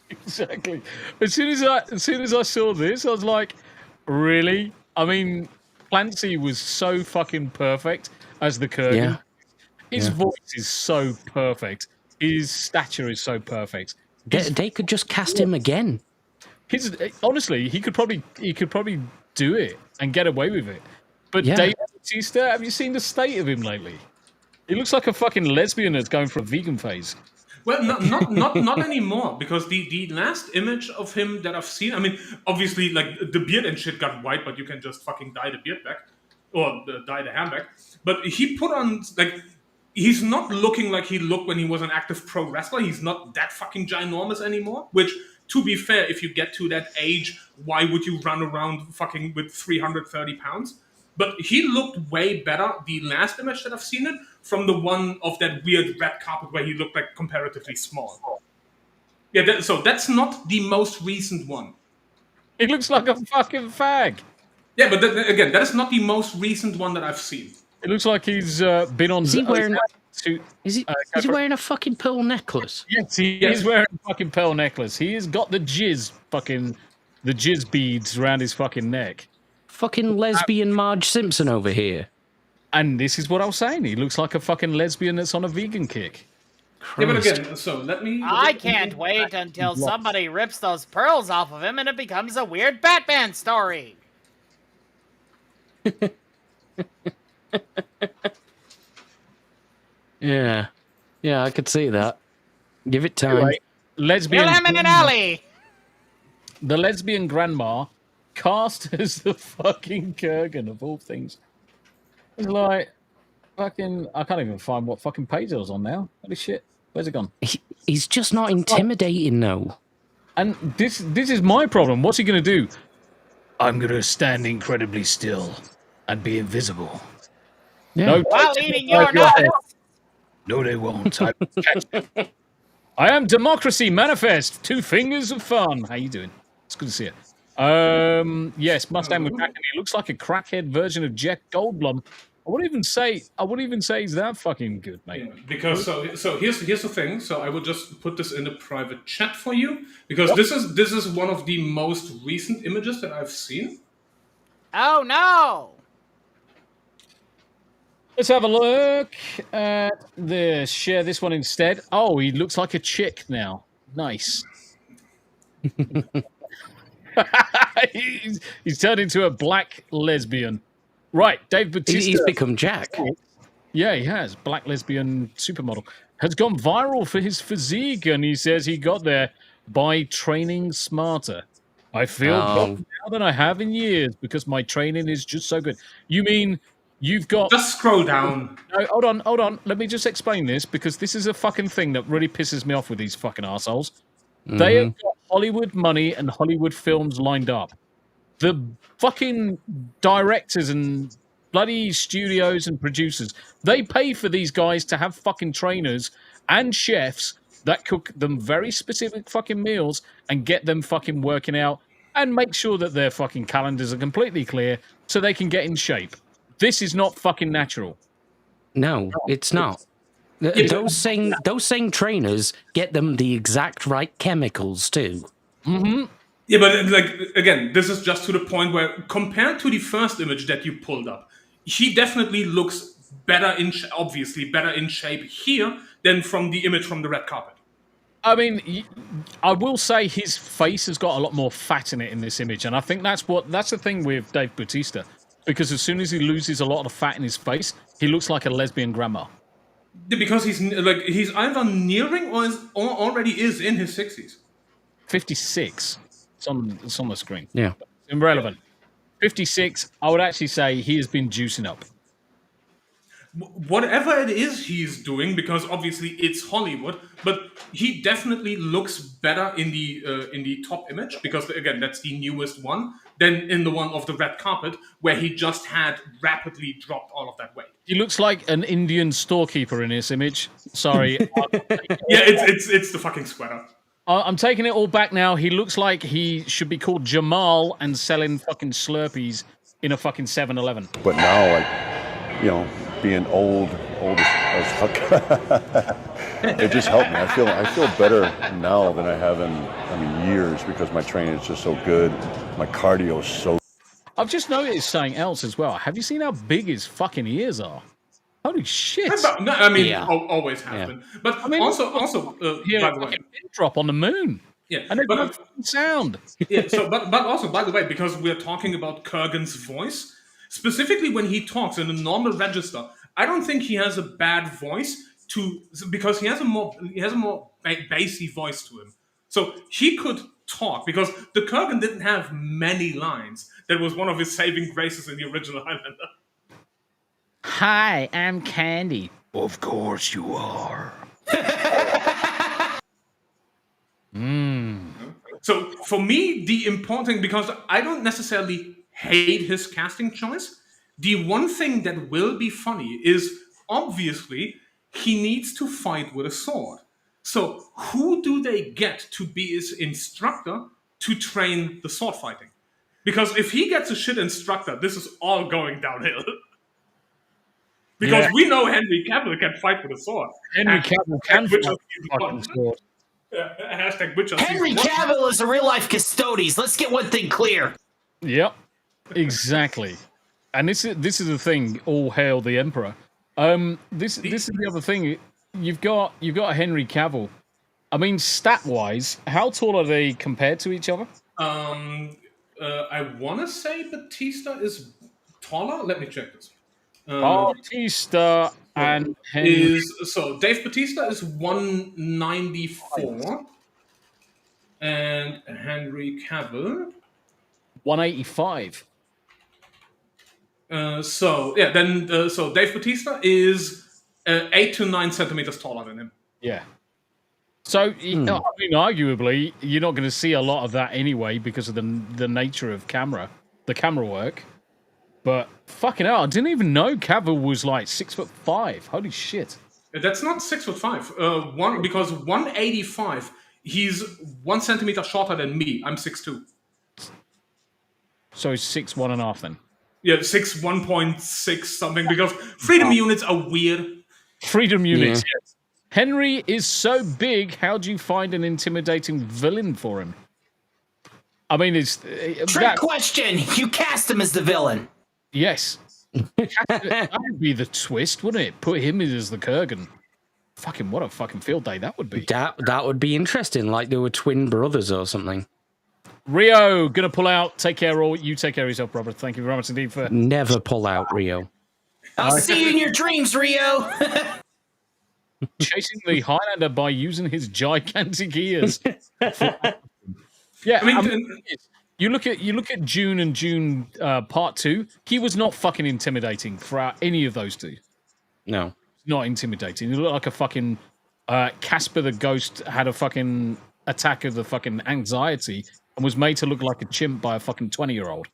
Exactly. As soon as I saw this, I was like, really? I mean, Clancy was so fucking perfect as the Kurgan. Yeah. His voice is so perfect. His stature is so perfect. They could just cast him again. Honestly, he could probably do it and get away with it. But Dave Bautista, have you seen the state of him lately? He looks like a fucking lesbian that's going for a vegan phase. Well, not anymore, because the last image of him that I've seen, I mean, obviously, like, the beard and shit got white, but you can just fucking dye the beard back, or dye the hair back. But he put on, like, he's not looking like he looked when he was an active pro wrestler. He's not that fucking ginormous anymore, which, to be fair, if you get to that age, why would you run around fucking with 330 pounds? But he looked way better, the last image that I've seen it, from the one of that weird red carpet where he looked like comparatively small. Yeah, so that's not the most recent one. He looks like a fucking fag. Yeah, but again, that is not the most recent one that I've seen. It looks like he's been on... Is he wearing a fucking pearl necklace? Yes, he is wearing a fucking pearl necklace. He has got the jizz beads around his fucking neck. Fucking lesbian Marge Simpson over here. And this is what I was saying. He looks like a fucking lesbian that's on a vegan kick. Yeah, but again, so let me... I can't wait until somebody rips those pearls off of him and it becomes a weird Batman story. Yeah, I could see that. Give it time. Anyway, lesbian... Kill him in an alley! The lesbian grandma cast as the fucking Kurgan of all things. It's like, fucking... I can't even find what fucking page I was on now. Holy shit. Where's it gone? He's just not intimidating, though. And this is my problem. What's he going to do? I'm going to stand incredibly still and be invisible. Yeah. No, while eating your nuts! No, they won't. I am Democracy Manifest. 2 fingers of fun. How you doing? It's good to see you. Yes, Mustang with back, and he looks like a crackhead version of Jeff Goldblum. I wouldn't even say he's that fucking good, mate. Yeah, because so here's the thing. So I will just put this in the private chat for you, because this is one of the most recent images that I've seen. Oh no! Let's have a look at this. Share this one instead. Oh, he looks like a chick now. Nice. he's turned into a black lesbian. Right, Dave Bautista. He's become Jack. Yeah, he has. Black lesbian supermodel. has gone viral for his physique, and he says he got there by training smarter. I feel better now than I have in years because my training is just so good. You mean you've got... Just scroll down. No, hold on. Let me just explain this, because this is a fucking thing that really pisses me off with these fucking assholes. They have got Hollywood money and Hollywood films lined up. The fucking directors and bloody studios and producers, they pay for these guys to have fucking trainers and chefs that cook them very specific fucking meals and get them fucking working out and make sure that their fucking calendars are completely clear so they can get in shape. This is not fucking natural. No, it's not. Those same trainers get them the exact right chemicals too. Mm-hmm. Yeah, but like again, this is just to the point where, compared to the first image that you pulled up, he definitely looks better obviously better in shape here than from the image from the red carpet. I mean, I will say his face has got a lot more fat in it in this image, and I think that's the thing with Dave Bautista, because as soon as he loses a lot of fat in his face, he looks like a lesbian grandma. Because he's either nearing or already is in his 60s. 56. It's on the screen. Yeah. Irrelevant. 56, I would actually say he has been juicing up. Whatever it is he's doing, because obviously it's Hollywood, but he definitely looks better in the top image, because again, that's the newest one, than in the one of the red carpet, where he just had rapidly dropped all of that weight. He looks like an Indian storekeeper in this image. Sorry. Yeah, it's the fucking sweater. I'm taking it all back now. He looks like he should be called Jamal and selling fucking Slurpees in a fucking 7-Eleven. But now, like, being old as fuck, it just helped me. I feel better now than I have in years, because my training is just so good. My cardio is so. I've just noticed something else as well. Have you seen how big his fucking ears are? Holy shit! No, I mean, always have been. But I mean, also, by the way, drop on the moon. Yeah, and it doesn't sound. Yeah. So, but also, by the way, because we're talking about Kurgan's voice, specifically when he talks in a normal register, I don't think he has a bad voice because he has a more bassy voice to him. So he could talk, because the Kurgan didn't have many lines. That was one of his saving graces in the original Highlander. Hi, I'm Candy. Of course you are. So for me, the important, because I don't necessarily hate his casting choice, the one thing that will be funny is, obviously, he needs to fight with a sword. So who do they get to be his instructor to train the sword fighting? Because if he gets a shit instructor, this is all going downhill. Because we know Henry Cavill can fight with a sword. Henry Cavill can fight with a fucking sword. Hashtag Witcher. Henry Cavill is a real-life Custodes. Let's get one thing clear. Yep, exactly. And this is the thing. All hail the Emperor. This is the other thing. You've got a Henry Cavill. I mean, stat-wise, how tall are they compared to each other? I want to say Batista is taller. Let me check this. Batista and Henry. Dave Batista is 194, and Henry Cavill 185. So Dave Batista is 8 to 9 centimeters taller than him. Yeah. So I mean, arguably, you're not going to see a lot of that anyway because of the nature of the camera work. But fucking hell, I didn't even know Cavill was like 6'5". Holy shit! That's not 6'5". Because 185, he's 1 centimeter shorter than me. I'm 6'2". So he's 6'1.5" then. Yeah, 1.6 something. Because freedom units are weird. Freedom units. Yes. Henry is so big. How do you find an intimidating villain for him? I mean, it's trick question. You cast him as the villain. Yes. That would be the twist, wouldn't it? Put him in as the Kurgan. Fucking what a fucking field day that would be. That would be interesting, like they were twin brothers or something. Rio, gonna pull out. Take care, all. You take care of yourself, Robert. Thank you very much indeed for... Never pull out, Rio. I'll see you in your dreams, Rio. chasing the Highlander by using his gigantic ears. Yeah, I mean, you look at June and June Part 2. He was not fucking intimidating throughout any of those two. No, not intimidating. He looked like a fucking Casper the Ghost had a fucking attack of the fucking anxiety and was made to look like a chimp by a fucking 20-year-old.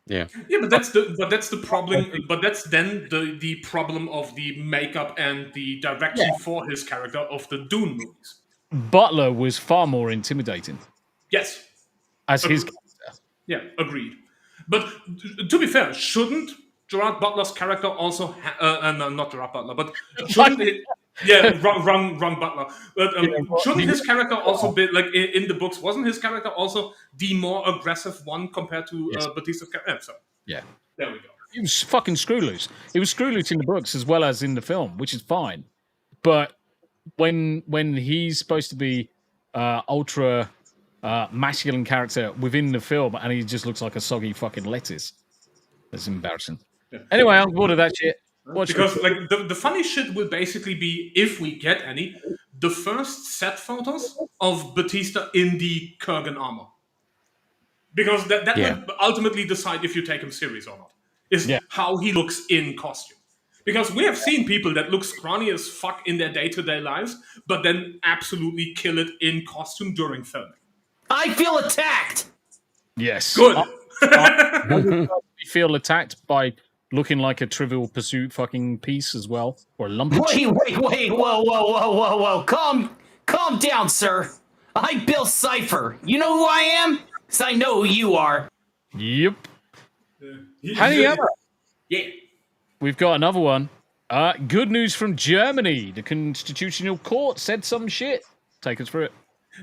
Yeah. Yeah, but that's the problem. But that's then the problem of the makeup and the direction for his character of the Dune movies. Butler was far more intimidating. Yes. As his character. Yeah, agreed. But to be fair, shouldn't Gerard Butler's character also no, not Gerard Butler, but shouldn't wrong Butler. But shouldn't his character also be like in the books? Wasn't his character also the more aggressive one compared to Batista's character? So, yeah, there we go. He was fucking screw loose. He was screw loose in the books as well as in the film, which is fine. But when he's supposed to be ultra masculine character within the film, and he just looks like a soggy fucking lettuce. That's embarrassing. Yeah. Anyway, I'm bored of that shit. Because like the funny shit will basically be, if we get any, the first set photos of Batista in the Kurgan armor. Because that will ultimately decide if you take him serious or not. Is how he looks in costume. Because we have seen people that look scrawny as fuck in their day-to-day lives, but then absolutely kill it in costume during filming. I feel attacked! Yes. Good. I feel attacked by looking like a Trivial Pursuit fucking piece as well, or a lump. Wait, whoa, calm down, sir. I'm Bill Cipher. You know who I am? Because I know who you are. Yep. Hanayama. Yeah. We've got another one. Good news from Germany. The Constitutional Court said some shit. Take us through it.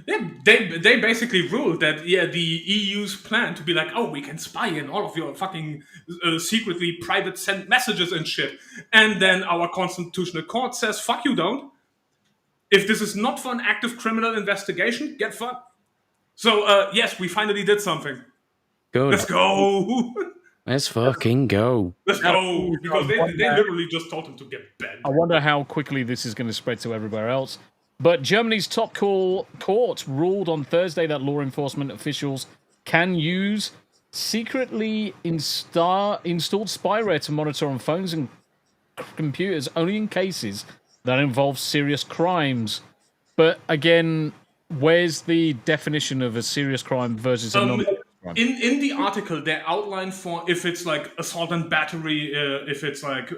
Yeah, they basically ruled that the EU's plan to be like, oh, we can spy in all of your fucking secretly private sent messages and shit, and then our constitutional court says, fuck you, don't. If this is not for an active criminal investigation, get fucked. So yes, we finally did something. Good. Let's go. Let's fucking go. Let's go, because they literally just told him to get bent. I wonder how quickly this is going to spread to everywhere else. But Germany's top court ruled on Thursday that law enforcement officials can use secretly installed spyware to monitor on phones and computers only in cases that involve serious crimes. But again, where's the definition of a serious crime versus a non-serious crime? In the article, they outline for if it's like assault and battery, if it's like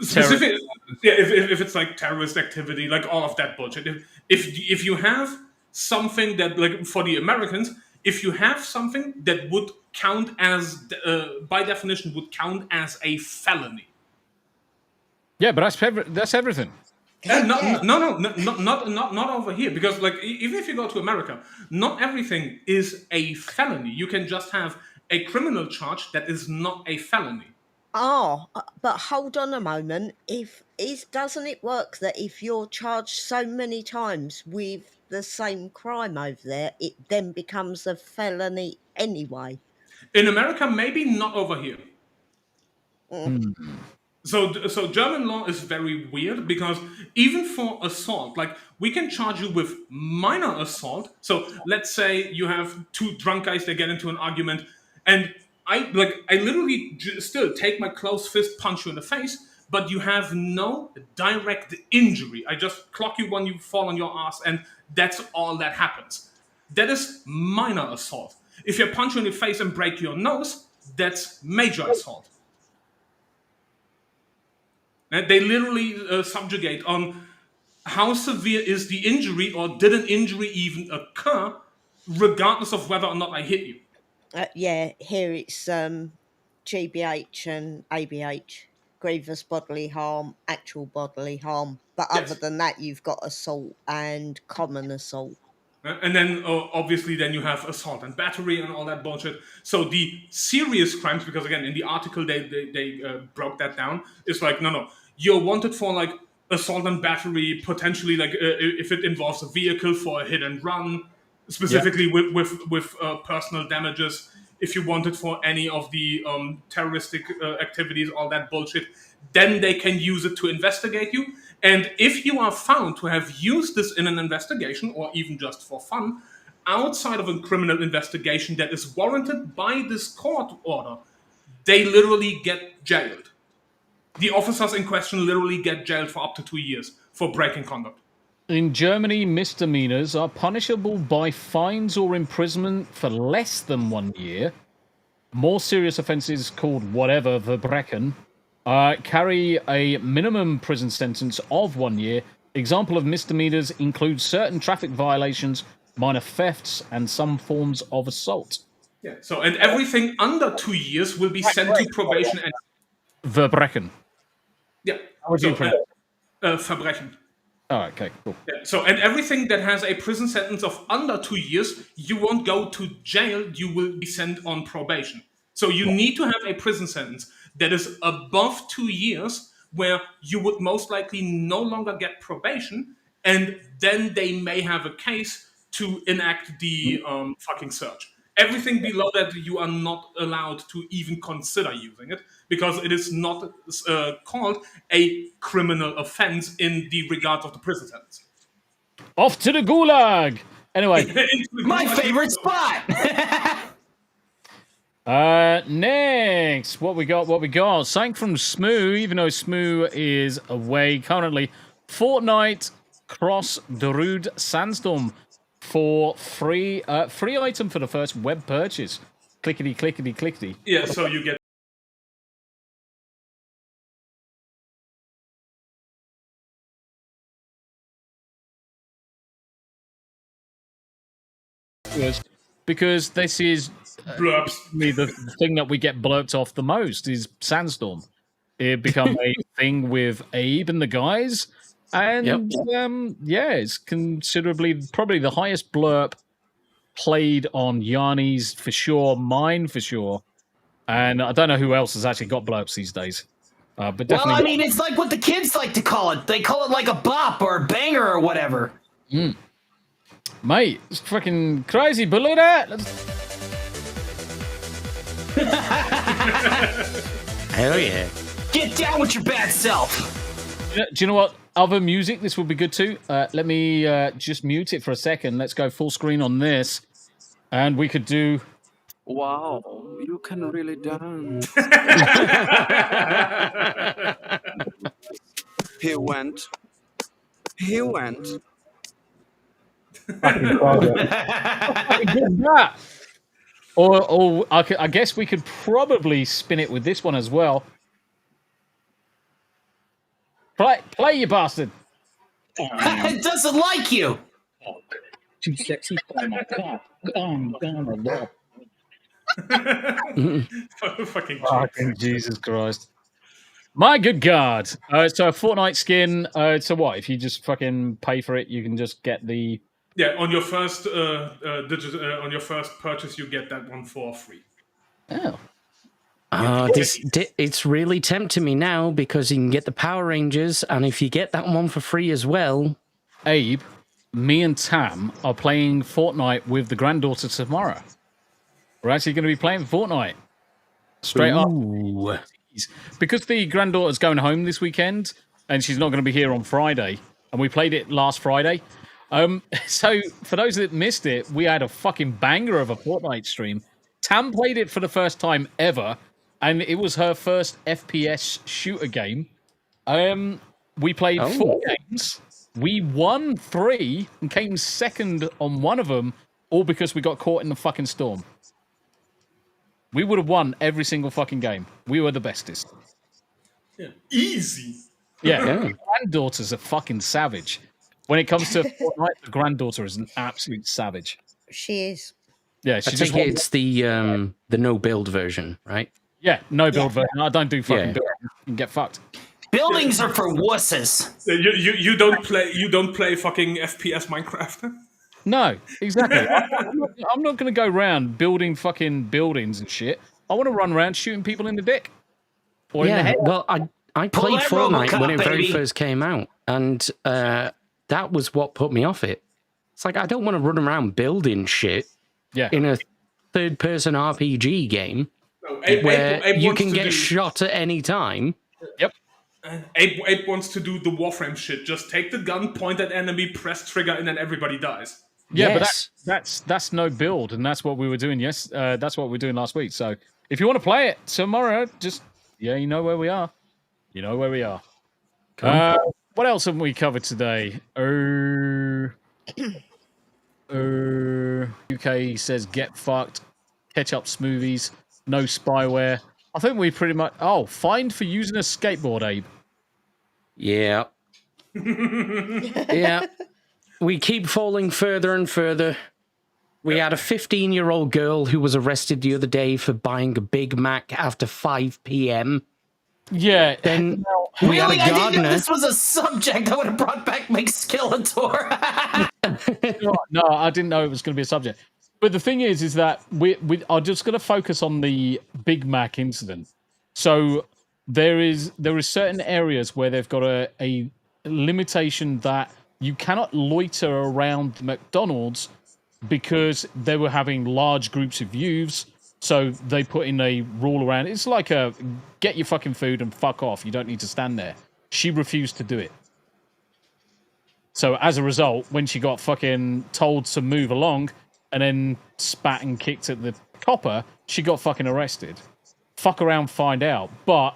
specific, if it's like terrorist activity, like all of that bullshit. If you have something that, like for the Americans, if you have something that would count as, by definition, would count as a felony. Yeah, but that's everything. Not over here, because like even if you go to America, not everything is a felony. You can just have a criminal charge that is not a felony. Oh, but hold on a moment. Doesn't it work that if you're charged so many times with the same crime over there, it then becomes a felony anyway? In America, maybe not over here. So German law is very weird, because even for assault, like we can charge you with minor assault. So let's say you have two drunk guys that get into an argument, and I literally still take my closed fist, punch you in the face, but you have no direct injury. I just clock you when you fall on your ass, and that's all that happens. That is minor assault. If you punch you in the face and break your nose, that's major assault. And they literally subjugate on how severe is the injury, or did an injury even occur, regardless of whether or not I hit you. Here it's GBH and ABH, grievous bodily harm, actual bodily harm. But other than that, you've got assault and common assault. And then, obviously, then you have assault and battery and all that bullshit. So the serious crimes, because again, in the article they broke that down, it's like, no, you're wanted for like assault and battery, potentially like if it involves a vehicle for a hit and run, specifically with personal damages. if you want it for any of the terroristic activities, all that bullshit, then they can use it to investigate you. And if you are found to have used this in an investigation, or even just for fun, outside of a criminal investigation that is warranted by this court order, they literally get jailed. The officers in question literally get jailed for up to 2 years for breaking conduct. In Germany, misdemeanors are punishable by fines or imprisonment for less than 1 year. More serious offences called whatever, Verbrechen, carry a minimum prison sentence of 1 year. Example of misdemeanors include certain traffic violations, minor thefts, and some forms of assault. Yeah. So, and everything under 2 years will be sent to probation and Verbrechen. yeah. How would you pronounce Verbrechen. Oh, okay, cool. Yeah, so, and everything that has a prison sentence of under 2 years, you won't go to jail, you will be sent on probation. So you need to have a prison sentence that is above 2 years, where you would most likely no longer get probation, and then they may have a case to enact the fucking search. Everything below that, you are not allowed to even consider using it, because it is not called a criminal offense in the regards of the prison sentence. Off to the gulag! Anyway. My favorite spot! Next, what we got? Something from Smu, even though Smu is away currently. Fortnite Cross the Rude Sandstorm for free item for the first web purchase. Clickety, clickety, clickety. Yeah, so you get because this is blurbs. The thing that we get blurped off the most is Sandstorm. It become a thing with Abe and the guys, and yeah, it's considerably probably the highest blurb played on Yanni's for sure, mine for sure, and I don't know who else has actually got blurps these days. But definitely, well, I mean, it's like what the kids like to call it. They call it like a bop or a banger or whatever. Mate, it's fucking crazy, but look at that. Hell yeah. Get down with your bad self. Do you know what other music this would be good to? Let me just mute it for a second. Let's go full screen on this. And we could do... Wow, you can really dance. He went. Or I guess we could probably spin it with this one as well. Play, you bastard! It doesn't like you. Too sexy for my cock. Fucking Jesus Christ! My good God! So a Fortnite skin. So what? If you just fucking pay for it, you can just get the. Yeah, on your first on your first purchase, you get that one for free. Oh. It's really tempting me now because you can get the Power Rangers, and if you get that one for free as well, Abe, me and Tam are playing Fortnite with the granddaughter tomorrow. We're actually going to be playing Fortnite straight up because the granddaughter's going home this weekend, and she's not going to be here on Friday. And we played it last Friday. So for those that missed it, we had a fucking banger of a Fortnite stream. Tam played it for the first time ever, and it was her first FPS shooter game. We played 4 games. We won 3 and came second on one of them, all because we got caught in the fucking storm. We would have won every single fucking game. We were the bestest. Yeah. Easy. Yeah. Granddaughter's a fucking savage. When it comes to Fortnite, the granddaughter is an absolute savage. She is. Yeah, I think it's the no build version, right? Yeah, no build version. I don't do fucking build. You can get fucked. Buildings are for wusses. You don't play fucking FPS Minecraft. No, exactly. I'm not going to go around building fucking buildings and shit. I want to run around shooting people in the dick. Or in the head. Well, I played Fortnite when it very first came out, and that was what put me off it. It's like, I don't want to run around building shit in a third-person RPG game No, where Abe you wants can to get do- shot at any time. Yep. Abe wants to do the Warframe shit. Just take the gun, point at enemy, press trigger, and then everybody dies. Yeah, but that's no build, and that's what we were doing. Yes, that's what we were doing last week. So if you want to play it tomorrow, just you know where we are. You know where we are. What else have we covered today? UK says get fucked. Ketchup smoothies. No spyware. I think we pretty much. Oh, fined for using a skateboard, Abe. Yeah. Yeah. We keep falling further and further. We had a 15-year-old girl who was arrested the other day for buying a Big Mac after 5 p.m. Yeah. Then we had Really? a I didn't know gardener. this was a subject. I would have brought back McSkeletor. No, I didn't know it was going to be a subject. But the thing is that we are just going to focus on the Big Mac incident. So there is certain areas where they've got a limitation that you cannot loiter around the McDonald's because they were having large groups of youths. So they put in a rule around. It's like a get your fucking food and fuck off. You don't need to stand there. She refused to do it. So as a result, when she got fucking told to move along and then spat and kicked at the copper, she got fucking arrested. Fuck around, find out. But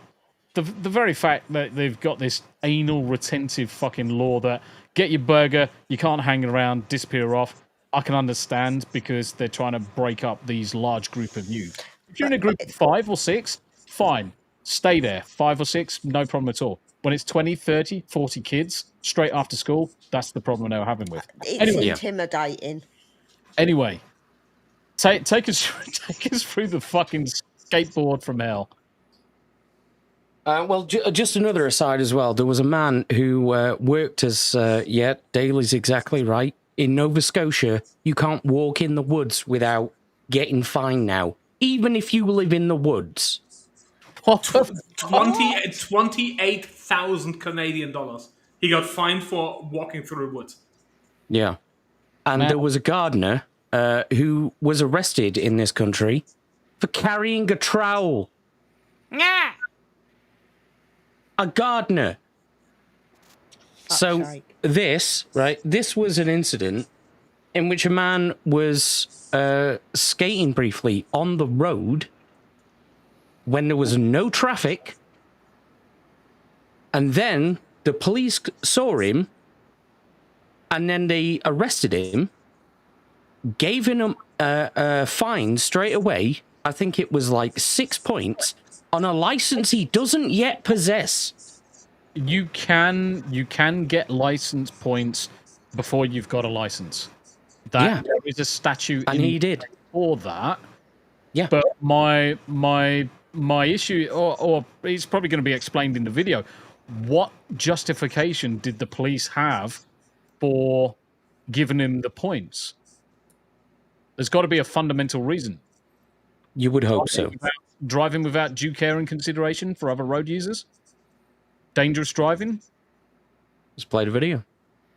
the very fact that they've got this anal retentive fucking law that get your burger, you can't hang around, disappear off, I can understand because they're trying to break up these large group of youth. If you're in a group of 5 or 6, fine. Stay there. 5 or 6, no problem at all. When it's 20, 30, 40 kids straight after school, that's the problem they're having with. It's intimidating. Anyway, take us through the fucking skateboard from hell. Well, just another aside as well. There was a man who worked as, Daly's exactly right. In Nova Scotia, you can't walk in the woods without getting fined now, even if you live in the woods. What? 28,000 Canadian dollars. He got fined for walking through the woods. Yeah. And there was a gardener who was arrested in this country for carrying a trowel. Yeah. A gardener. So this was an incident in which a man was skating briefly on the road when there was no traffic, and then the police saw him, and then they arrested him, gave him a fine straight away. I think it was like 6 points on a license he doesn't yet possess. You can get license points before you've got a license. There is a statute, and he did for that. Yeah, but my issue, or it's probably going to be explained in the video. What justification did the police have for giving him the points? There's got to be a fundamental reason. You would hope so. Driving without due care and consideration for other road users? Dangerous driving? Let's play the video.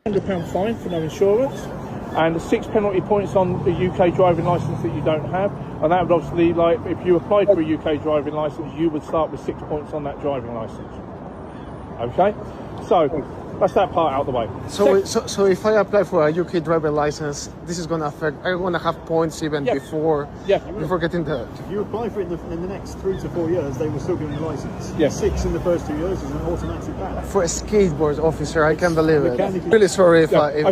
£100 fine for no insurance, and 6 penalty points on the UK driving licence that you don't have. And that would obviously, like, if you applied for a UK driving licence, you would start with 6 points on that driving licence. Okay? So, that's that part out of the way. So if I apply for a UK driver license, this is going to affect, I'm going to have points even before getting the... If you apply for it in the next 3 to 4 years, they will still give you a license. Yes. 6 in the first 2 years is an automatic ban. For a skateboard officer, I can't believe it. Really sorry if I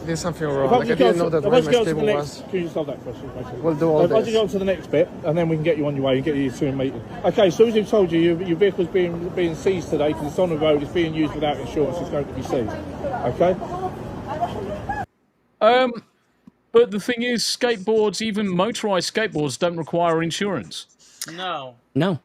did something wrong. Like, I didn't know that where my skateboard was. Can you just hold that question, basically? We'll do all I'll this. just go on to the next bit, and then we can get you on your way and get you to a meeting. Okay, so as we've told you, your vehicle's being seized today because it's on the road, it's being used without insurance, it's going to be seized. Okay. But the thing is, skateboards, even motorized skateboards, don't require insurance. No. No.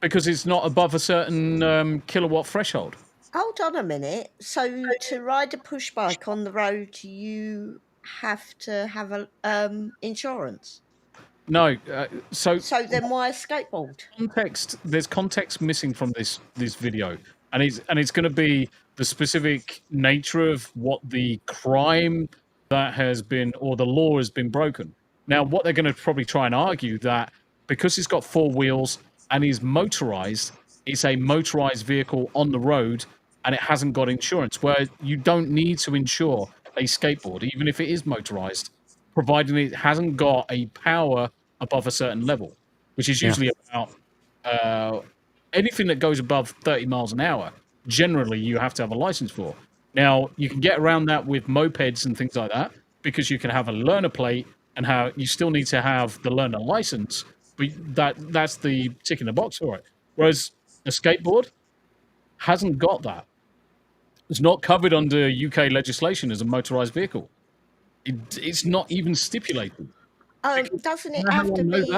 Because it's not above a certain kilowatt threshold. Hold on a minute. So to ride a push bike on the road, you have to have a insurance. No. So then why a skateboard? There's context missing from this video, and it's going to be the specific nature of what the crime that has been, or the law has been broken. Now, what they're going to probably try and argue that because it's got 4 wheels and is motorized, it's a motorized vehicle on the road and it hasn't got insurance, where you don't need to insure a skateboard, even if it is motorized, providing it hasn't got a power above a certain level, which is usually about anything that goes above 30 miles an hour. Generally, you have to have a license for. Now, you can get around that with mopeds and things like that because you can have a learner plate and how you still need to have the learner license, but that's the tick in the box for it. Whereas a skateboard hasn't got that. It's not covered under UK legislation as a motorized vehicle. It's not even stipulated. Doesn't it have to be?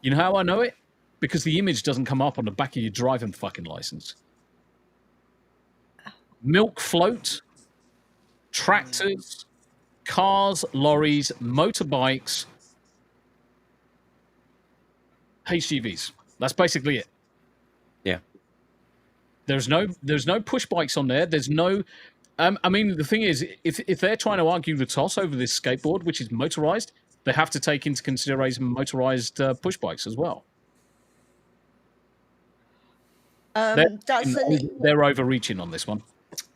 You know how I know it? Because the image doesn't come up on the back of your driving fucking license. Milk float, tractors, cars, lorries, motorbikes, HGVs. That's basically it. Yeah. There's no push bikes on there. There's no. I mean, the thing is, if they're trying to argue the toss over this skateboard, which is motorized, they have to take into consideration motorized push bikes as well. They're overreaching on this one.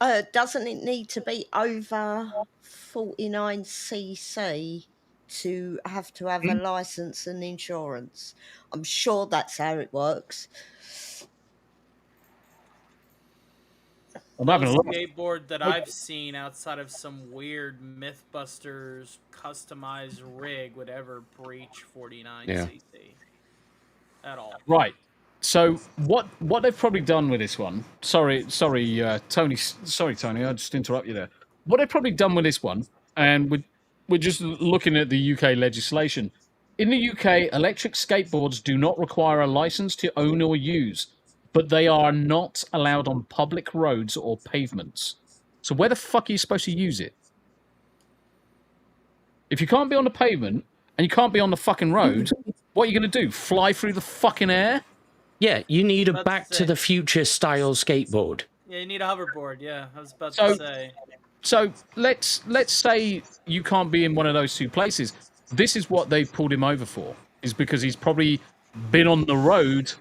Doesn't it need to be over 49cc to have a license and insurance? I'm sure that's how it works. I'm having a look. Skateboard that I've seen outside of some weird Mythbusters customized rig would ever breach 49cc at all. Right. So what they've probably done with this one? Sorry, Tony. Sorry, Tony. I just interrupt you there. What they've probably done with this one, and we're just looking at the UK legislation. In the UK, electric skateboards do not require a license to own or use, but they are not allowed on public roads or pavements. So where the fuck are you supposed to use it? If you can't be on the pavement and you can't be on the fucking road, what are you going to do? Fly through the fucking air? Yeah, you need a Back to the Future style skateboard. Yeah, you need a hoverboard. Yeah, I was about to say. So let's say you can't be in one of those two places. This is what they've pulled him over for, is because he's probably been on the road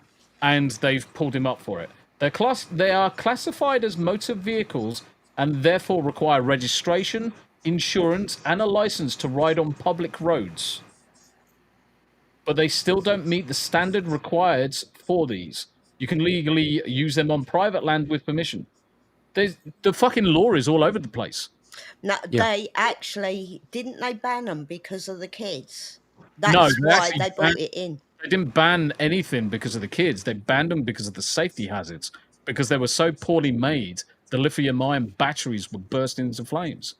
and they've pulled him up for it. They are classified as motor vehicles and therefore require registration, insurance, and a license to ride on public roads. But they still don't meet the standard required for these. You can legally use them on private land with permission. The fucking law is all over the place. No, they actually didn't they ban them because of the kids? That's why they brought it in. They didn't ban anything because of the kids. They banned them because of the safety hazards. Because they were so poorly made, the lithium-ion batteries would burst into flames.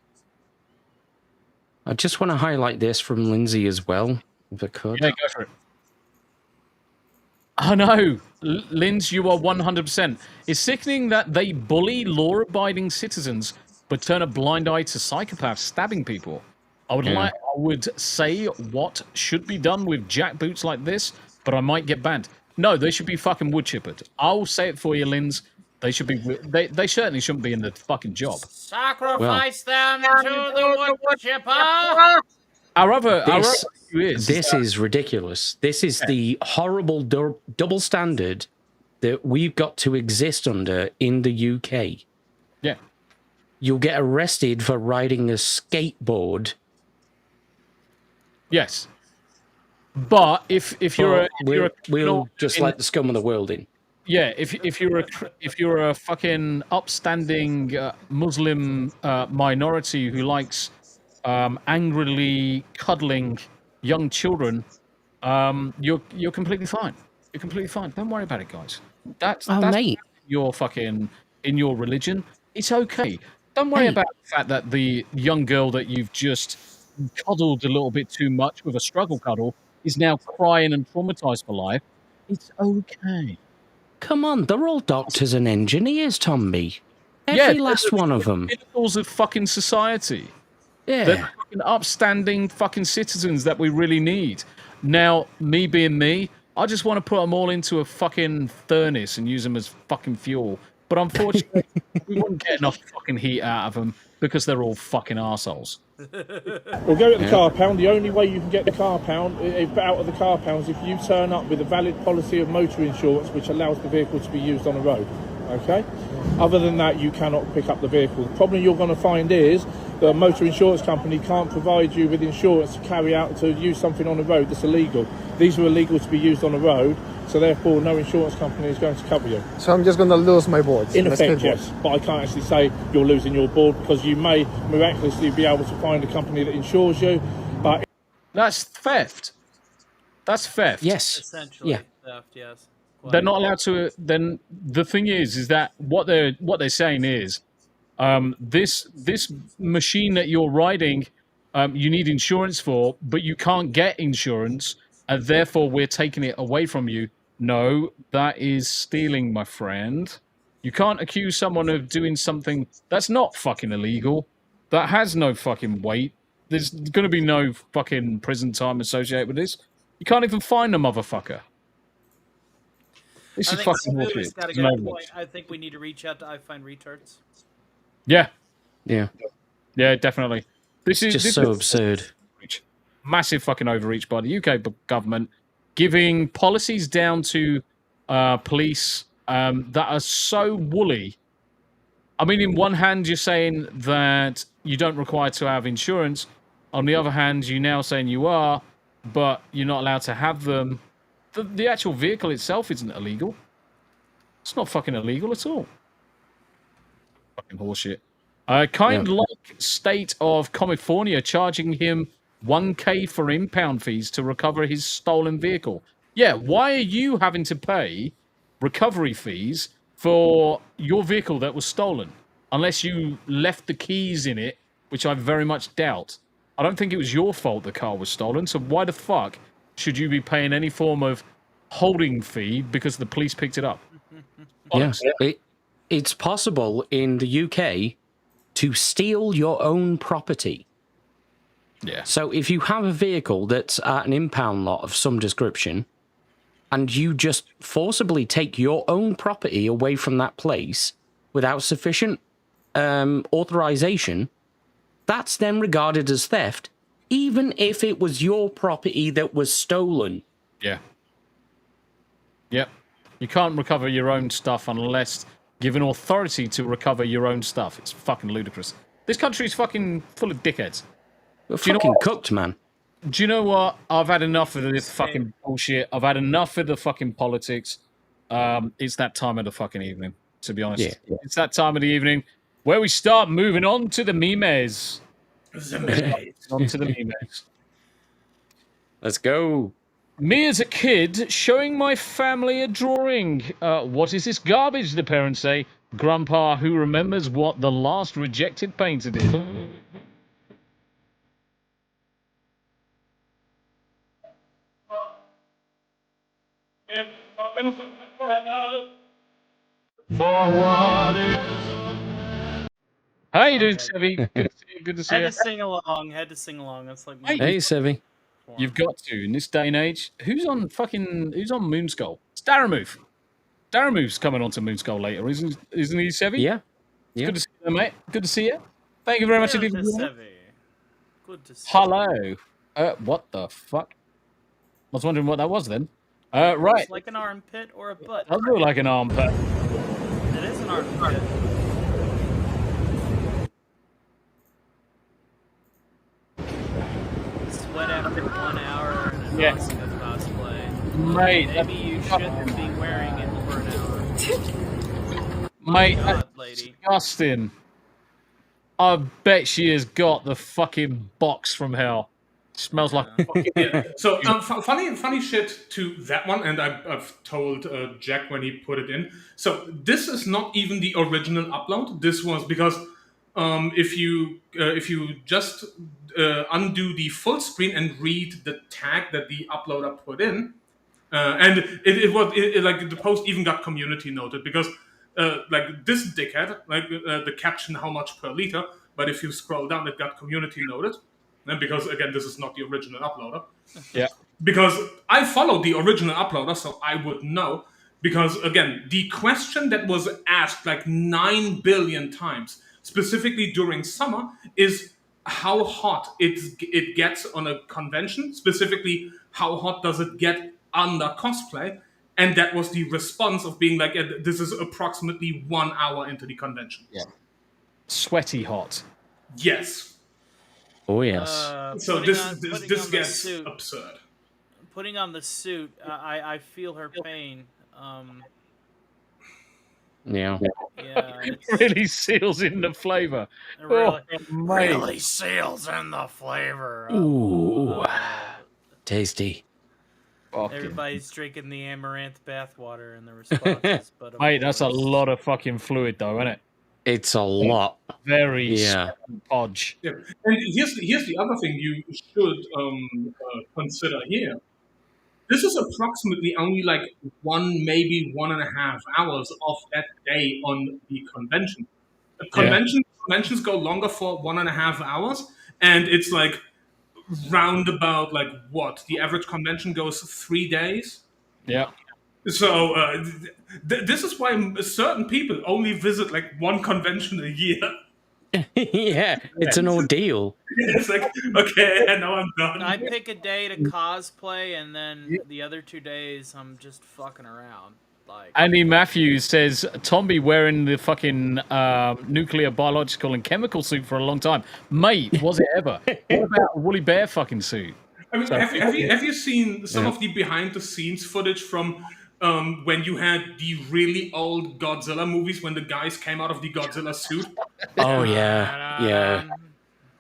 I just want to highlight this from Lindsay as well, if I could. Yeah, go for it. I know. Linz, you are 100%. It's sickening that they bully law-abiding citizens but turn a blind eye to psychopaths stabbing people. I would say what should be done with jackboots like this, but I might get banned. No, they should be fucking wood chippered. I'll say it for you, Linz. They should be. They certainly shouldn't be in the fucking job. Sacrifice them to the wood chipper. This is ridiculous. This is the horrible double standard that we've got to exist under in the UK. Yeah. You'll get arrested for riding a skateboard. Yes. But if you're we'll just let the scum of the world in. Yeah, if you're a fucking upstanding Muslim minority who likes angrily cuddling young children, you're completely fine. You're completely fine. Don't worry about it, guys. That's mate. You're fucking in your religion. It's okay. Don't worry about the fact that the young girl that you've just cuddled a little bit too much with a struggle cuddle is now crying and traumatized for life. It's okay. Come on, they're all doctors and engineers, Tombi. Every last one of them. Pinnacles of fucking society. Yeah. They're fucking upstanding fucking citizens that we really need. Now, me being me, I just want to put them all into a fucking furnace and use them as fucking fuel. But unfortunately, we wouldn't get enough fucking heat out of them. because they're all fucking arseholes. We'll go at the car pound. The only way you can get the car pound out of the car pound is if you turn up with a valid policy of motor insurance which allows the vehicle to be used on the road. Okay? Other than that, you cannot pick up the vehicle. The problem you're going to find is that a motor insurance company can't provide you with insurance to use something on the road that's illegal. These are illegal to be used on the road, so therefore no insurance company is going to cover you. So I'm just going to lose my boards? In effect, yes. But I can't actually say you're losing your board because you may miraculously be able to find a company that insures you, but... That's theft. That's theft. Yes. Essentially theft, yes. They're not allowed to. Then the thing is that what they're saying is, this machine that you're riding, you need insurance for, but you can't get insurance, and therefore we're taking it away from you. No, that is stealing, my friend. You can't accuse someone of doing something that's not fucking illegal. That has no fucking weight. There's going to be no fucking prison time associated with this. You can't even find a motherfucker. This is fucking bullshit. I think we need to reach out to I Find Retards. Yeah. Yeah. Yeah, definitely. This is just so absurd. Massive fucking overreach by the UK government, giving policies down to police that are so woolly. I mean, in one hand, you're saying that you don't require to have insurance. On the other hand, you're now saying you are, but you're not allowed to have them. The actual vehicle itself isn't illegal. It's not fucking illegal at all. Fucking horseshit. Like state of California charging him $1,000 for impound fees to recover his stolen vehicle. Yeah, why are you having to pay recovery fees for your vehicle that was stolen? Unless you left the keys in it, which I very much doubt. I don't think it was your fault the car was stolen, so why the fuck should you be paying any form of holding fee because the police picked it up? Yes, it's possible in the UK to steal your own property. Yeah. So if you have a vehicle that's at an impound lot of some description, and you just forcibly take your own property away from that place without sufficient authorization, that's then regarded as theft, even if it was your property that was stolen. Yeah. Yep. You can't recover your own stuff unless given authority to recover your own stuff. It's fucking ludicrous. This country's fucking full of dickheads. We're fucking cooked, man. Do you know what? I've had enough of this fucking bullshit. I've had enough of the fucking politics. It's that time of the fucking evening, to be honest. Yeah. It's that time of the evening where we start moving on to the memes. On to the memes. Let's go. Me as a kid showing my family a drawing. What is this garbage, the parents say. Grandpa, who remembers what the last rejected painter did. How you doing, Sevi? Good to see you. Had to sing along. That's like my Hey, Sevi. You've got to in this day and age. Who's on Moonskull? It's Daramove. Daramove's coming on to Moonskull later, isn't he, Sevi? Yeah. It's good to see you, mate. Good to see you. Thank you very much indeed. Good to see Hello. What the fuck? I was wondering what that was then. Right. It's like an armpit or a butt. It does look like an armpit. It is an armpit. Sweat after 1 hour and an awesome cosplay. Mate, maybe you shouldn't be wearing it for an hour. Mate, God, that's lady. disgusting. I bet she has got the fucking box from hell. Smells like fucking... Yeah. So funny shit to that one, and I've told Jack when he put it in. So this is not even the original upload. This was because if you just undo the full screen and read the tag that the uploader put in, and it was like the post even got community noted because like this dickhead, like the caption how much per liter, but if you scroll down it got community noted. And because again this is not the original uploader. Yeah. Because I followed the original uploader, so I would know. Because again, the question that was asked like 9 billion times. specifically during summer, is how hot it gets on a convention. Specifically, how hot does it get under cosplay? And that was the response of being like, this is approximately 1 hour into the convention. Yeah. Sweaty hot. Yes. Oh, yes. So this gets absurd. Putting on the suit, I feel her pain. Yeah. Yeah, It really seals in the flavour. Really seals in the flavor. Ooh. Tasty. Everybody's drinking the amaranth bathwater in the responses, but Mate, that's a lot of fucking fluid, though, isn't it? It's a lot. Very Yeah. podge. Yeah. And here's the other thing you should consider here. This is approximately only like maybe 1.5 hours of that day on the convention. Conventions go longer for 1.5 hours, and it's like roundabout like what? The average convention goes 3 days. Yeah. So this is why certain people only visit like one convention a year. Yeah, it's an ordeal. It's like, okay, and now I'm done. I pick a day to cosplay, and then the other 2 days I'm just fucking around. Like Andy Matthews says Tombi wearing the fucking nuclear, biological, and chemical suit for a long time. Mate, was it ever? What about a woolly bear fucking suit? I mean, have you seen some of the behind the scenes footage from when you had the really old Godzilla movies when the guys came out of the Godzilla suit? Oh yeah.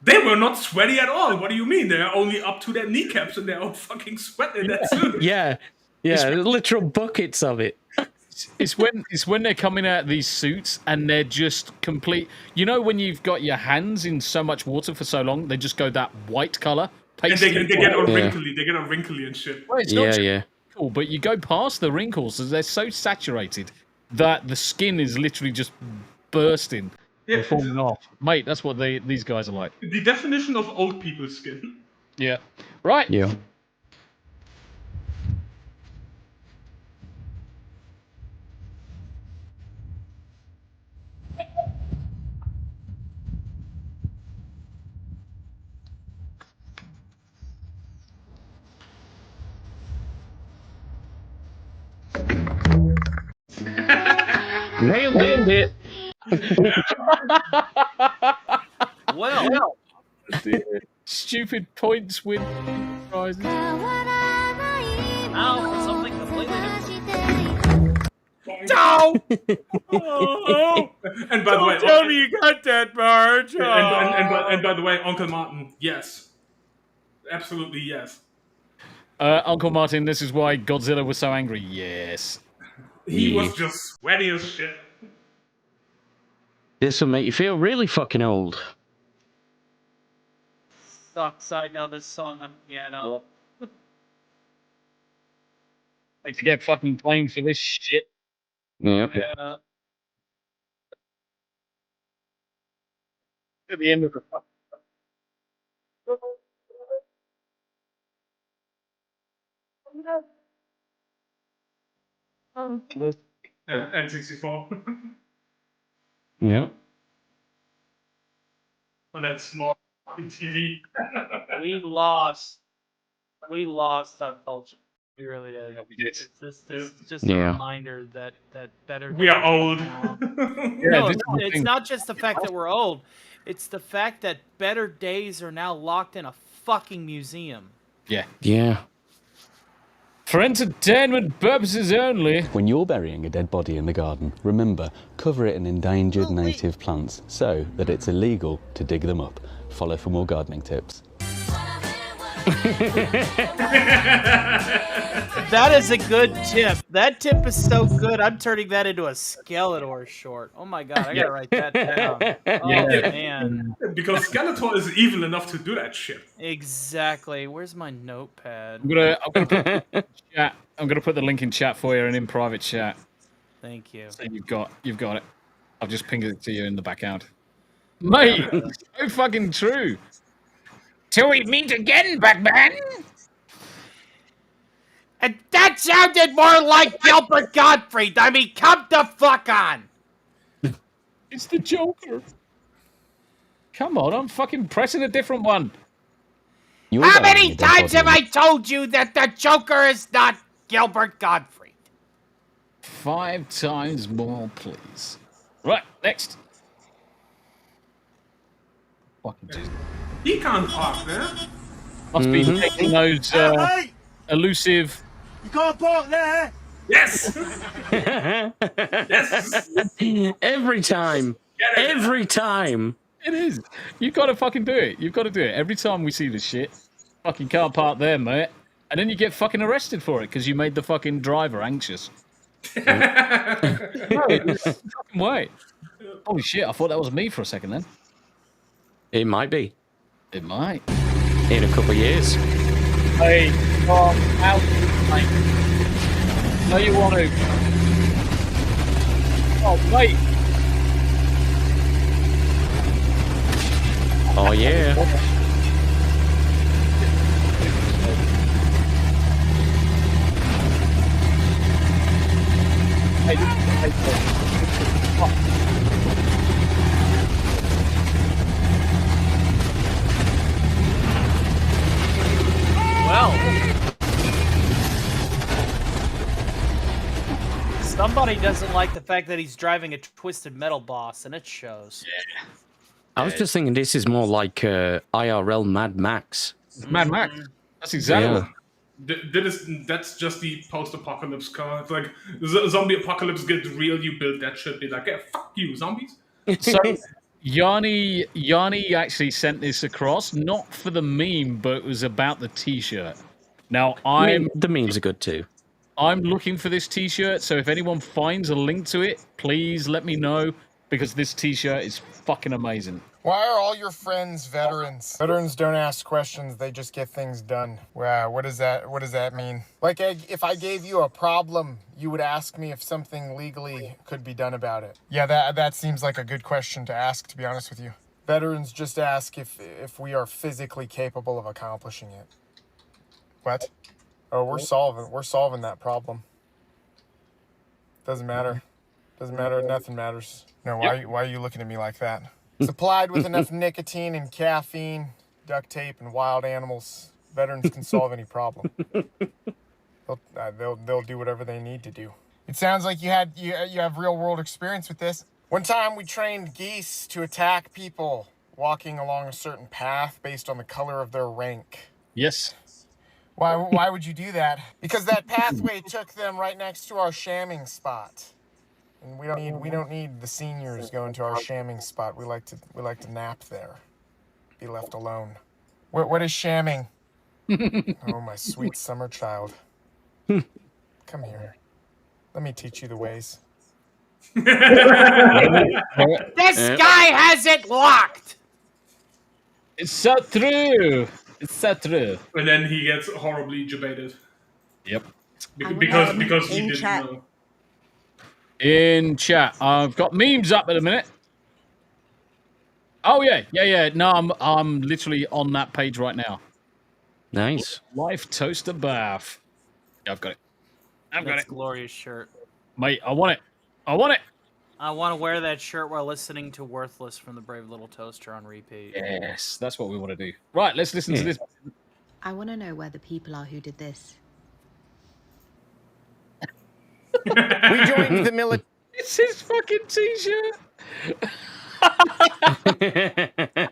They were not sweaty at all. What do you mean? They're only up to their kneecaps and they're all fucking sweating in that suit. Yeah, literal buckets of it. It's when they're coming out of these suits and they're just complete. You know when you've got your hands in so much water for so long, they just go that white color. And they get all wrinkly. They get all wrinkly and shit. Well, it's not wrinkle, but you go past the wrinkles as they're so saturated that the skin is literally just bursting and falling off. Mate, that's what these guys are like. The definition of old people's skin. Yeah. Right. Yeah. Nailed it. Well. Stupid points win prizes. Now for something completely different. No! And by the way, tell me you got that, Marge. And by the way, Uncle Martin, yes, absolutely yes. Uncle Martin, this is why Godzilla was so angry. Yes, he was just sweaty as shit. This will make you feel really fucking old. Sucks. I know this song on piano. I forget fucking playing for this shit. Yeah. At the end of the N64. Yeah. On that small TV. We lost that culture. We really did. We did. It's just Yeah. a reminder that better. We are old. No, it's not just the fact that we're old. It's the fact that better days are now locked in a fucking museum. Yeah. Yeah. For entertainment purposes only. When you're burying a dead body in the garden, remember, cover it in endangered native plants so that it's illegal to dig them up. Follow for more gardening tips. That is a good tip. That tip is so good. I'm turning that into a Skeletor short. Oh my god, I gotta write that down. Oh man. Because Skeletor is evil enough to do that shit. Exactly. Where's my notepad? I'm gonna put the link in chat for you and in private chat. Thank you. So you've got it. I've just pinged it to you in the background. Mate, it's so fucking true. Till we meet again, Batman. And that sounded more like Gilbert Gottfried. I mean, come the fuck on. It's the Joker. Come on, I'm fucking pressing a different one. How many times have I told you that the Joker is not Gilbert Gottfried? 5 times more, please. Right, next. Fucking Jesus. He can't park there. Must be taking those elusive. You can't park there. Yes. Yes. Every time. Every time. It is. You've got to fucking do it. You've got to do it. Every time we see this shit, fucking can't park there, mate. And then you get fucking arrested for it because you made the fucking driver anxious. No, fucking way. Holy shit, I thought that was me for a second then. It might be. It might. In a couple of years. Hey, out, mate. No, you want to. Oh, wait. Oh, yeah. Well, somebody doesn't like the fact that he's driving a Twisted Metal boss, and it shows. Yeah. I was just thinking this is more like IRL Mad Max. Mad Max. That's exactly. That's just the post-apocalypse car. It's like zombie apocalypse gets real. You build that shit. Be like, yeah, fuck you, zombies. So Yanni actually sent this across, not for the meme, but it was about the T-shirt. Now the memes are good too. I'm looking for this T-shirt, so if anyone finds a link to it, please let me know because this T-shirt is fucking amazing. Why are all your friends veterans? Veterans don't ask questions, they just get things done. Wow, what does that mean? Like, if I gave you a problem, you would ask me if something legally could be done about it. Yeah, that seems like a good question to ask, to be honest with you. Veterans just ask if we are physically capable of accomplishing it. What? Oh, we're solving that problem. Doesn't matter. Nothing matters. No, why are you looking at me like that? Supplied with enough nicotine and caffeine, duct tape, and wild animals, veterans can solve any problem. They'll do whatever they need to do. It sounds like you have real world experience with this. One time we trained geese to attack people walking along a certain path based on the color of their rank. Yes. Why would you do that? Because that pathway took them right next to our shamming spot. And we don't need the seniors going to our shamming spot. We like to nap there. Be left alone. What is shamming? Oh, my sweet summer child. Come here. Let me teach you the ways. This guy has it locked. It's so true. It's so true. And then he gets horribly debated. Yep. Because he didn't know. In chat, I've got memes up at a minute. Oh yeah. No, I'm literally on that page right now. Nice. Life toaster bath. Yeah, I've got it. That's a glorious shirt. Mate, I want it. I want to wear that shirt while listening to Worthless from the Brave Little Toaster on repeat. Yes, that's what we want to do. Right, let's listen to this. I want to know where the people are who did this. We joined the military. It's his fucking T-shirt. I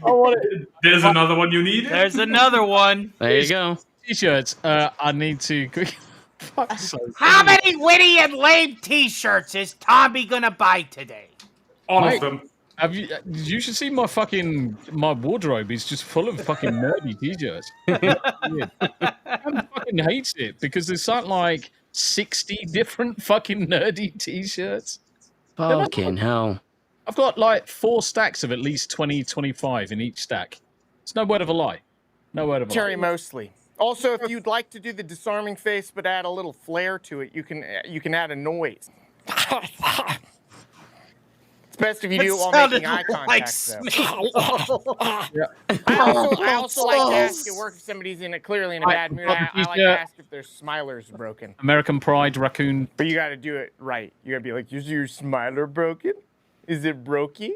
want it. There's another one you need. There's another one. There you go. T-shirts. I need to. How many witty and lame T-shirts is Tombi gonna buy today? All of them. You should see my wardrobe is just full of fucking nerdy T-shirts. I fucking hates it because there's something like 60 different fucking nerdy T-shirts. Fucking hell. I've got like 4 stacks of at least 20, 25 in each stack. It's no word of a lie. No word of a lie. Mostly. Also, if you'd like to do the disarming face but add a little flair to it, you can add a noise. It's best if you do it while making eye contact, though. I also like to ask at work if somebody's clearly in a bad mood. I like to ask if their smiler's broken. American Pride raccoon. But you got to do it right. You got to be like, is your smiler broken? Is it brokey?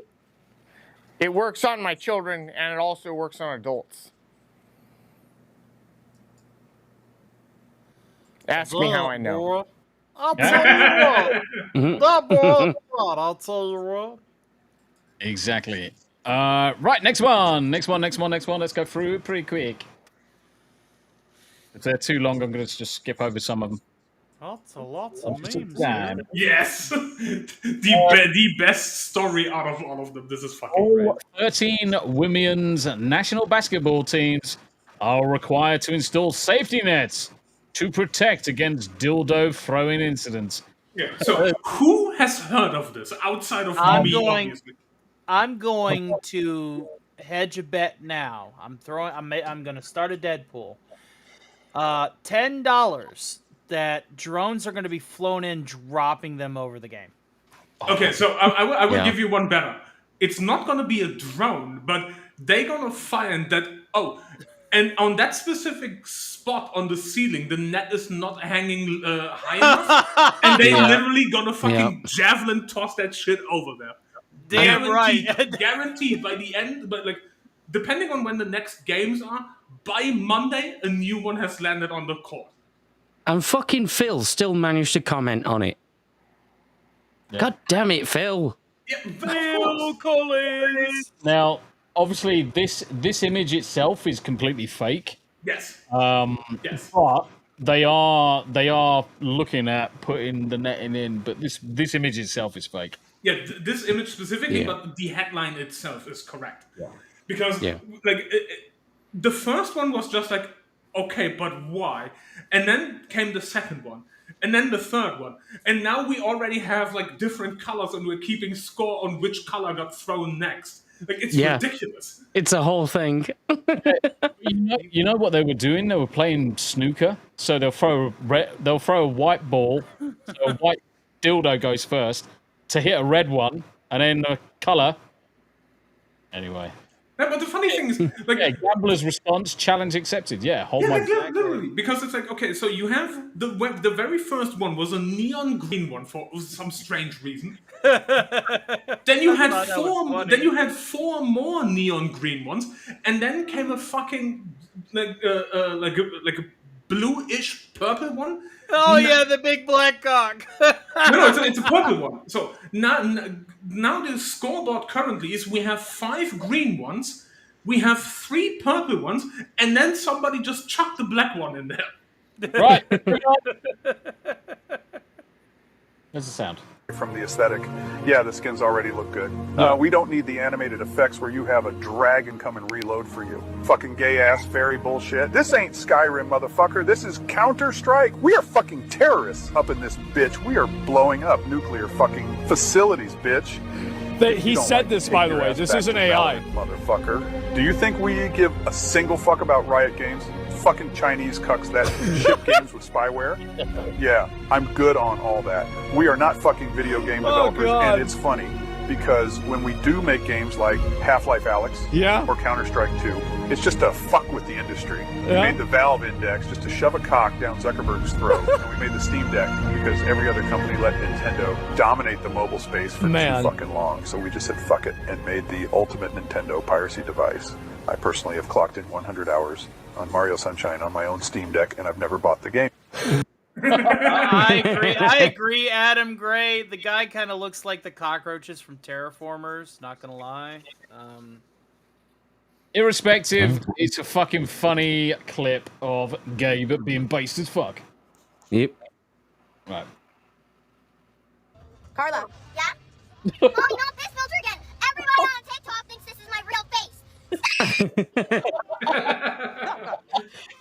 It works on my children, and it also works on adults. Ask me how I know. I'll tell you what. I'll tell you what. Exactly. Right, next one. Let's go through it pretty quick. If they're too long, I'm going to just skip over some of them. Lots of memes. Yes, the best story out of all of them. This is fucking great. 13 women's national basketball teams are required to install safety nets to protect against dildo throwing incidents. Yeah. So who has heard of this outside of me? Obviously. I'm going to hedge a bet now. I'm going to start a Deadpool. $10 that drones are going to be flown in, dropping them over the game. Okay, so I will give you one better. It's not going to be a drone, but they're going to find that, and on that specific spot on the ceiling, the net is not hanging high enough, and they literally going to fucking javelin toss that shit over there. Damn right. Guaranteed by the end, but like, depending on when the next games are, by Monday, a new one has landed on the court. And fucking Phil still managed to comment on it. Yeah. God damn it, Phil. Yeah, Phil Collins. Now, obviously, this image itself is completely fake. Yes. Yes. But they are looking at putting the netting in, but this image itself is fake. Yeah, this image specifically, but the headline itself is correct. Yeah. Because the first one was just like, okay, but why? And then came the second one, and then the third one, and now we already have like different colors, and we're keeping score on which color got thrown next. Like, it's ridiculous. It's a whole thing. You know what they were doing? They were playing snooker. So they'll throw a white ball, so a white dildo goes first to hit a red one, and then the color. Anyway. Yeah, but the funny thing is, like, gambler's response, challenge accepted. Yeah, literally, because it's like, okay, so you have the very first one was a neon green one for some strange reason. Then you had four. Then you had four more neon green ones, and then came a fucking like a bluish purple one. Oh yeah, the big black cock. No, it's a purple one. So now the scoreboard currently is we have 5 green ones, we have 3 purple ones, and then somebody just chucked the black one in there. Right. There's the sound. From the aesthetic, the skins already look good. We don't need the animated effects where you have a dragon come and reload for you. Fucking gay-ass fairy bullshit. This ain't Skyrim, motherfucker. This is Counter-Strike. We are fucking terrorists up in this bitch. We are blowing up nuclear fucking facilities, bitch. He said this, by the way. This isn't AI. Motherfucker. Do you think we give a single fuck about Riot Games? Fucking Chinese cucks that ship games with spyware? Yeah, I'm good on all that. We are not fucking video game developers, and it's funny because when we do make games like Half-Life Alyx or Counter-Strike 2, it's just to fuck with the industry. We made the Valve Index just to shove a cock down Zuckerberg's throat, and we made the Steam Deck because every other company let Nintendo dominate the mobile space for too fucking long. So we just said fuck it and made the ultimate Nintendo piracy device. I personally have clocked in 100 hours on Mario Sunshine on my own Steam Deck, and I've never bought the game. I agree, Adam Gray. The guy kind of looks like the cockroaches from Terraformers, not gonna lie. Irrespective, it's a fucking funny clip of Gabe being based as fuck. Yep. Right. Carla. Yeah? Oh, not this filter again. Everybody on TikTok thinks this is my real face.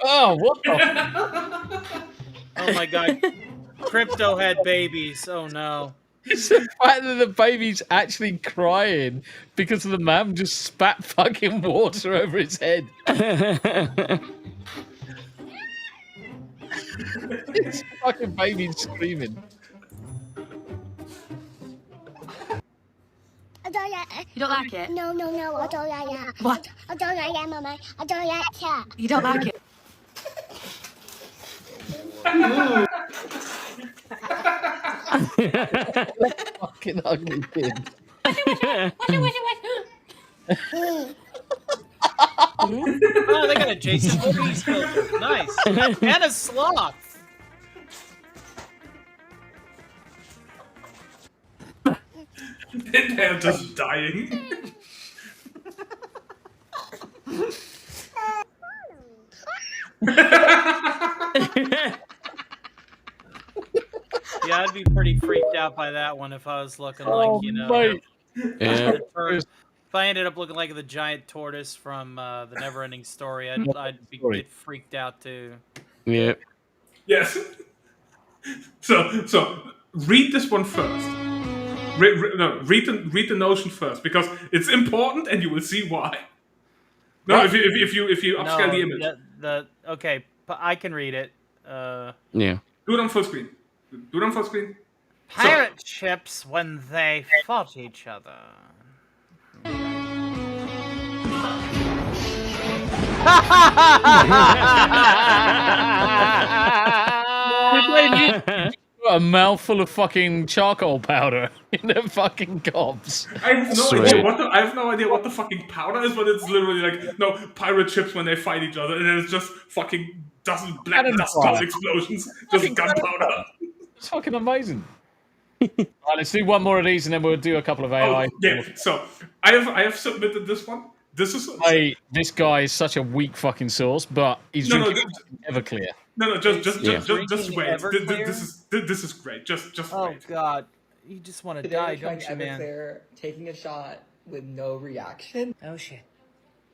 Oh, what the? Oh my god. Crypto had babies. Oh no. It's the fact that the baby's actually crying because the man just spat fucking water over his head. This fucking baby's screaming. You don't like it? No, I don't like it. What? I don't like it, Mama. I don't like it. You don't like it? Fucking ugly kid. Oh, they got a Jason Voorhees filter. Nice. And a sloth. They're just dying. Yeah, I'd be pretty freaked out by that one if I was looking like, you know. Mate. Yeah. If I ended up looking like the giant tortoise from the Neverending Story, I'd get freaked out too. Yeah. Yes. So read this one first. Read the notion first because it's important, and you will see why. No, What? if you upscale the image. Okay, but I can read it. Yeah. Do it on full screen. Do it on full screen. Pirate ships when they fought each other. A mouthful of fucking charcoal powder in their fucking gobs. I have no idea what the fucking powder is, but it's literally like pirate ships when they fight each other, and then it's just fucking black dust cloud explosions, just gunpowder. It's fucking amazing. Alright, let's do one more of these, and then we'll do a couple of AI. Yeah. So I have submitted this one. This is this guy is such a weak fucking source, but he's drinking Everclear. No, just wait. This is great. Just oh wait. God, you just want to die, don't you, man? Everclear taking a shot with no reaction. Oh shit.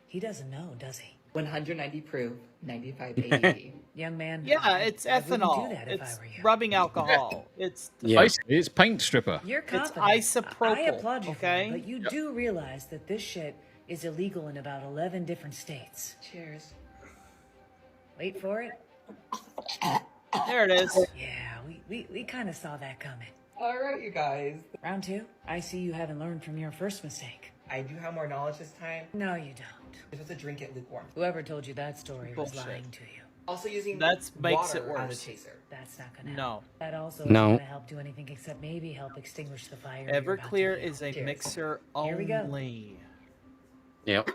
He doesn't know, does he? 190 proof, 95 ABV. Young man. Yeah, it's I wouldn't ethanol. do that if It's I were you. rubbing alcohol. It's Basically, it's paint stripper. You're It's confident. isopropyl. I applaud you Okay, for it, but you do realize that this shit is illegal in about 11 different states. Cheers. Wait for it. there it is. Yeah, we kind of saw that coming. All right, you guys. Round two. I see you haven't learned from your first mistake. I do have more knowledge this time. No, you don't. This was a drink it lukewarm. Whoever told you that story was Bullshit. lying to you. Also using That makes water it as a worse. chaser. That's not gonna help. No. That also No. isn't gonna help do anything except maybe help extinguish the fire. you're about to Everclear feel. is a Cheers. mixer Here we go. only. Yep.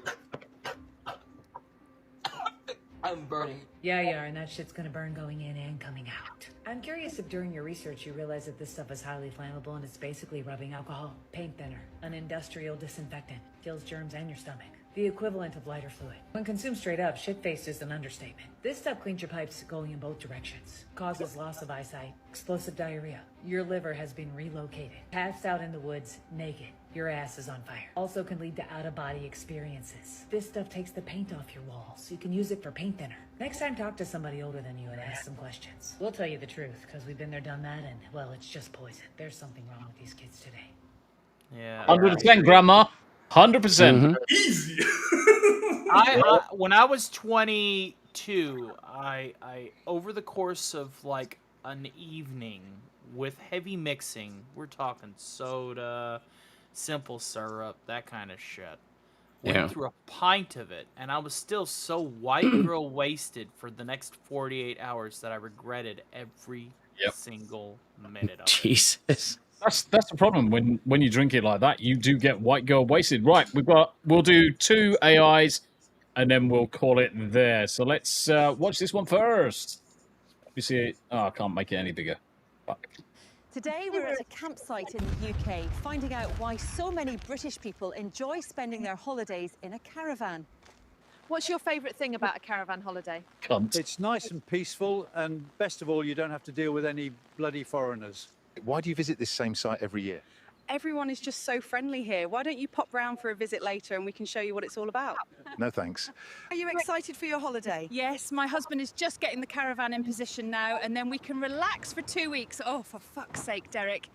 I'm burning. Yeah, you are, and that shit's gonna burn going in and coming out. I'm curious if during your research you realize that this stuff is highly flammable and it's basically rubbing alcohol, paint thinner, an industrial disinfectant, kills germs and your stomach. The equivalent of lighter fluid. When consumed straight up, shit-faced is an understatement. This stuff cleans your pipes going in both directions. Causes loss of eyesight, explosive diarrhea. Your liver has been relocated. Passed out in the woods, naked. Your ass is on fire. Also can lead to out-of-body experiences. This stuff takes the paint off your walls. You can use it for paint thinner. Next time, talk to somebody older than you and ask some questions. We'll tell you the truth, because we've been there, done that, and, well, it's just poison. There's something wrong with these kids today. Yeah. 100%, Grandma. 100%. Easy. When I was 22, I over the course of like an evening with heavy mixing, we're talking soda, simple syrup, that kind of shit. Went through a pint of it, and I was still so white girl wasted for the next 48 hours that I regretted every single minute of it. Jesus. That's the problem when you drink it like that. You do get white girl wasted. Right, we'll do 2 AIs, and then we'll call it there. So let's watch this one first. You see it? Oh, I can't make it any bigger. Fuck. Today we're at a campsite in the UK, finding out why so many British people enjoy spending their holidays in a caravan. What's your favourite thing about a caravan holiday? Cunt. It's nice and peaceful, and best of all, you don't have to deal with any bloody foreigners. Why do you visit this same site every year? Everyone is just so friendly here. Why don't you pop round for a visit later and we can show you what it's all about? No thanks. Are you excited for your holiday? Yes, my husband is just getting the caravan in position now and then we can relax for 2 weeks. Oh, for fuck's sake, Derek.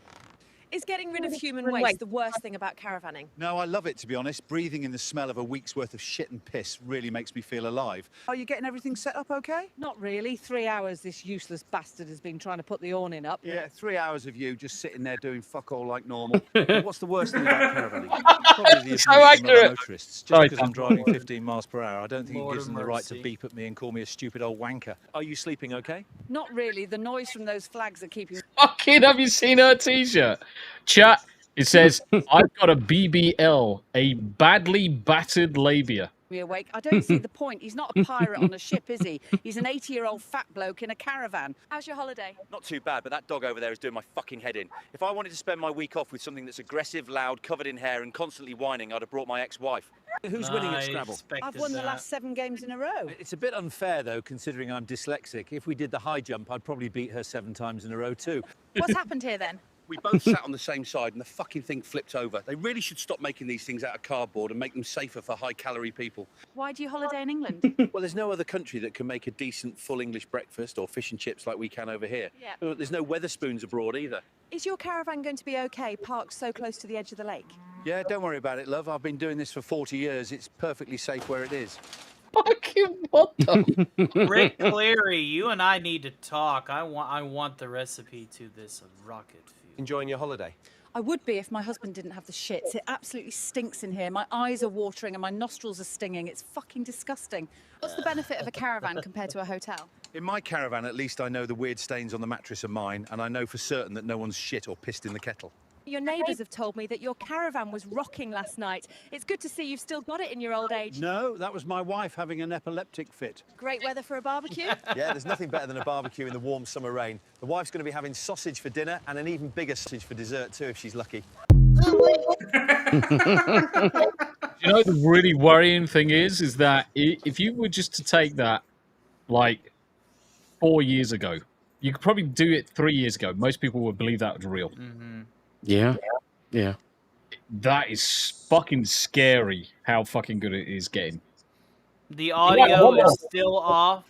Is getting rid of human waste the worst thing about caravanning? No, I love it, to be honest. Breathing in the smell of a week's worth of shit and piss really makes me feel alive. Are you getting everything set up okay? Not really. 3 hours this useless bastard has been trying to put the awning up. Yeah, 3 hours of you just sitting there doing fuck all like normal. What's the worst thing about caravanning? Probably the abuse So from other accurate. motorists. Just Sorry, because I'm Tom. driving 15 miles per hour, I don't think Lord it gives of them the right to mercy. beep at me and call me a stupid old wanker. Are you sleeping okay? Not really. The noise from those flags are keeping... Fucking, have you seen her t-shirt? Chat, It says, I've got a BBL, a badly battered labia. Me awake. I don't see the point. He's not a pirate on a ship, is he? He's an 80-year-old fat bloke in a caravan. How's your holiday? Not too bad, but that dog over there is doing my fucking head in. If I wanted to spend my week off with something that's aggressive, loud, covered in hair, and constantly whining, I'd have brought my ex-wife. Who's winning at Scrabble? I've won the last 7 games in a row. It's a bit unfair, though, considering I'm dyslexic. If we did the high jump, I'd probably beat her 7 times in a row, too. What's happened here then? We both sat on the same side and the fucking thing flipped over. They really should stop making these things out of cardboard and make them safer for high-calorie people. Why do you holiday in England? Well, there's no other country that can make a decent full English breakfast or fish and chips like we can over here. Yeah. There's no Weatherspoons abroad either. Is your caravan going to be okay, parked so close to the edge of the lake? Yeah, don't worry about it, love. I've been doing this for 40 years. It's perfectly safe where it is. Fucking what the? Rick Cleary, you and I need to talk. I want the recipe to this rocket fuel. Enjoying your holiday? I would be if my husband didn't have the shits. It absolutely stinks in here. My eyes are watering and my nostrils are stinging. It's fucking disgusting. What's the benefit of a caravan compared to a hotel? In my caravan, at least I know the weird stains on the mattress are mine, and I know for certain that no one's shit or pissed in the kettle. Your neighbours have told me that your caravan was rocking last night. It's good to see you've still got it in your old age. No, that was my wife having an epileptic fit. Great weather for a barbecue? Yeah, there's nothing better than a barbecue in the warm summer rain. The wife's going to be having sausage for dinner and an even bigger sausage for dessert too, if she's lucky. You know, the really worrying thing is that if you were just to take that, like, 4 years ago, you could probably do it 3 years ago. Most people would believe that was real. Mm-hmm. Yeah. Yeah. That is fucking scary how fucking good it is getting. The audio is still off,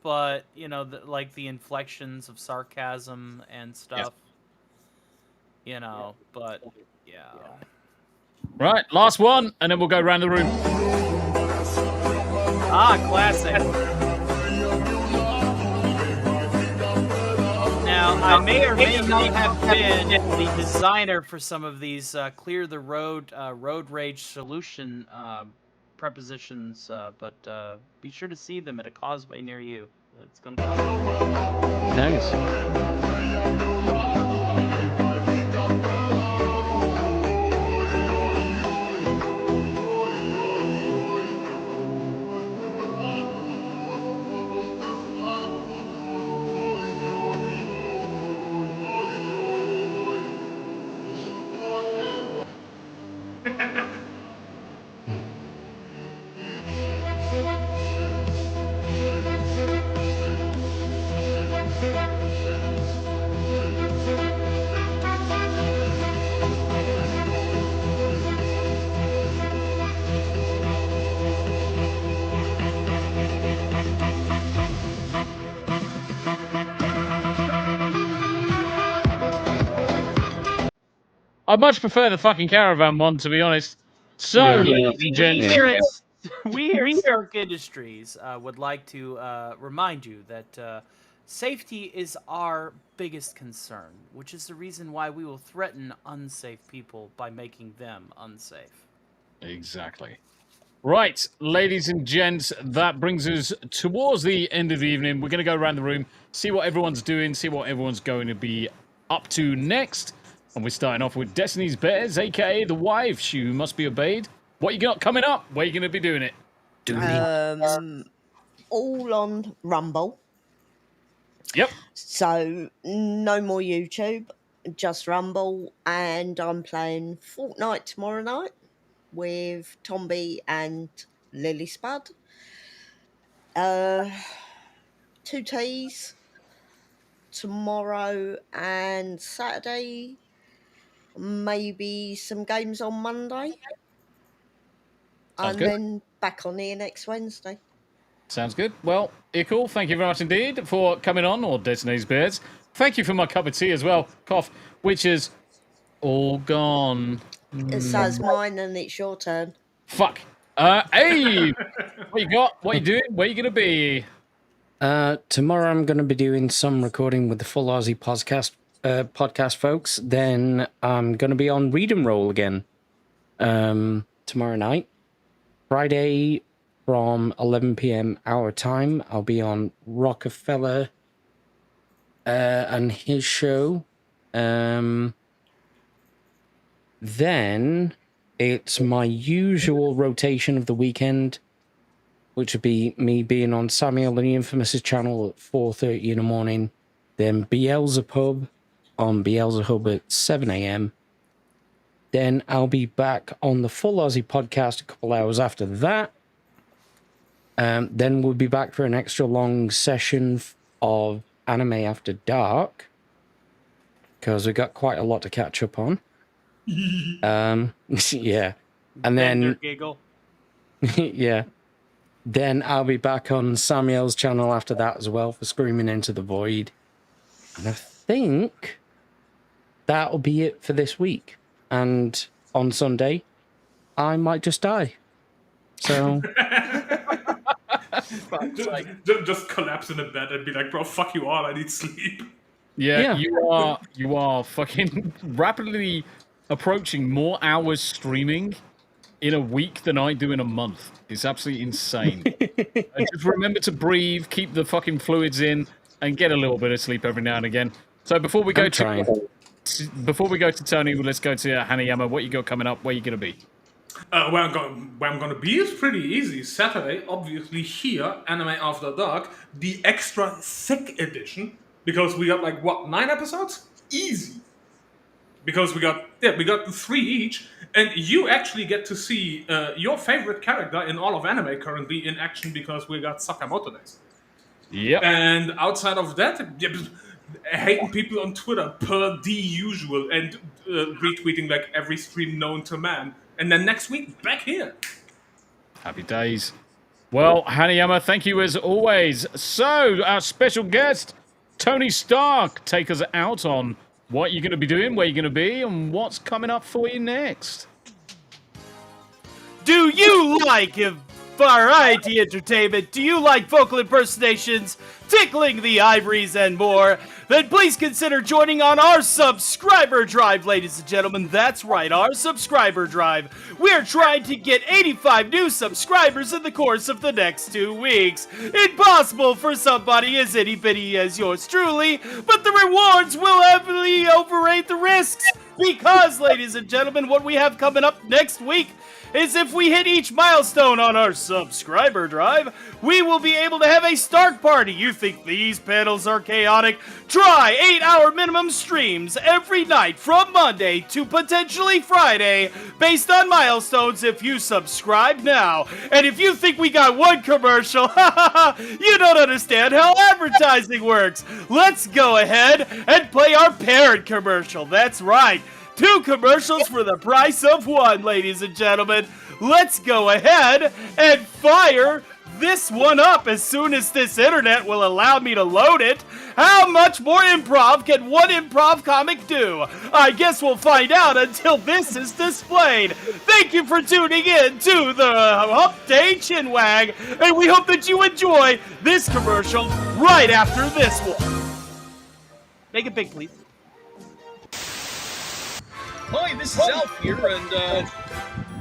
but, you know, like the inflections of sarcasm and stuff. You know, but, yeah. Right, last one, and then we'll go around the room. Ah, classic. Now, I may or may not have been the designer for some of these clear the road, road rage solution prepositions, but be sure to see them at a causeway near you. It's gonna come. Nice. I much prefer the fucking caravan one, to be honest. So, ladies and gents, We here at Arc Industries would like to remind you that safety is our biggest concern, which is the reason why we will threaten unsafe people by making them unsafe. Exactly. Right, ladies and gents, that brings us towards the end of the evening. We're going to go around the room, see what everyone's doing, see what everyone's going to be up to next. And we're starting off with Destiny's Bears, a.k.a. the wife. She must be obeyed. What you got coming up? Where are you going to be doing it? All on Rumble. Yep. So no more YouTube, just Rumble, and I'm playing Fortnite tomorrow night with Tombi and Lily Spud. 2 teas tomorrow and Saturday. Maybe some games on Monday. Sounds and good. then back on here next Wednesday. Sounds good. Well, Ickle, thank you very much indeed for coming on, or Destiny's Bears. Thank you for my cup of tea as well, Cough, which is all gone. It says mine and it's your turn. Fuck. Hey! What you got? What you doing? Where you going to be? Tomorrow I'm going to be doing some recording with the Full Aussie podcast folks. Then I'm going to be on Read and Roll again tomorrow night. Friday from 11 p.m. our time, I'll be on Rockefeller and his show. Then it's my usual rotation of the weekend, which would be me being on Samuel and the Infamous' channel at 4:30 in the morning. Then Beelzebub on Beelzebub at 7 a.m. Then I'll be back on the Full Aussie podcast a couple hours after that. Then we'll be back for an extra long session of Anime After Dark, because we've got quite a lot to catch up on. Yeah. And then... Giggle. yeah. Then I'll be back on Samuel's channel after that as well for Screaming Into the Void. And I think that'll be it for this week. And on Sunday, I might just die. So... just collapse in a bed and be like, bro, fuck you all, I need sleep. Yeah, you are fucking rapidly approaching more hours streaming in a week than I do in a month. It's absolutely insane. Just remember to breathe, keep the fucking fluids in, and get a little bit of sleep every now and again. So before we go to Tony, let's go to Hanayama. What you got coming up? Where you gonna be? Where I'm gonna be is pretty easy. Saturday, obviously here, Anime After Dark, the extra thick edition, because we got like what, 9 episodes? Easy. Because we got 3 each, and you actually get to see your favorite character in all of anime currently in action, because we got Sakamoto days. Yep. And outside of that, hating people on Twitter per the usual, and retweeting like every stream known to man. And then next week, back here. Happy days. Well, Hanayama, thank you as always. So, our special guest, Tony Stark, take us out on what you're going to be doing, where you're going to be, and what's coming up for you next. Do you like variety entertainment? Do you like vocal impersonations, tickling the ivories, and more? Then please consider joining on our subscriber drive, ladies and gentlemen. That's right, our subscriber drive. We're trying to get 85 new subscribers in the course of the next 2 weeks. Impossible for somebody as itty-bitty as yours truly, but the rewards will heavily overrate the risks. Because, ladies and gentlemen, what we have coming up next week is if we hit each milestone on our subscriber drive, we will be able to have a Stark party. You think these panels are chaotic? Try 8-hour minimum streams every night from Monday to potentially Friday based on milestones if you subscribe now. And if you think we got one commercial, you don't understand how advertising works. Let's go ahead and play our parent commercial. That's right. 2 commercials for the price of 1, ladies and gentlemen. Let's go ahead and fire this one up as soon as this internet will allow me to load it. How much more improv can one improv comic do? I guess we'll find out until this is displayed. Thank you for tuning in to the Hump Day Chinwag, and we hope that you enjoy this commercial right after this one. Make it big, please. Hi, this is Alf here, and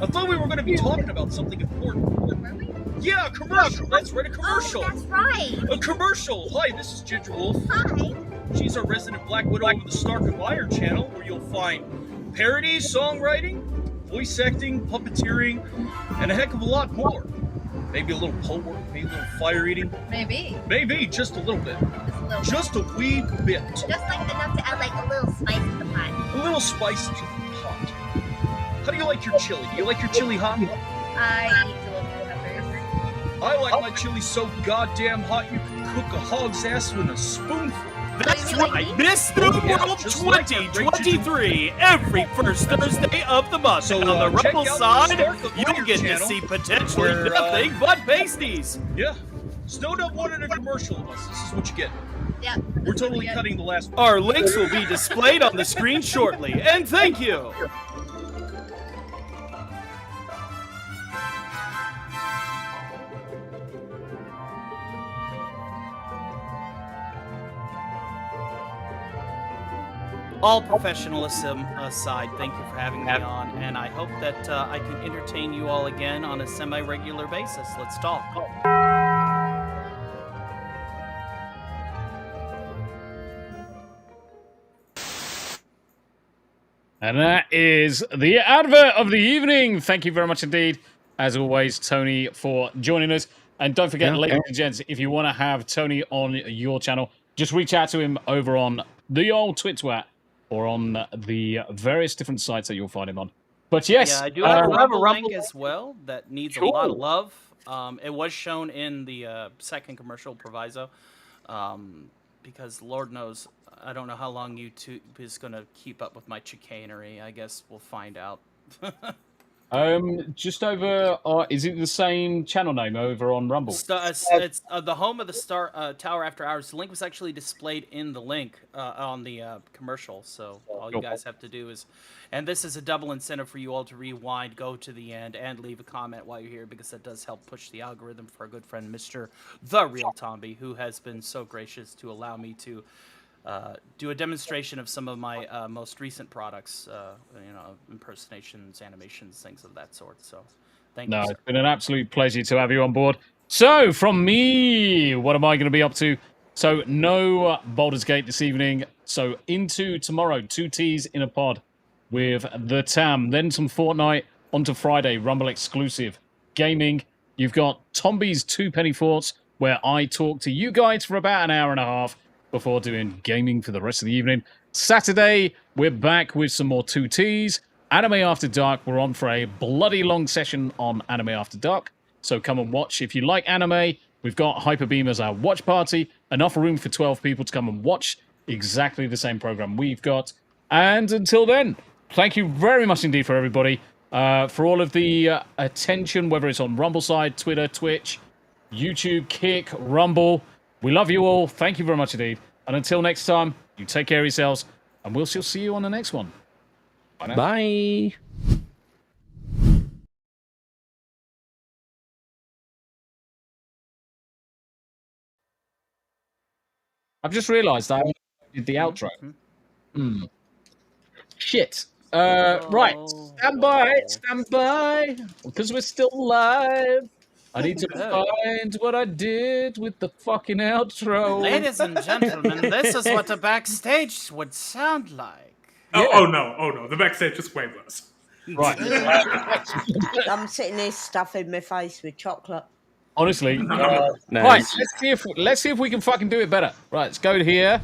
I thought we were going to be talking about something important. Were we? Yeah, a commercial. That's right, a commercial. Oh, that's right. A commercial. Hi, this is Ginger Wolf. Hi. She's our resident Black Widow of the Stark and Wire channel, where you'll find parodies, songwriting, voice acting, puppeteering, and a heck of a lot more. Maybe a little pole work, maybe a little fire eating. Maybe. Maybe, just a little bit. Just a little bit. Just a wee bit. Just like enough to add like a little spice to the pot. A little spice to the pot. How do you like your chili? Do you like your chili hot? I eat a little peppers. I like my chili so goddamn hot you can cook a hog's ass with a spoonful. That's right, Miss New World 2023, every first Thursday of the month. So, and on the check Rebel out side, the you'll get to channel see potentially where, nothing but pasties. Yeah, Snowed Up wanted a commercial of us. This is what you get. Yeah. We're totally cutting the last one. Our links will be displayed on the screen shortly, and thank you. All professionalism aside, thank you for having me on, and I hope that I can entertain you all again on a semi-regular basis. Let's talk. And that is the advert of the evening. Thank you very much indeed, as always, Tony, for joining us. And don't forget, ladies and gents, if you want to have Tony on your channel, just reach out to him over on the old Twitwat or on the various different sites that you'll find him on. But yes, Yeah, I do have a Rumble link as well that needs a lot of Cool. love. It was shown in the second commercial proviso, because Lord knows, I don't know how long YouTube is going to keep up with my chicanery. I guess we'll find out. just over, is it the same channel name over on Rumble? It's the home of the Star Tower After Hours. The link was actually displayed in the link on the commercial. So all you guys have to do is, and this is a double incentive for you all to rewind, go to the end, and leave a comment while you're here, because that does help push the algorithm for our good friend Mr. The Real Tombi, who has been so gracious to allow me to do a demonstration of some of my most recent products, impersonations, animations, things of that sort. So, thank you. No, Sir. it's been an absolute pleasure to have you on board. So, from me, what am I going to be up to? So, no Baldur's Gate this evening. So, into tomorrow, 2 T's in a pod with the Tam. Then some Fortnite, onto Friday, Rumble exclusive. Gaming, you've got Tombi's 2 Penny Thoughts, where I talk to you guys for about an hour and a half before doing gaming for the rest of the evening. Saturday, we're back with some more 2 T's. Anime After Dark, we're on for a bloody long session on Anime After Dark. So come and watch. If you like anime, we've got Hyperbeam as our watch party. Enough room for 12 people to come and watch exactly the same program we've got. And until then, thank you very much indeed for everybody. For all of the attention, whether it's on Rumble side, Twitter, Twitch, YouTube, Kick, Rumble. We love you all. Thank you very much indeed. And until next time, you take care of yourselves, and we'll still see you on the next one. Bye now. Bye. I've just realised I did the outro. Shit. Right. Stand by, because we're still live. I need to find what I did with the fucking outro. Ladies and gentlemen, this is what a backstage would sound like. Oh no, the backstage is way worse. Right. I'm sitting here stuffing my face with chocolate. Honestly. Nice. Right, let's see if we can fucking do it better. Right, let's go here.